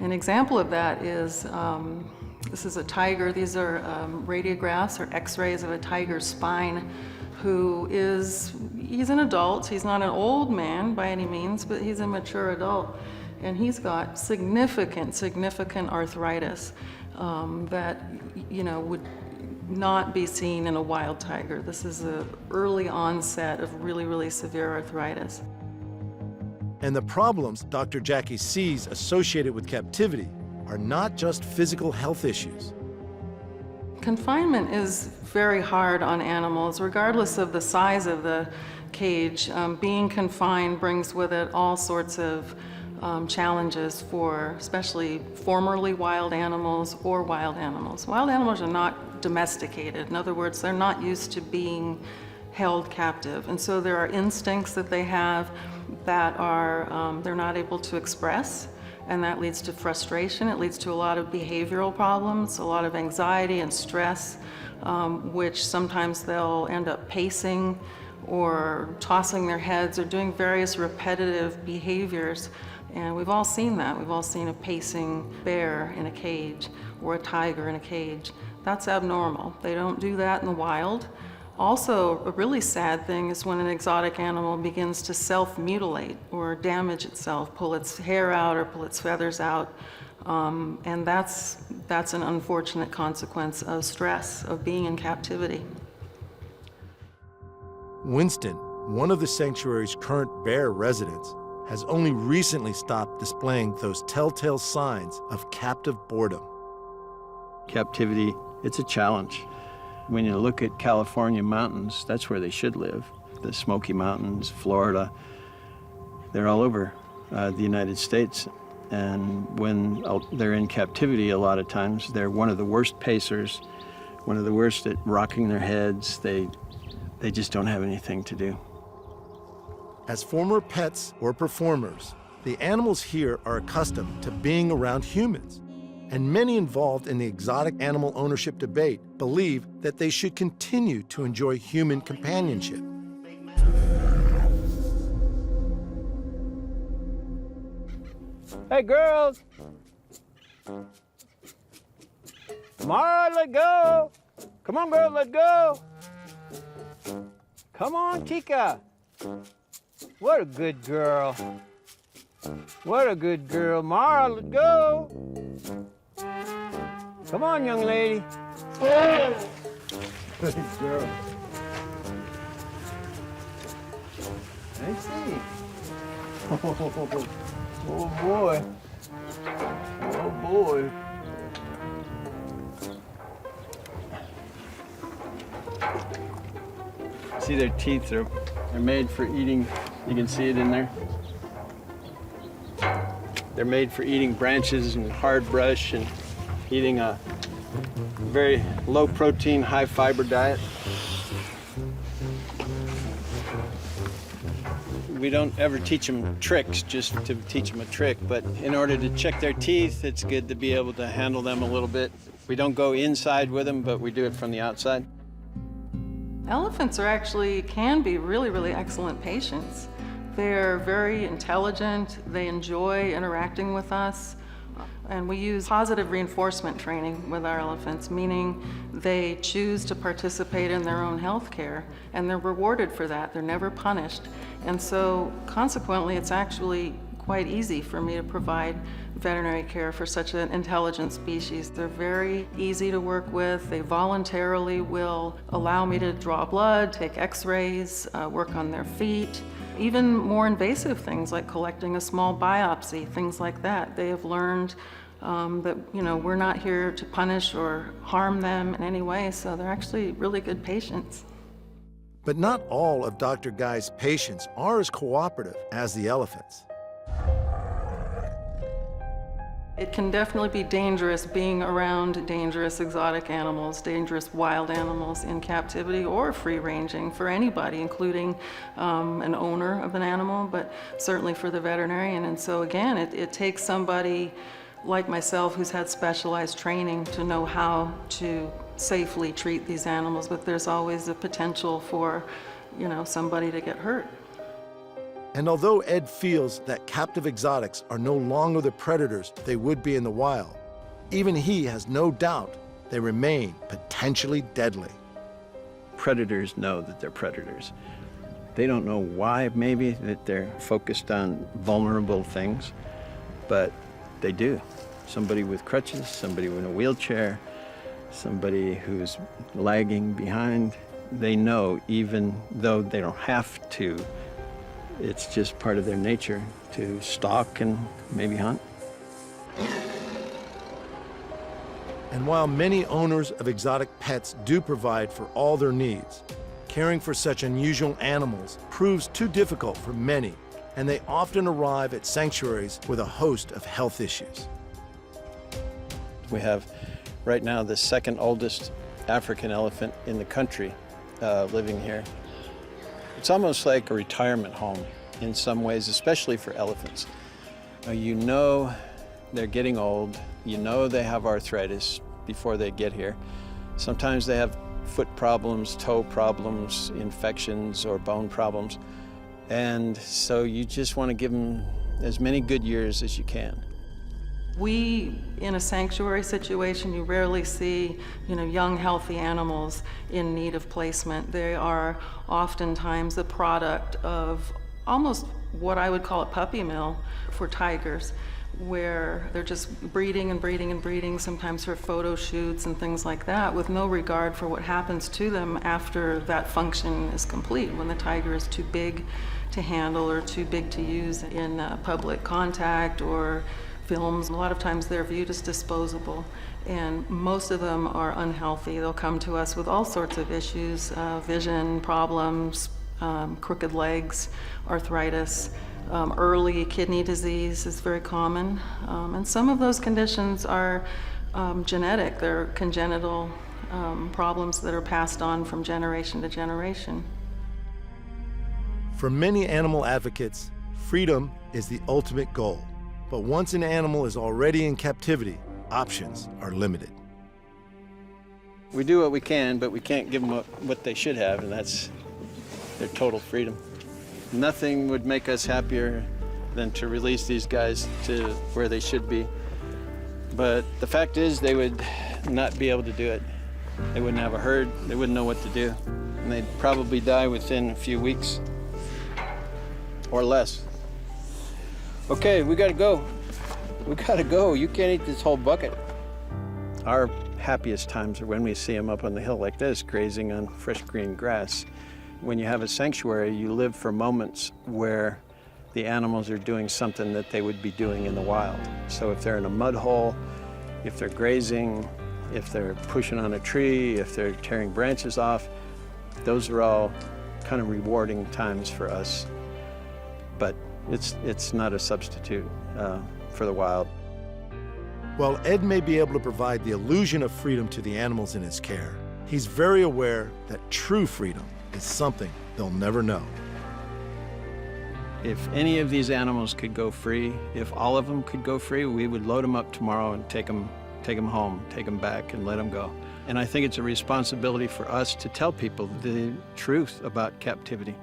An example of that is this is a tiger. These are radiographs or x-rays of a tiger's spine he's an adult. He's not an old man by any means, but he's a mature adult. And he's got significant arthritis that, you know, would not be seen in a wild tiger. This is an early onset of really severe arthritis. And the problems Dr. Jackie sees associated with captivity are not just physical health issues. Confinement is very hard on animals, regardless of the size of the cage. Being confined brings with it all sorts of challenges for especially formerly wild animals or wild animals. Wild animals are not domesticated. In other words, they're not used to being held captive. And so there are instincts that they have that are they're not able to express, and that leads to frustration. It leads to a lot of behavioral problems, a lot of anxiety and stress, which sometimes they'll end up pacing or tossing their heads or doing various repetitive behaviors. And we've all seen that. We've all seen a pacing bear in a cage or a tiger in a cage. That's abnormal. They don't do that in the wild. Also, a really sad thing is when an exotic animal begins to self-mutilate or damage itself, pull its hair out or pull its feathers out. And that's an unfortunate consequence of stress, of being in captivity. Winston one of the sanctuary's current bear residents has only recently stopped displaying those telltale signs of captive boredom. Captivity, it's a challenge. When you look at California mountains, that's where they should live. The Smoky Mountains, Florida, they're all over the United States. And when they're in captivity, a lot of times, they're one of the worst pacers, one of the worst at rocking their heads. They just don't have anything to do. As former pets or performers, the animals here are accustomed to being around humans. And many involved in the exotic animal ownership debate believe that they should continue to enjoy human companionship. Hey, girls! Mara, let's go! Come on, girls, let's go! Come on, Chica! What a good girl. What a good girl. Mara, let's go! Come on, young lady. Good girl. I see. Oh boy. Oh boy. See their teeth, they're made for eating. You can see it in there. They're made for eating branches and hard brush and eating a very low protein, high fiber diet. We don't ever teach them tricks just to teach them a trick, but in order to check their teeth, it's good to be able to handle them a little bit. We don't go inside with them, but we do it from the outside. Elephants can be really, really excellent patients. They're very intelligent, they enjoy interacting with us, and we use positive reinforcement training with our elephants, meaning they choose to participate in their own health care, and they're rewarded for that. They're never punished. And so, consequently, it's actually quite easy for me to provide veterinary care for such an intelligent species. They're very easy to work with. They voluntarily will allow me to draw blood, take x-rays, work on their feet. Even more invasive things like collecting a small biopsy, things like that. They have learned that we're not here to punish or harm them in any way, so they're actually really good patients. But not all of Dr. Guy's patients are as cooperative as the elephants. It can definitely be dangerous being around dangerous exotic animals, dangerous wild animals in captivity or free-ranging for anybody, including an owner of an animal, but certainly for the veterinarian. And so again, it takes somebody like myself who's had specialized training to know how to safely treat these animals, but there's always the potential for, somebody to get hurt. And although Ed feels that captive exotics are no longer the predators they would be in the wild, even he has no doubt they remain potentially deadly. Predators know that they're predators. They don't know why, maybe, that they're focused on vulnerable things, but they do. Somebody with crutches, somebody in a wheelchair, somebody who's lagging behind, they know, even though they don't have to, it's just part of their nature to stalk and maybe hunt. And while many owners of exotic pets do provide for all their needs, caring for such unusual animals proves too difficult for many, and they often arrive at sanctuaries with a host of health issues. We have right now the second oldest African elephant in the country living here. It's almost like a retirement home in some ways, especially for elephants. You know they're getting old. You know they have arthritis before they get here. Sometimes they have foot problems, toe problems, infections, or bone problems. And so you just want to give them as many good years as you can. In a sanctuary situation, you rarely see, young, healthy animals in need of placement. They are oftentimes the product of almost what I would call a puppy mill for tigers. where they're just breeding and breeding and breeding, sometimes for photo shoots and things like that, with no regard for what happens to them after that function is complete, when the tiger is too big to handle or too big to use in public contact or films. A lot of times they're viewed as disposable, and most of them are unhealthy. They'll come to us with all sorts of issues, vision problems, crooked legs, arthritis. Early kidney disease is very common, and some of those conditions are genetic. They're congenital problems that are passed on from generation to generation. For many animal advocates, freedom is the ultimate goal. But once an animal is already in captivity, options are limited. We do what we can, but we can't give them what they should have, and that's their total freedom. Nothing would make us happier than to release these guys to where they should be. But the fact is, they would not be able to do it. They wouldn't have a herd, they wouldn't know what to do, and they'd probably die within a few weeks or less. Okay, we gotta go. We gotta go. You can't eat this whole bucket. Our happiest times are when we see them up on the hill like this, grazing on fresh green grass. When you have a sanctuary, you live for moments where the animals are doing something that they would be doing in the wild. So if they're in a mud hole, if they're grazing, if they're pushing on a tree, if they're tearing branches off, those are all kind of rewarding times for us. But it's not a substitute for the wild. While Ed may be able to provide the illusion of freedom to the animals in his care, he's very aware that true freedom is something they'll never know. If any of these animals could go free, if all of them could go free, we would load them up tomorrow and take them home, take them back and let them go. And I think it's a responsibility for us to tell people the truth about captivity,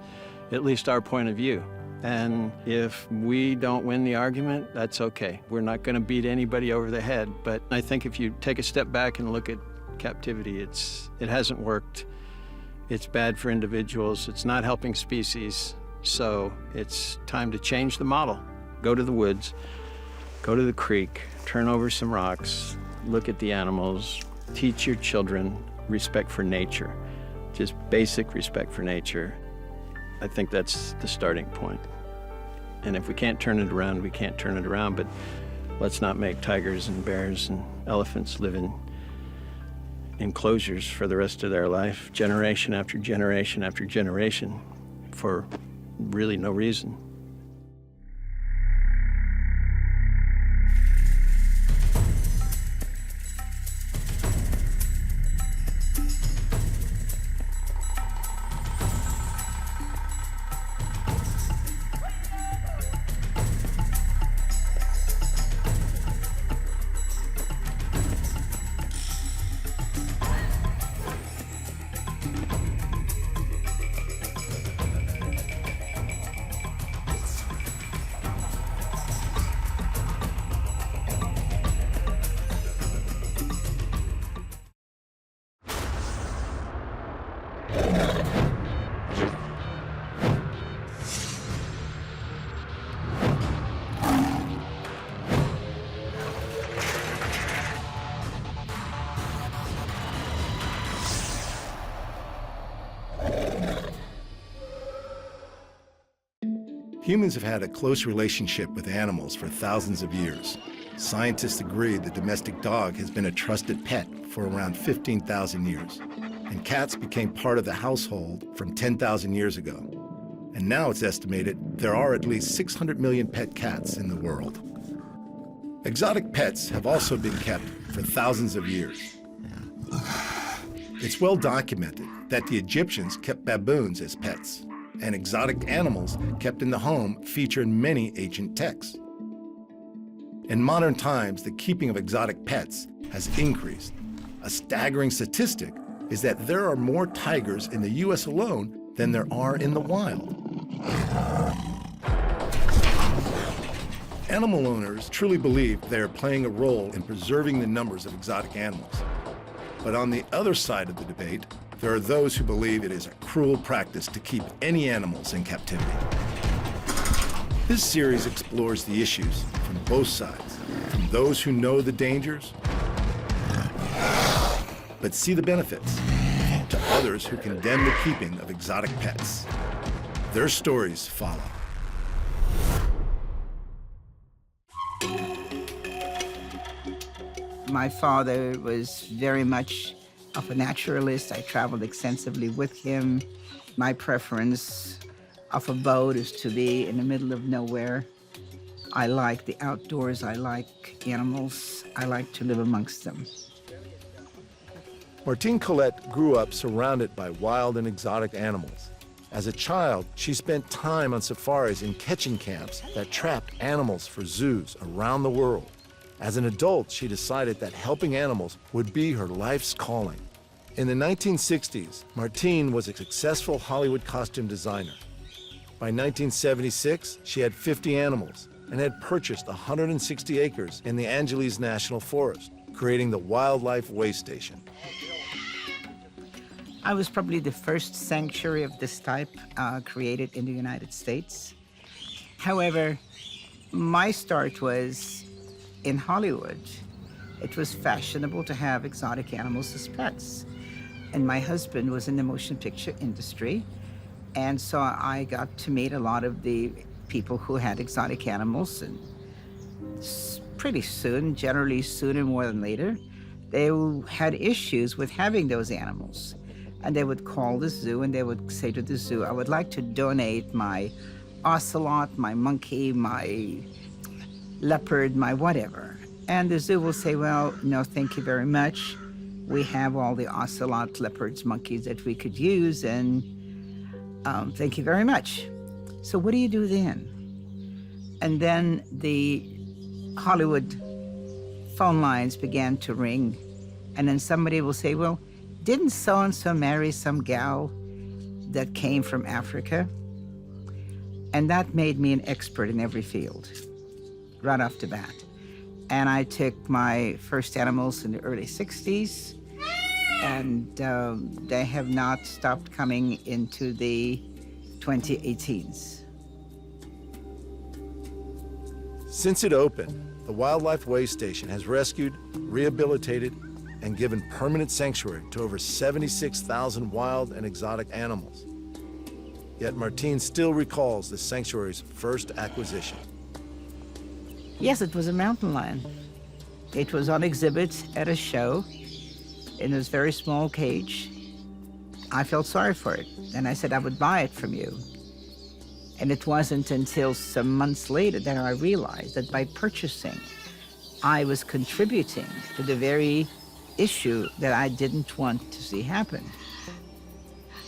at least our point of view. And if we don't win the argument, that's okay. We're not going to beat anybody over the head. But I think if you take a step back and look at captivity, it hasn't worked. It's bad for individuals. It's not helping species. So it's time to change the model. Go to the woods, go to the creek, turn over some rocks, look at the animals, teach your children respect for nature, just basic respect for nature. I think that's the starting point. And if we can't turn it around, we can't turn it around, but let's not make tigers and bears and elephants live in enclosures for the rest of their life, generation after generation after generation, for really no reason. Humans have had a close relationship with animals for thousands of years. Scientists agree the domestic dog has been a trusted pet for around 15,000 years. And cats became part of the household from 10,000 years ago. And now it's estimated there are at least 600 million pet cats in the world. Exotic pets have also been kept for thousands of years. It's well documented that the Egyptians kept baboons as pets, and exotic animals kept in the home feature in many ancient texts. In modern times, the keeping of exotic pets has increased. A staggering statistic is that there are more tigers in the US alone than there are in the wild. Animal owners truly believe they are playing a role in preserving the numbers of exotic animals. But on the other side of the debate, there are those who believe it is a cruel practice to keep any animals in captivity. This series explores the issues from both sides, from those who know the dangers, but see the benefits, to others who condemn the keeping of exotic pets. Their stories follow. My father was very much of a naturalist. I traveled extensively with him. My preference of abode is to be in the middle of nowhere. I like the outdoors. I like animals. I like to live amongst them. Martine Collette grew up surrounded by wild and exotic animals. As a child, she spent time on safaris in catching camps that trapped animals for zoos around the world. As an adult, she decided that helping animals would be her life's calling. In the 1960s, Martine was a successful Hollywood costume designer. By 1976, she had 50 animals and had purchased 160 acres in the Angeles National Forest, creating the Wildlife Way Station. I was probably the first sanctuary of this type created in the United States. However, my start was in Hollywood. It was fashionable to have exotic animals as pets. And my husband was in the motion picture industry. And so I got to meet a lot of the people who had exotic animals. And pretty soon, generally sooner more than later, they had issues with having those animals. And they would call the zoo and they would say to the zoo, I would like to donate my ocelot, my monkey, my leopard, my whatever. And the zoo will say, well, no, thank you very much. We have all the ocelot, leopards, monkeys that we could use, and thank you very much. So what do you do then? And then the Hollywood phone lines began to ring, and then somebody will say, well, didn't so-and-so marry some gal that came from Africa? And that made me an expert in every field, right off the bat. And I took my first animals in the early 60s, and they have not stopped coming into the 2018s. Since it opened, the Wildlife Way Station has rescued, rehabilitated, and given permanent sanctuary to over 76,000 wild and exotic animals. Yet Martine still recalls the sanctuary's first acquisition. Yes, it was a mountain lion. It was on exhibit at a show in this very small cage. I felt sorry for it, and I said I would buy it from you. And it wasn't until some months later that I realized that by purchasing, I was contributing to the very issue that I didn't want to see happen.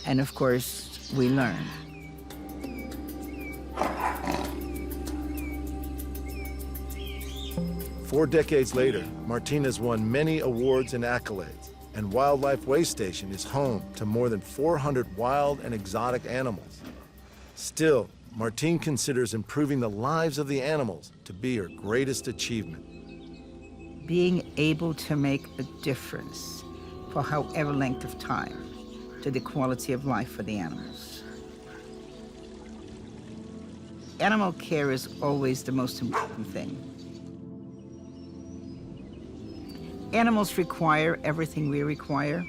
And of course, we learned. Four decades later, Martine has won many awards and accolades, and Wildlife Way Station is home to more than 400 wild and exotic animals. Still, Martine considers improving the lives of the animals to be her greatest achievement. Being able to make a difference for however length of time to the quality of life for the animals. Animal care is always the most important thing. Animals require everything we require.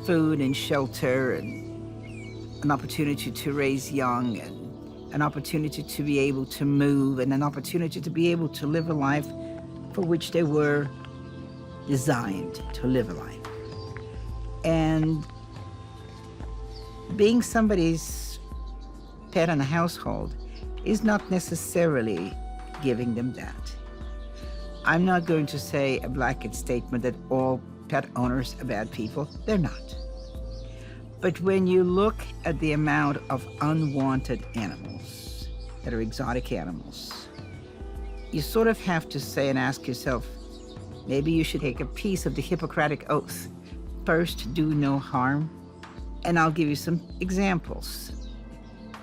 Food and shelter and an opportunity to raise young and an opportunity to be able to move and an opportunity to be able to live a life for which they were designed to live a life. And being somebody's pet in a household is not necessarily giving them that. I'm not going to say a blanket statement that all pet owners are bad people. They're not. But when you look at the amount of unwanted animals that are exotic animals, you sort of have to say and ask yourself, maybe you should take a piece of the Hippocratic Oath. First, do no harm. And I'll give you some examples.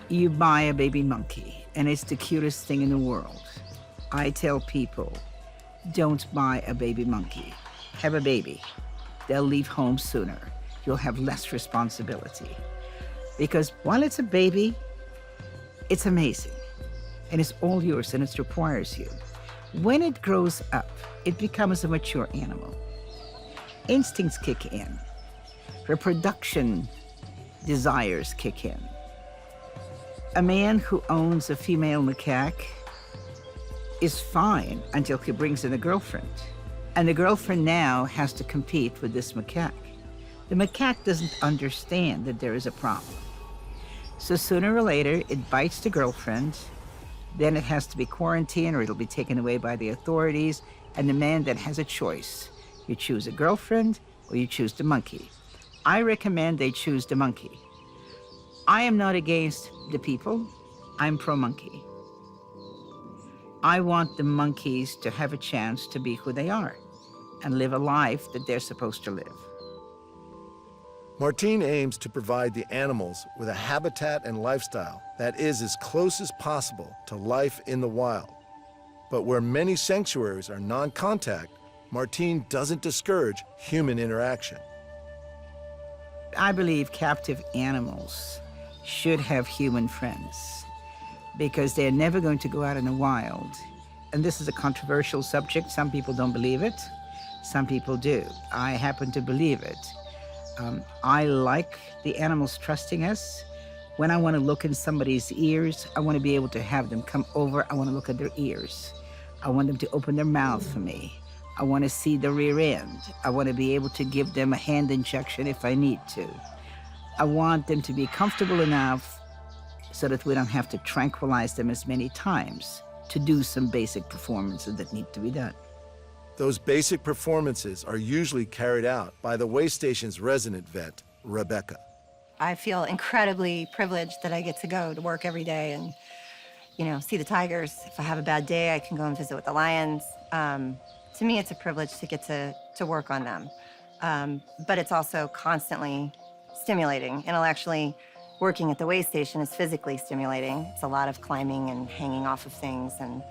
You buy a baby monkey, and it's the cutest thing in the world. I tell people, don't buy a baby monkey. Have a baby. They'll leave home sooner. You'll have less responsibility. Because while it's a baby, it's amazing. and it's all yours and it requires you. When it grows up, it becomes a mature animal. Instincts kick in. Reproduction desires kick in. A man who owns a female macaque is fine until he brings in a girlfriend. And the girlfriend now has to compete with this macaque. The macaque doesn't understand that there is a problem. So sooner or later, it bites the girlfriend, then it has to be quarantined or it'll be taken away by the authorities, and the man then has a choice. You choose a girlfriend or you choose the monkey. I recommend they choose the monkey. I am not against the people, I'm pro-monkey. I want the monkeys to have a chance to be who they are and live a life that they're supposed to live. Martine aims to provide the animals with a habitat and lifestyle that is as close as possible to life in the wild. But where many sanctuaries are non-contact, Martine doesn't discourage human interaction. I believe captive animals should have human friends because they're never going to go out in the wild. And this is a controversial subject. Some people don't believe it. Some people do. I happen to believe it. I like the animals trusting us. When I want to look in somebody's ears, I want to be able to have them come over. I want to look at their ears. I want them to open their mouth for me. I want to see the rear end. I want to be able to give them a hand injection if I need to. I want them to be comfortable enough so that we don't have to tranquilize them as many times to do some basic performances that need to be done. Those basic performances are usually carried out by the way station's resident vet, Rebecca. I feel incredibly privileged that I get to go to work every day and, see the tigers. If I have a bad day, I can go and visit with the lions. To me, it's a privilege to get to work on them. But it's also constantly stimulating. Intellectually, working at the way station is physically stimulating. It's a lot of climbing and hanging off of things and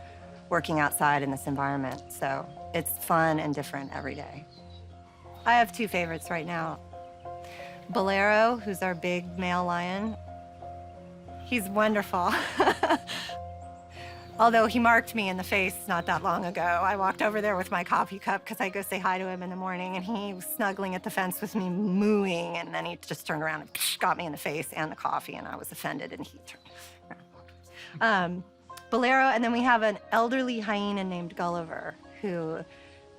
working outside in this environment. So it's fun and different every day. I have two favorites right now. Bolero, who's our big male lion. He's wonderful. Although he marked me in the face not that long ago. I walked over there with my coffee cup because I go say hi to him in the morning, and he was snuggling at the fence with me, mooing, and then he just turned around and got me in the face and the coffee, and I was offended, and he turned around. Bolero, and then we have an elderly hyena named Gulliver who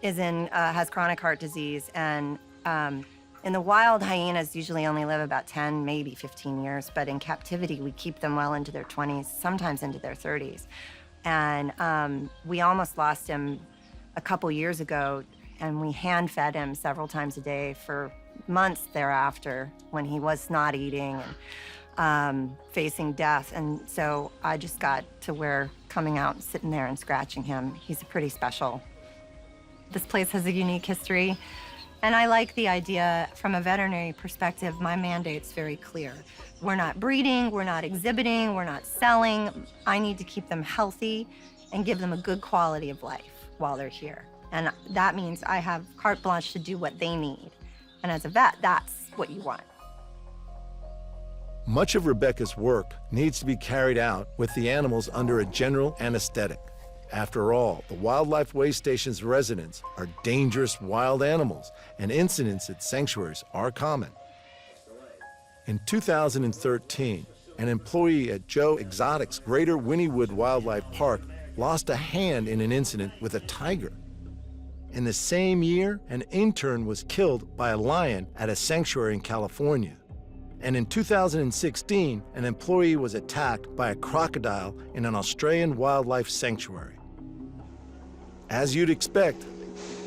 is has chronic heart disease, and in the wild, hyenas usually only live about 10, maybe 15 years, but in captivity, we keep them well into their 20s, sometimes into their 30s. And we almost lost him a couple years ago, and we hand-fed him several times a day for months thereafter when he was not eating and facing death. And so I just got to where coming out and sitting there and scratching him, he's pretty special. This place has a unique history. And I like the idea, from a veterinary perspective, my mandate's very clear. We're not breeding, we're not exhibiting, we're not selling. I need to keep them healthy and give them a good quality of life while they're here. And that means I have carte blanche to do what they need. And as a vet, that's what you want. Much of Rebecca's work needs to be carried out with the animals under a general anesthetic. After all, the Wildlife Way Station's residents are dangerous wild animals, and incidents at sanctuaries are common. In 2013, an employee at Joe Exotic's Greater Wynnewood Wildlife Park lost a hand in an incident with a tiger. In the same year, an intern was killed by a lion at a sanctuary in California. And in 2016, an employee was attacked by a crocodile in an Australian wildlife sanctuary. As you'd expect,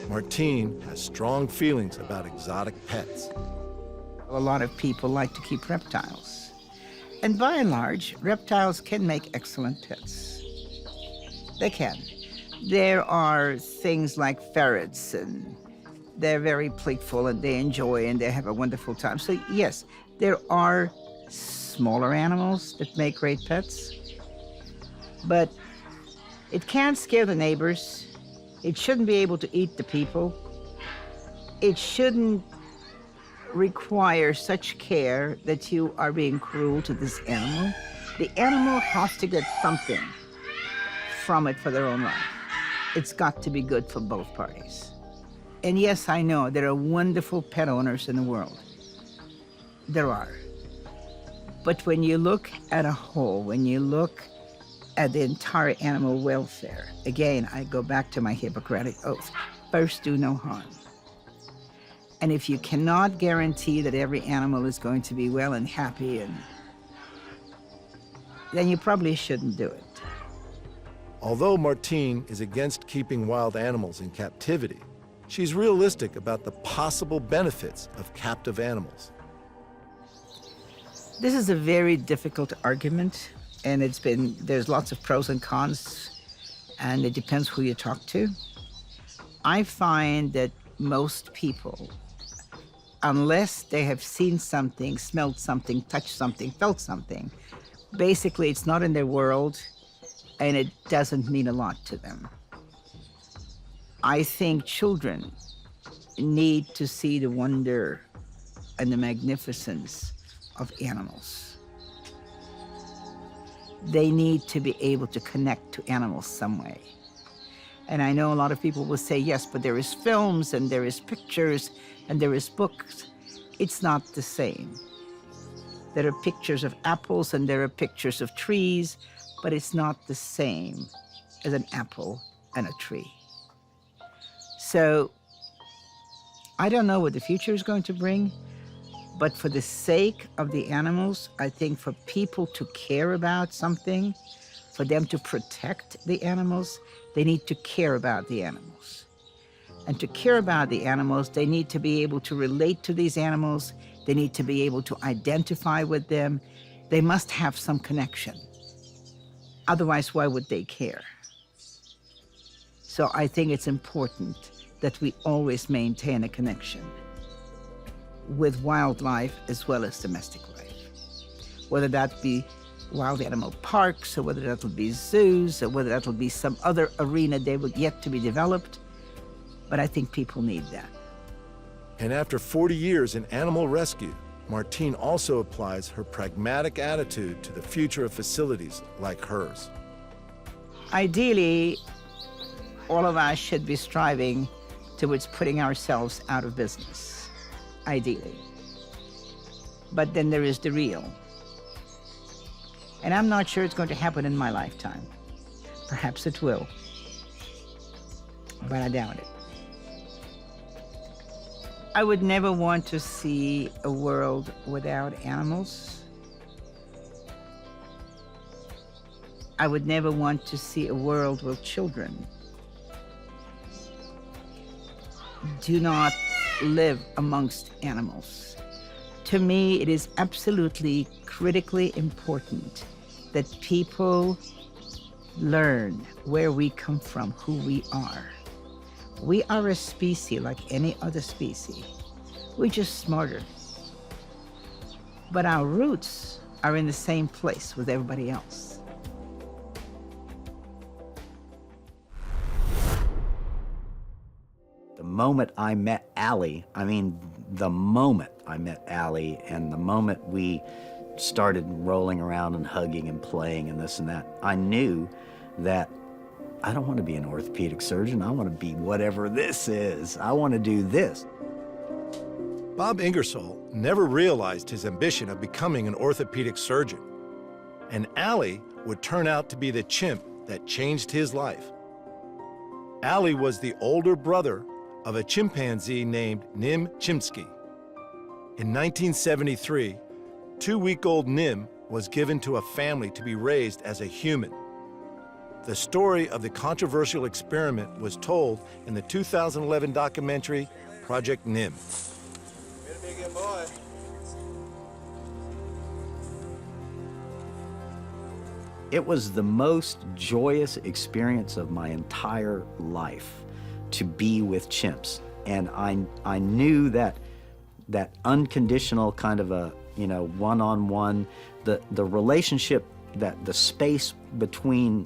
Martine has strong feelings about exotic pets. A lot of people like to keep reptiles. And by and large, reptiles can make excellent pets. They can. There are things like ferrets, and they're very playful, and they enjoy, and they have a wonderful time. So yes, there are smaller animals that make great pets, but it can't scare the neighbors. It shouldn't be able to eat the people. It shouldn't require such care that you are being cruel to this animal. The animal has to get something from it for their own life. It's got to be good for both parties. And yes, I know there are wonderful pet owners in the world. There are. But when you look at a whole, when you look at the entire animal welfare, again, I go back to my Hippocratic oath. First, do no harm. And if you cannot guarantee that every animal is going to be well and happy, then you probably shouldn't do it. Although Martine is against keeping wild animals in captivity, she's realistic about the possible benefits of captive animals. This is a very difficult argument, and there's lots of pros and cons, and it depends who you talk to. I find that most people, unless they have seen something, smelled something, touched something, felt something, basically it's not in their world, and it doesn't mean a lot to them. I think children need to see the wonder and the magnificence of animals. They need to be able to connect to animals some way. And I know a lot of people will say, yes, but there is films and there is pictures and there is books. It's not the same. There are pictures of apples and there are pictures of trees, but it's not the same as an apple and a tree. So I don't know what the future is going to bring, but for the sake of the animals, I think for people to care about something, for them to protect the animals, they need to care about the animals. And to care about the animals, they need to be able to relate to these animals. They need to be able to identify with them. They must have some connection. Otherwise, why would they care? So I think it's important that we always maintain a connection with wildlife as well as domestic life. Whether that be wild animal parks, or whether that will be zoos, or whether that will be some other arena they will yet to be developed. But I think people need that. And after 40 years in animal rescue, Martine also applies her pragmatic attitude to the future of facilities like hers. Ideally, all of us should be striving towards putting ourselves out of business, ideally. But then there is the real. And I'm not sure it's going to happen in my lifetime. Perhaps it will, but I doubt it. I would never want to see a world without animals. I would never want to see a world where children do not live amongst animals. To me, it is absolutely critically important that people learn where we come from, who we are. We are a species like any other species. We're just smarter. But our roots are in the same place with everybody else. The moment I met Allie, the moment I met Allie and the moment we started rolling around and hugging and playing and this and that, I knew that I don't want to be an orthopedic surgeon. I want to be whatever this is. I want to do this. Bob Ingersoll never realized his ambition of becoming an orthopedic surgeon. And Allie would turn out to be the chimp that changed his life. Allie was the older brother of a chimpanzee named Nim Chimpsky. In 1973, 2-week-old Nim was given to a family to be raised as a human. The story of the controversial experiment was told in the 2011 documentary, Project Nim. It was the most joyous experience of my entire life to be with chimps. And I knew that unconditional kind of a, one-on-one, the relationship, that the space between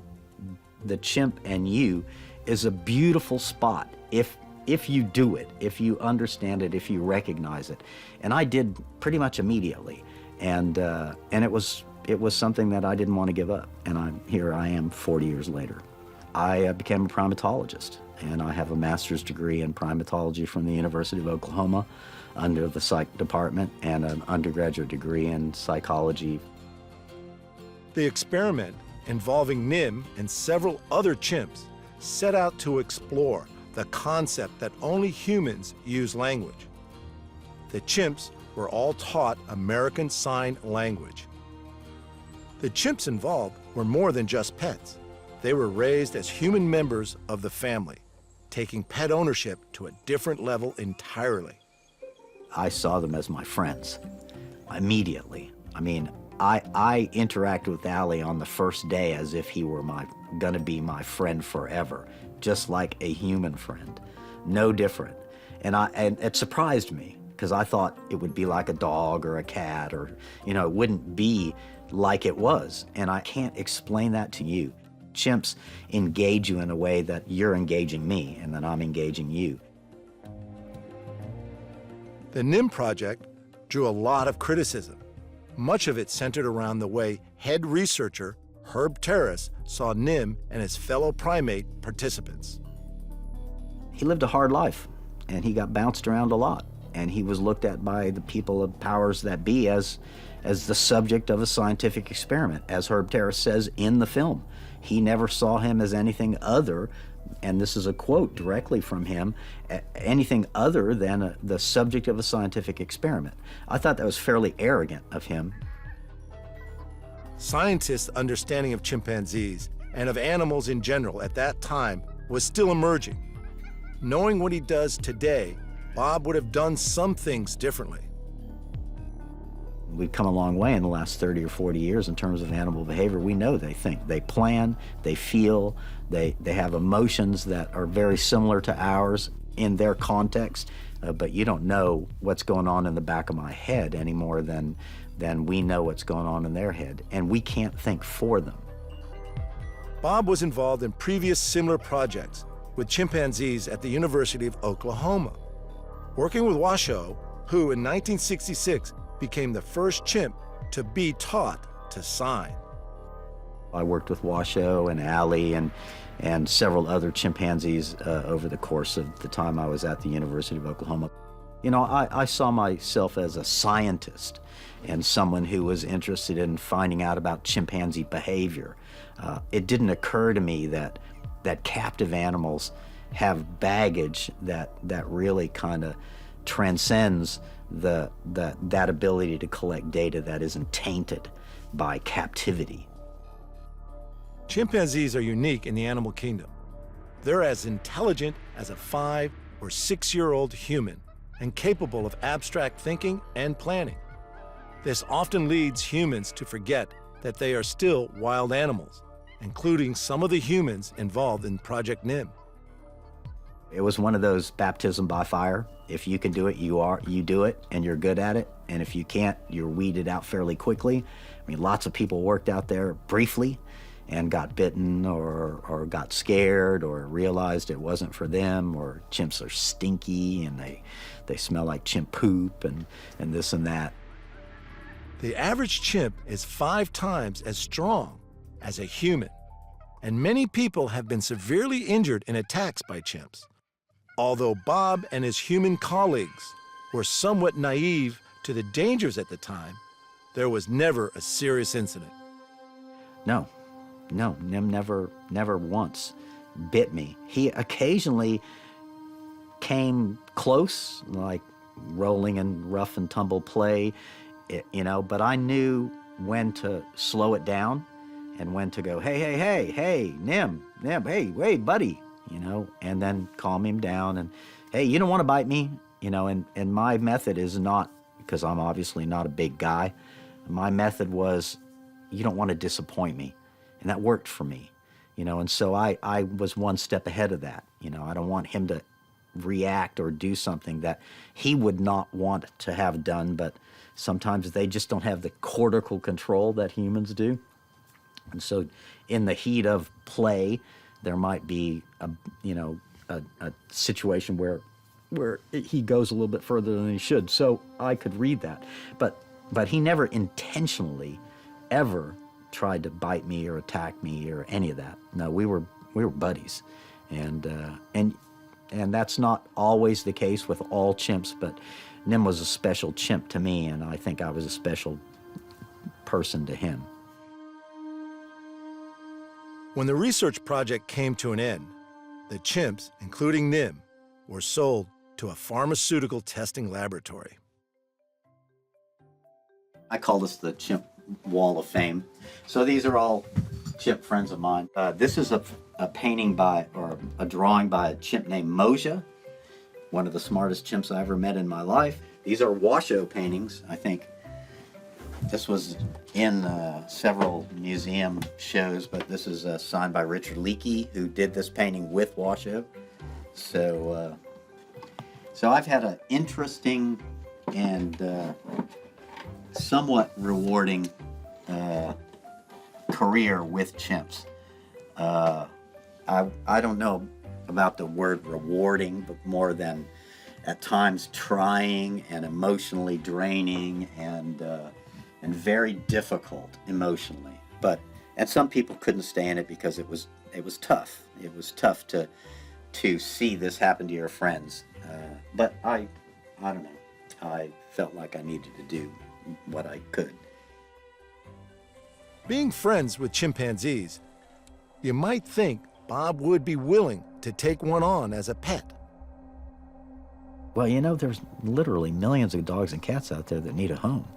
the chimp and you is a beautiful spot if you do it, if you understand it, if you recognize it. And I did pretty much immediately. And it was something that I didn't want to give up. And here I am 40 years later. I became a primatologist, and I have a master's degree in primatology from the University of Oklahoma under the psych department and an undergraduate degree in psychology. The experiment, involving Nim and several other chimps, set out to explore the concept that only humans use language. The chimps were all taught American Sign Language. The chimps involved were more than just pets. They were raised as human members of the family, taking pet ownership to a different level entirely. I saw them as my friends immediately. I mean, I interacted with Allie on the first day as if he were gonna be my friend forever, just like a human friend, no different. And it surprised me, because I thought it would be like a dog or a cat, or, you know, it wouldn't be like it was. And I can't explain that to you. Chimps engage you in a way that you're engaging me and that I'm engaging you. The NIM project drew a lot of criticism. Much of it centered around the way head researcher Herb Terrace saw Nim and his fellow primate participants. He lived a hard life, and he got bounced around a lot, and he was looked at by the people of powers that be as the subject of a scientific experiment, as Herb Terrace says in the film. He never saw him as anything other, and this is a quote directly from him, anything other than the subject of a scientific experiment. I thought that was fairly arrogant of him. Scientists' understanding of chimpanzees and of animals in general at that time was still emerging. Knowing what he does today, Bob would have done some things differently. We've come a long way in the last 30 or 40 years in terms of animal behavior. We know they think, they plan, they feel, they have emotions that are very similar to ours in their context, but you don't know what's going on in the back of my head any more than we know what's going on in their head, and we can't think for them. Bob was involved in previous similar projects with chimpanzees at the University of Oklahoma, working with Washoe, who in 1966 became the first chimp to be taught to sign. I worked with Washoe and Allie and several other chimpanzees over the course of the time I was at the University of Oklahoma. You know, I saw myself as a scientist and someone who was interested in finding out about chimpanzee behavior. It didn't occur to me that captive animals have baggage that really kind of transcends that ability to collect data that isn't tainted by captivity. Chimpanzees are unique in the animal kingdom. They're as intelligent as a 5 or 6-year-old human and capable of abstract thinking and planning. This often leads humans to forget that they are still wild animals, including some of the humans involved in Project NIM. It was one of those baptism by fire. If you can do it, you do it, and you're good at it. And if you can't, you're weeded out fairly quickly. I mean, lots of people worked out there briefly and got bitten or got scared or realized it wasn't for them, or chimps are stinky and they smell like chimp poop and this and that. The average chimp is 5 times as strong as a human, and many people have been severely injured in attacks by chimps. Although Bob and his human colleagues were somewhat naive to the dangers at the time, there was never a serious incident. No, Nim never once bit me. He occasionally came close, like rolling in rough and tumble play, you know, but I knew when to slow it down and when to go, hey, Nim, hey, buddy, you know, and then calm him down and, hey, you don't want to bite me, you know, and my method is not, because I'm obviously not a big guy, my method was, you don't want to disappoint me. And that worked for me, you know, and so I was one step ahead of that. You know, I don't want him to react or do something that he would not want to have done, but sometimes they just don't have the cortical control that humans do. And so in the heat of play, there might be a situation where he goes a little bit further than he should. So I could read that, but he never intentionally ever tried to bite me or attack me or any of that. No, we were we were buddies, and that's not always the case with all chimps, but Nim was a special chimp to me, and I think I was a special person to him. When the research project came to an end, the chimps, including Nim, were sold to a pharmaceutical testing laboratory. I call this the Chimp Wall of Fame. So these are all chimp friends of mine. This is a painting by, or a drawing by a chimp named Moja, one of the smartest chimps I ever met in my life. These are Washoe paintings. I think this was in several museum shows, but this is signed by Richard Leakey, who did this painting with Washoe. So I've had an interesting and somewhat rewarding career with chimps. I don't know about the word rewarding, but more than at times trying and emotionally draining and very difficult emotionally. And some people couldn't stand it because it was tough. It was tough to see this happen to your friends. But I don't know. I felt like I needed to do what I could. Being friends with chimpanzees, you might think Bob would be willing to take one on as a pet. Well, you know, there's literally millions of dogs and cats out there that need a home.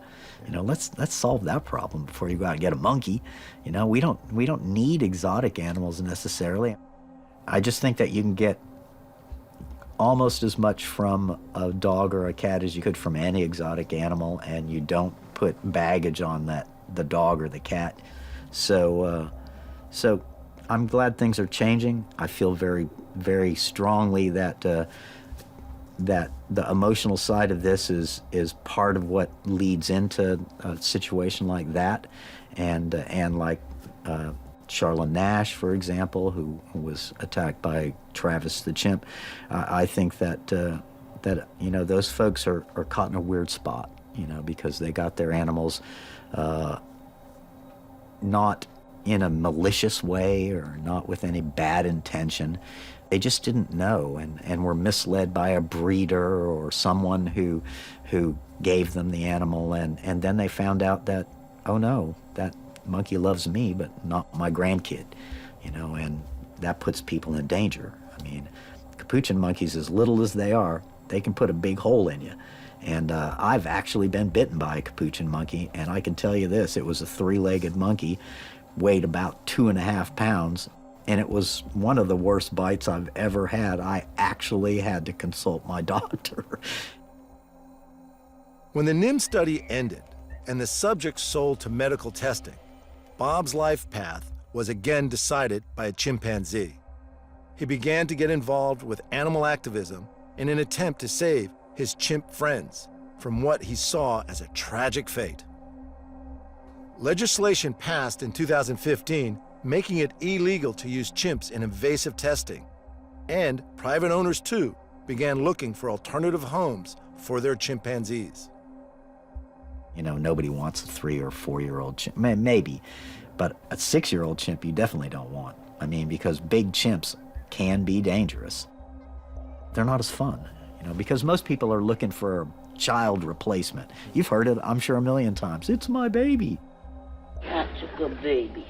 You know, let's solve that problem before you go out and get a monkey. You know, we don't need exotic animals necessarily. I just think that you can get almost as much from a dog or a cat as you could from any exotic animal, and you don't put baggage on the dog or the cat. So I'm glad things are changing. I feel very, very strongly that that the emotional side of this is part of what leads into a situation like that, and like Charla Nash, for example, who was attacked by Travis the chimp. I think that you know, those folks are caught in a weird spot, you know, because they got their animals not in a malicious way or not with any bad intention. They just didn't know and were misled by a breeder or someone who gave them the animal, and then they found out that, oh no, that monkey loves me but not my grandkid, you know, and that puts people in danger. I mean, capuchin monkeys, as little as they are, they can put a big hole in you. And I've actually been bitten by a capuchin monkey, and I can tell you this, it was a three-legged monkey, weighed about 2.5 pounds, and it was one of the worst bites I've ever had. I actually had to consult my doctor. When the NIM study ended and the subject sold to medical testing, Bob's life path was again decided by a chimpanzee. He began to get involved with animal activism in an attempt to save his chimp friends from what he saw as a tragic fate. Legislation passed in 2015 making it illegal to use chimps in invasive testing, and private owners too began looking for alternative homes for their chimpanzees. You know, nobody wants a 3 or 4-year-old chimp, maybe, but a 6-year-old chimp you definitely don't want. I mean, because big chimps can be dangerous. They're not as fun, you know, because most people are looking for a child replacement. You've heard it, I'm sure, a million times. It's my baby. That's a good baby.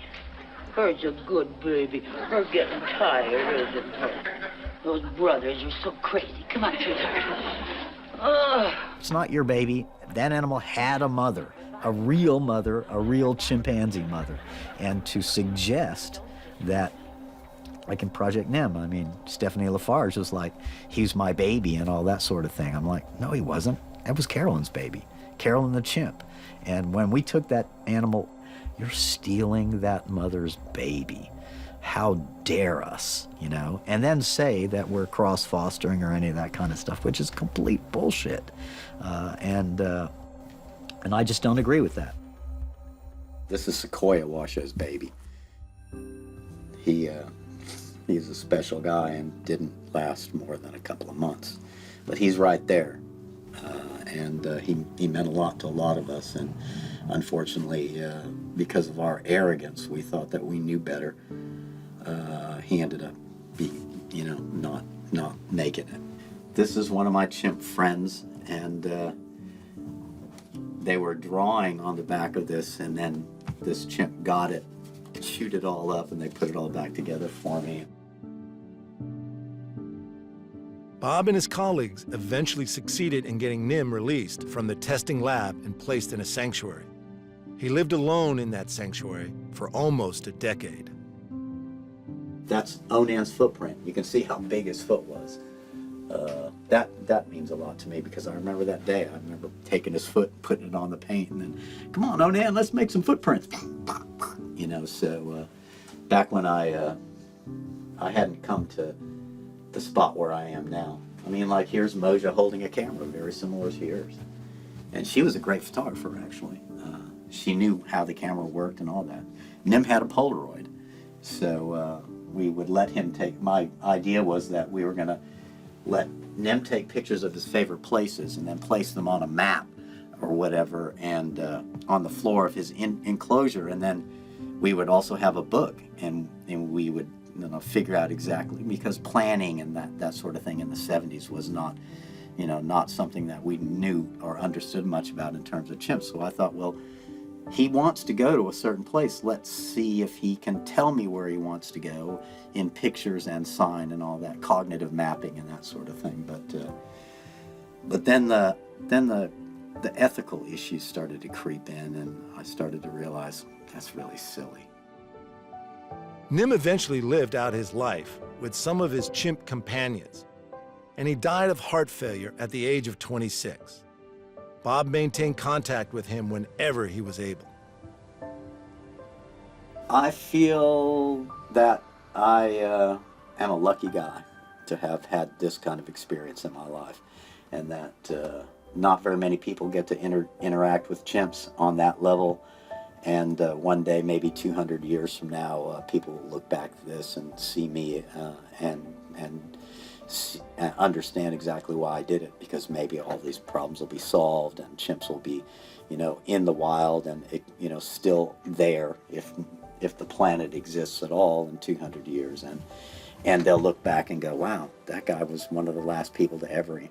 Her's a good baby. Her getting tired, isn't her? Those brothers are so crazy. Come on, sweetheart. It's not your baby. That animal had a mother, a real chimpanzee mother. And to suggest that, like in Project NIM, I mean, Stephanie Lafarge was like, he's my baby and all that sort of thing. I'm like, no, he wasn't. That was Carolyn's baby, Carolyn the chimp. And when we took that animal, you're stealing that mother's baby. How dare us, you know? And then say that we're cross-fostering or any of that kind of stuff, which is complete bullshit. And I just don't agree with that. This is Sequoia Washoe's baby. He's a special guy and didn't last more than a couple of months. But he's right there. And he meant a lot to a lot of us. And unfortunately, because of our arrogance, we thought that we knew better. he ended up not making it. This is one of my chimp friends, and they were drawing on the back of this, and then this chimp got it, chewed it all up, and they put it all back together for me. Bob and his colleagues eventually succeeded in getting Nim released from the testing lab and placed in a sanctuary. He lived alone in that sanctuary for almost a decade. That's Onan's footprint. You can see how big his foot was. That means a lot to me, because I remember that day. I remember taking his foot, putting it on the paint, and then, come on, Onan, let's make some footprints. You know, so back when I hadn't come to the spot where I am now. I mean, like, here's Moja holding a camera, very similar to yours. And she was a great photographer, actually. She knew how the camera worked and all that. Nim had a Polaroid, so we would let him take, my idea was that we were going to let Nim take pictures of his favorite places and then place them on a map or whatever, and on the floor of his enclosure, and then we would also have a book, and we would figure out exactly, because planning and that sort of thing in the 70s was not, not something that we knew or understood much about in terms of chimps. So I thought, well, he wants to go to a certain place. Let's see if he can tell me where he wants to go in pictures and sign and all that, cognitive mapping and that sort of thing. But then the ethical issues started to creep in, and I started to realize that's really silly. Nim eventually lived out his life with some of his chimp companions, and he died of heart failure at the age of 26. Bob maintained contact with him whenever he was able. I feel that I am a lucky guy to have had this kind of experience in my life, and that not very many people get to interact with chimps on that level. And one day, maybe 200 years from now, people will look back at this and see me and understand exactly why I did it, because maybe all these problems will be solved and chimps will be, in the wild and, still there if the planet exists at all in 200 years. And they'll look back and go, wow, that guy was one of the last people to ever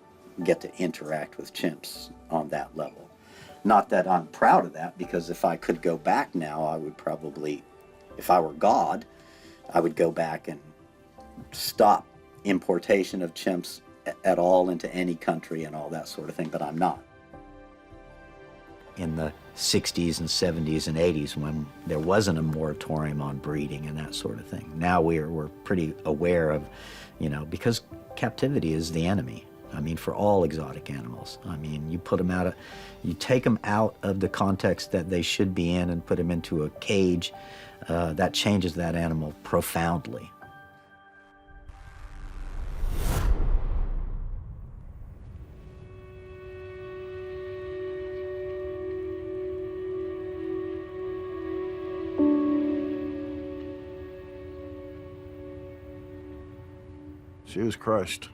get to interact with chimps on that level. Not that I'm proud of that, because if I could go back now, I would probably, if I were God, I would go back and stop importation of chimps at all into any country and all that sort of thing, but I'm not. In the 60s and 70s and 80s, when there wasn't a moratorium on breeding and that sort of thing. Now we're pretty aware of, because captivity is the enemy. I mean, for all exotic animals. I mean, you take them out of the context that they should be in and put them into a cage, that changes that animal profoundly. She was crushed.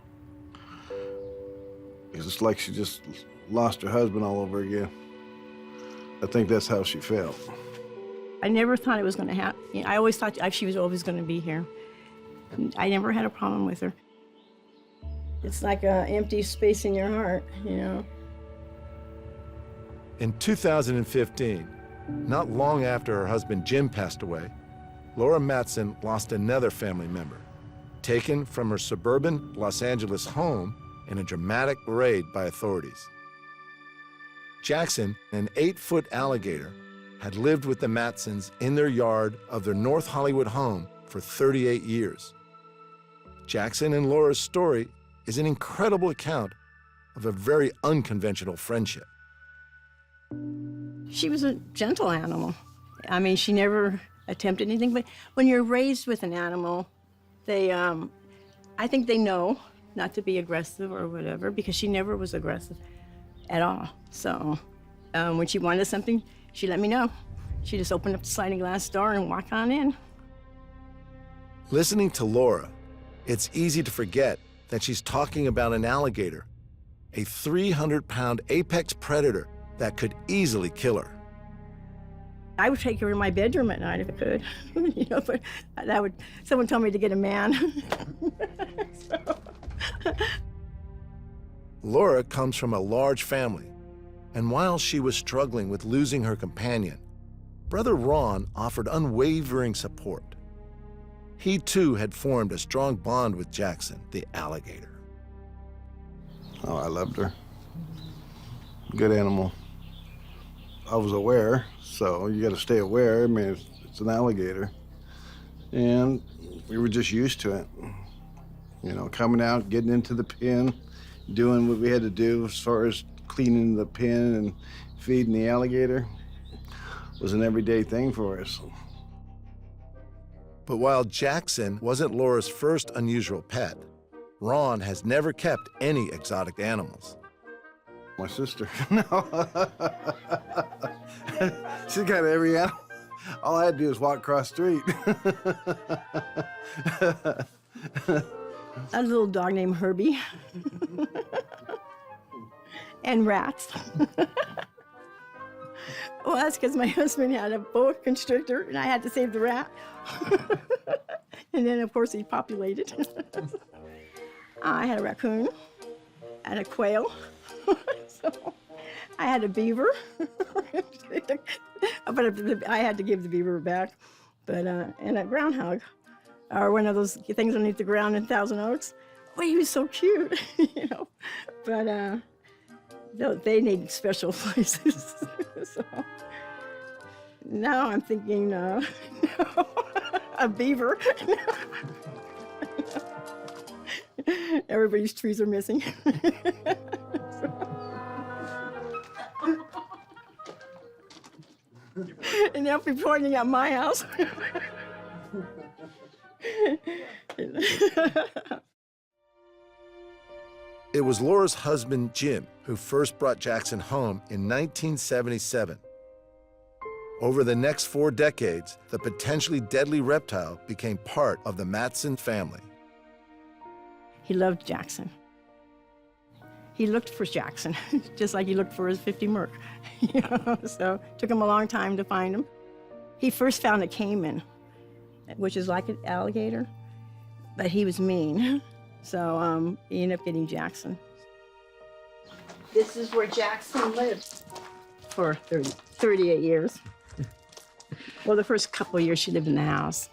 It's like she just lost her husband all over again. I think that's how she felt. I never thought it was going to happen. I always thought she was always going to be here. I never had a problem with her. It's like an empty space in your heart, In 2015, not long after her husband Jim passed away, Laura Matson lost another family member, taken from her suburban Los Angeles home in a dramatic raid by authorities. Jackson, an 8-foot alligator, had lived with the Matsons in their yard of their North Hollywood home for 38 years. Jackson and Laura's story is an incredible account of a very unconventional friendship. She was a gentle animal. I mean, she never attempted anything, but when you're raised with an animal, I think they know not to be aggressive or whatever, because she never was aggressive at all. So when she wanted something, she let me know. She just opened up the sliding glass door and walk on in. Listening to Laura, it's easy to forget that she's talking about an alligator, a 300-pound apex predator that could easily kill her. I would take her in my bedroom at night if I could, you know, but someone told me to get a man. Laura comes from a large family, and while she was struggling with losing her companion, Brother Ron offered unwavering support. He too had formed a strong bond with Jackson, the alligator. Oh, I loved her. Good animal. I was aware, so you got to stay aware. I mean, it's an alligator. And we were just used to it. You know, coming out, getting into the pen, doing what we had to do as far as cleaning the pen and feeding the alligator was an everyday thing for us. But while Jackson wasn't Laura's first unusual pet, Ron has never kept any exotic animals. My sister, no. She's got every animal. All I had to do was walk across the street. A little dog named Herbie. And rats. Well, that's because my husband had a boa constrictor, and I had to save the rat. And then, of course, he populated. I had a raccoon and a quail. So I had a beaver. But I had to give the beaver back. But and a groundhog, or one of those things underneath the ground in Thousand Oaks. Well, he was so cute, you know. But they needed special places. So now I'm thinking, no, a beaver. Everybody's trees are missing. And they'll be pointing at my house. It was Laura's husband, Jim, who first brought Jackson home in 1977. Over the next 4 decades, the potentially deadly reptile became part of the Matson family. He loved Jackson. He looked for Jackson, just like he looked for his 50 Merc. You know? So it took him a long time to find him. He first found a caiman, which is like an alligator, but he was mean. So he ended up getting Jackson. This is where Jackson lived for 38 years. Well, the first couple of years she lived in the house.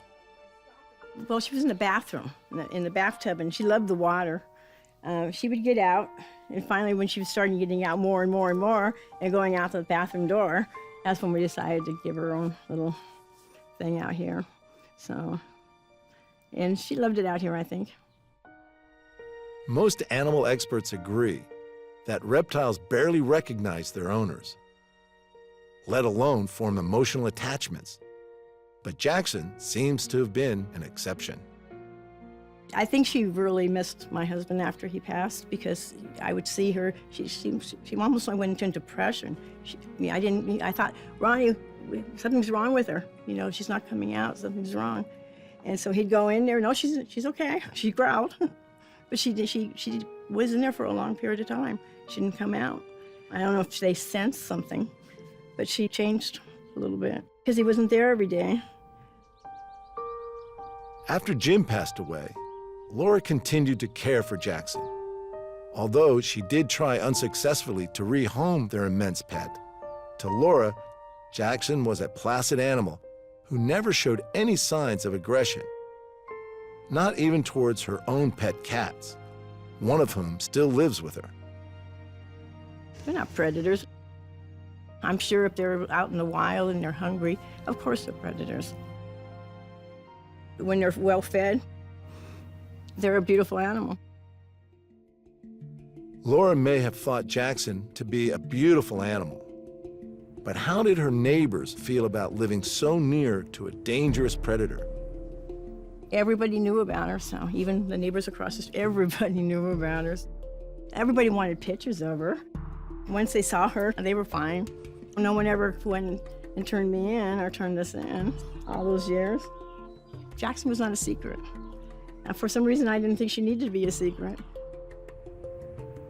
Well, she was in the bathroom, in the bathtub, and she loved the water. She would get out, and finally when she was starting getting out more and more and more and going out to the bathroom door, that's when we decided to give her own little thing out here. So, and she loved it out here, I think. Most animal experts agree that reptiles barely recognize their owners, let alone form emotional attachments. But Jackson seems to have been an exception. I think she really missed my husband after he passed, because I would see her, she almost went into depression. I thought, Ronnie, something's wrong with her. You know, she's not coming out, something's wrong. And so he'd go in there, no, she's okay. She growled. But she was in there for a long period of time. She didn't come out. I don't know if they sensed something, but she changed a little bit because he wasn't there every day. After Jim passed away, Laura continued to care for Jackson. Although she did try unsuccessfully to rehome their immense pet, to Laura, Jackson was a placid animal who never showed any signs of aggression. Not even towards her own pet cats, one of whom still lives with her. They're not predators. I'm sure if they're out in the wild and they're hungry, of course they're predators. When they're well fed, they're a beautiful animal. Laura may have thought Jackson to be a beautiful animal, but how did her neighbors feel about living so near to a dangerous predator? Everybody knew about her, so even the neighbors across the street, everybody knew about her. Everybody wanted pictures of her. Once they saw her, they were fine. No one ever went and turned me in or turned us in all those years. Jackson was not a secret. And for some reason, I didn't think she needed to be a secret.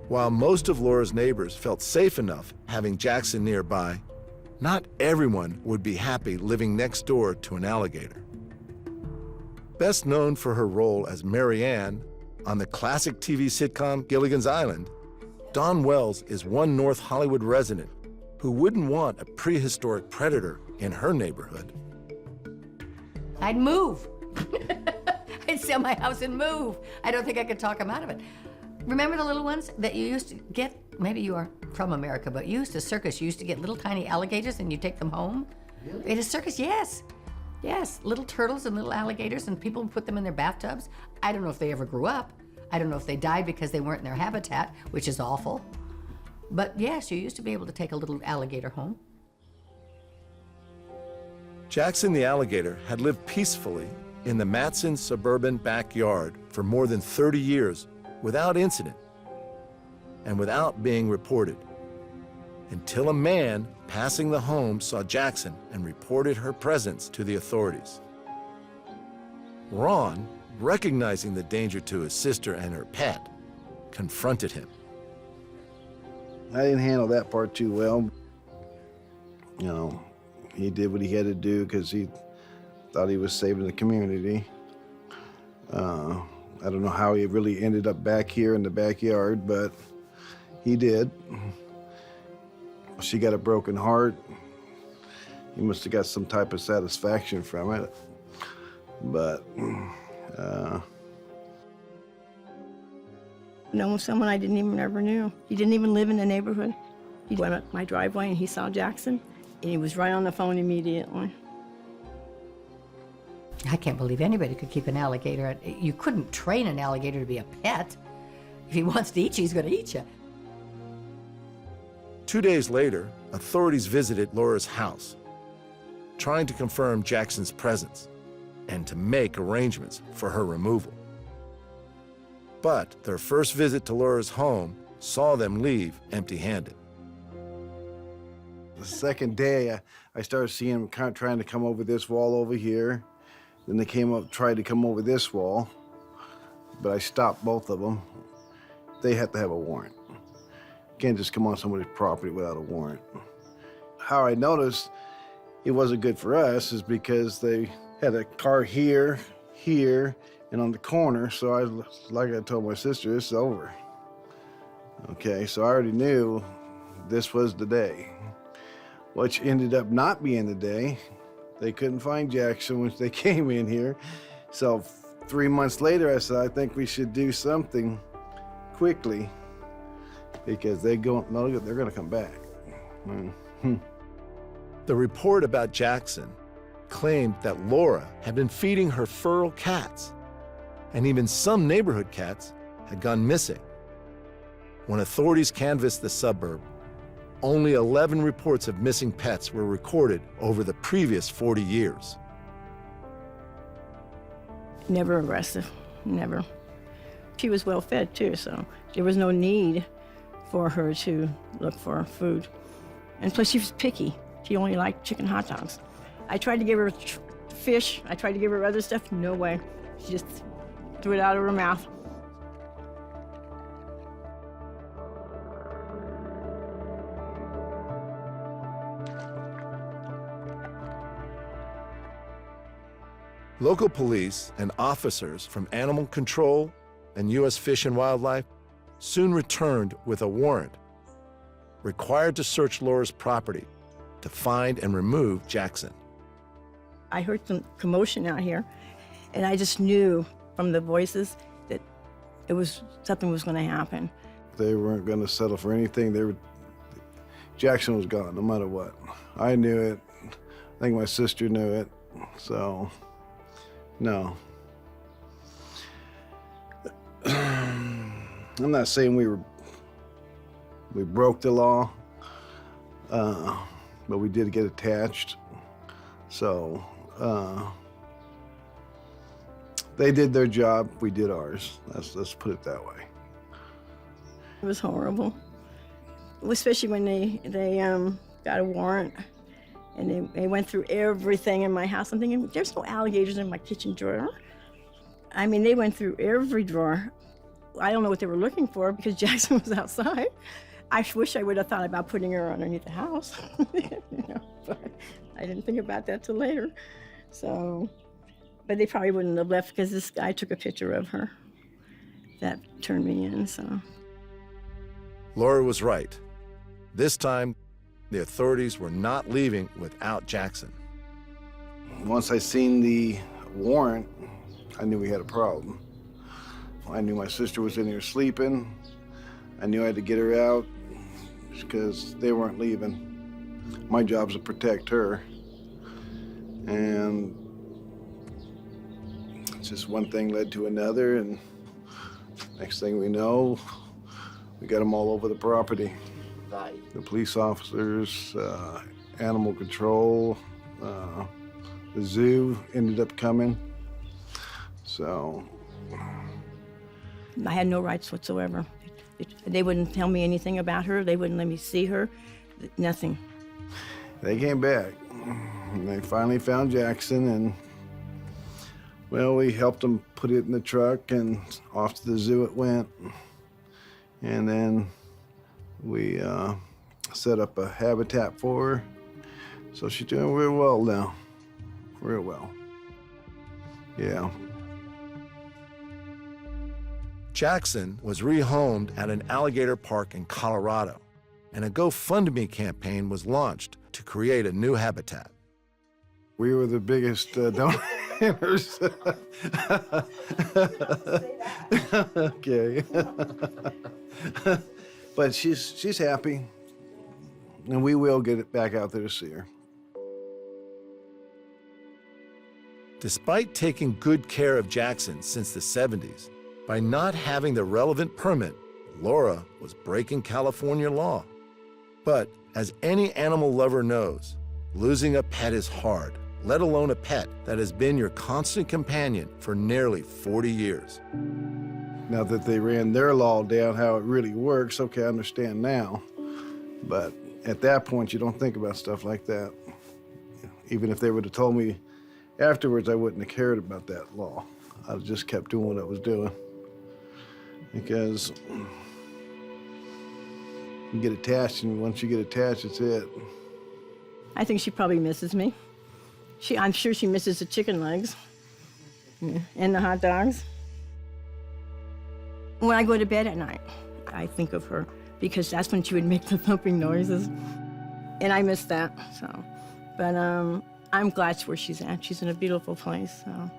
While most of Laura's neighbors felt safe enough having Jackson nearby, Not everyone would be happy living next door to an alligator. Best known for her role as Mary Ann on the classic TV sitcom Gilligan's Island, Dawn Wells is one North Hollywood resident who wouldn't want a prehistoric predator in her neighborhood. I'd move. I'd sell my house and move. I don't think I could talk them out of it. Remember the little ones that you used to get? Maybe you are from America, but you used to circus. You used to get little tiny alligators and you take them home. Really? In a circus, yes. Yes, little turtles and little alligators, and people put them in their bathtubs. I don't know if they ever grew up. I don't know if they died because they weren't in their habitat, which is awful. But yes, you used to be able to take a little alligator home. Jackson the alligator had lived peacefully in the Matson suburban backyard for more than 30 years without incident and without being reported, until a man passing the home saw Jackson and reported her presence to the authorities. Ron, recognizing the danger to his sister and her pet, confronted him. I didn't handle that part too well. You know, he did what he had to do because he thought he was saving the community. I don't know how he really ended up back here in the backyard, but he did. She got a broken heart. He must have got some type of satisfaction from it. But, No, someone I didn't even ever knew. He didn't even live in the neighborhood. He went up my driveway and he saw Jackson, and he was right on the phone immediately. I can't believe anybody could keep an alligator. You couldn't train an alligator to be a pet. If he wants to eat you, he's going to eat you. 2 days later, authorities visited Laura's house, trying to confirm Jackson's presence and to make arrangements for her removal. But their first visit to Laura's home saw them leave empty-handed. the second day, I started seeing them kind of trying to come over this wall over here. Then they tried to come over this wall, but I stopped both of them. They have to have a warrant. You can't just come on somebody's property without a warrant. How I noticed it wasn't good for us is because they had a car here, here, and on the corner, so like I told my sister, it's over. Okay, so I already knew this was the day, which ended up not being the day. They couldn't find Jackson when they came in here. So 3 months later, I said, I think we should do something quickly because they're gonna come back. The report about Jackson claimed that Laura had been feeding her feral cats, and even some neighborhood cats had gone missing. When authorities canvassed the suburb, only 11 reports of missing pets were recorded over the previous 40 years. Never aggressive, never. She was well fed too, so there was no need for her to look for food. And plus she was picky. She only liked chicken hot dogs. I tried to give her fish, I tried to give her other stuff, no way. She just threw it out of her mouth. Local police and officers from Animal Control and U.S. Fish and Wildlife soon returned with a warrant, required to search Laura's property to find and remove Jackson. I heard some commotion out here, and I just knew from the voices that something was going to happen. They weren't going to settle for anything. Jackson was gone, no matter what. I knew it. I think my sister knew it. So, no. I'm not saying we broke the law, but we did get attached. So, they did their job, we did ours. Let's put it that way. It was horrible, especially when they got a warrant and they went through everything in my house. I'm thinking, there's no alligators in my kitchen drawer. I mean, they went through every drawer. I don't know what they were looking for because Jackson was outside. I wish I would have thought about putting her underneath the house. You know. but I didn't think about that till later. So, but they probably wouldn't have left because this guy took a picture of her. That turned me in, so. Laura was right. This time, the authorities were not leaving without Jackson. Once I seen the warrant, I knew we had a problem. I knew my sister was in here sleeping. I knew I had to get her out because they weren't leaving. My job's to protect her. And just one thing led to another, and next thing we know, we got them all over the property. The police officers, animal control, the zoo ended up coming. So. I had no rights whatsoever. They wouldn't tell me anything about her. They wouldn't let me see her, nothing. They came back. And they finally found Jackson, and well, we helped them put it in the truck, and off to the zoo it went. And then we set up a habitat for her. So she's doing real well now. Real well. Yeah. Jackson was rehomed at an alligator park in Colorado, and a GoFundMe campaign was launched to create a new habitat. We were the biggest donors. Okay. But she's happy, and we will get it back out there to see her. Despite taking good care of Jackson since the 70s, by not having the relevant permit, Laura was breaking California law. But as any animal lover knows, losing a pet is hard, let alone a pet that has been your constant companion for nearly 40 years. Now that they ran their law down, how it really works, okay, I understand now. But at that point, you don't think about stuff like that. Even if they would have told me afterwards, I wouldn't have cared about that law. I just kept doing what I was doing. Because you get attached, and once you get attached, it's it. I think she probably misses me. I'm sure she misses the chicken legs and the hot dogs. When I go to bed at night, I think of her because that's when she would make the thumping noises. And I miss that, so. But I'm glad where she's at. She's in a beautiful place, so.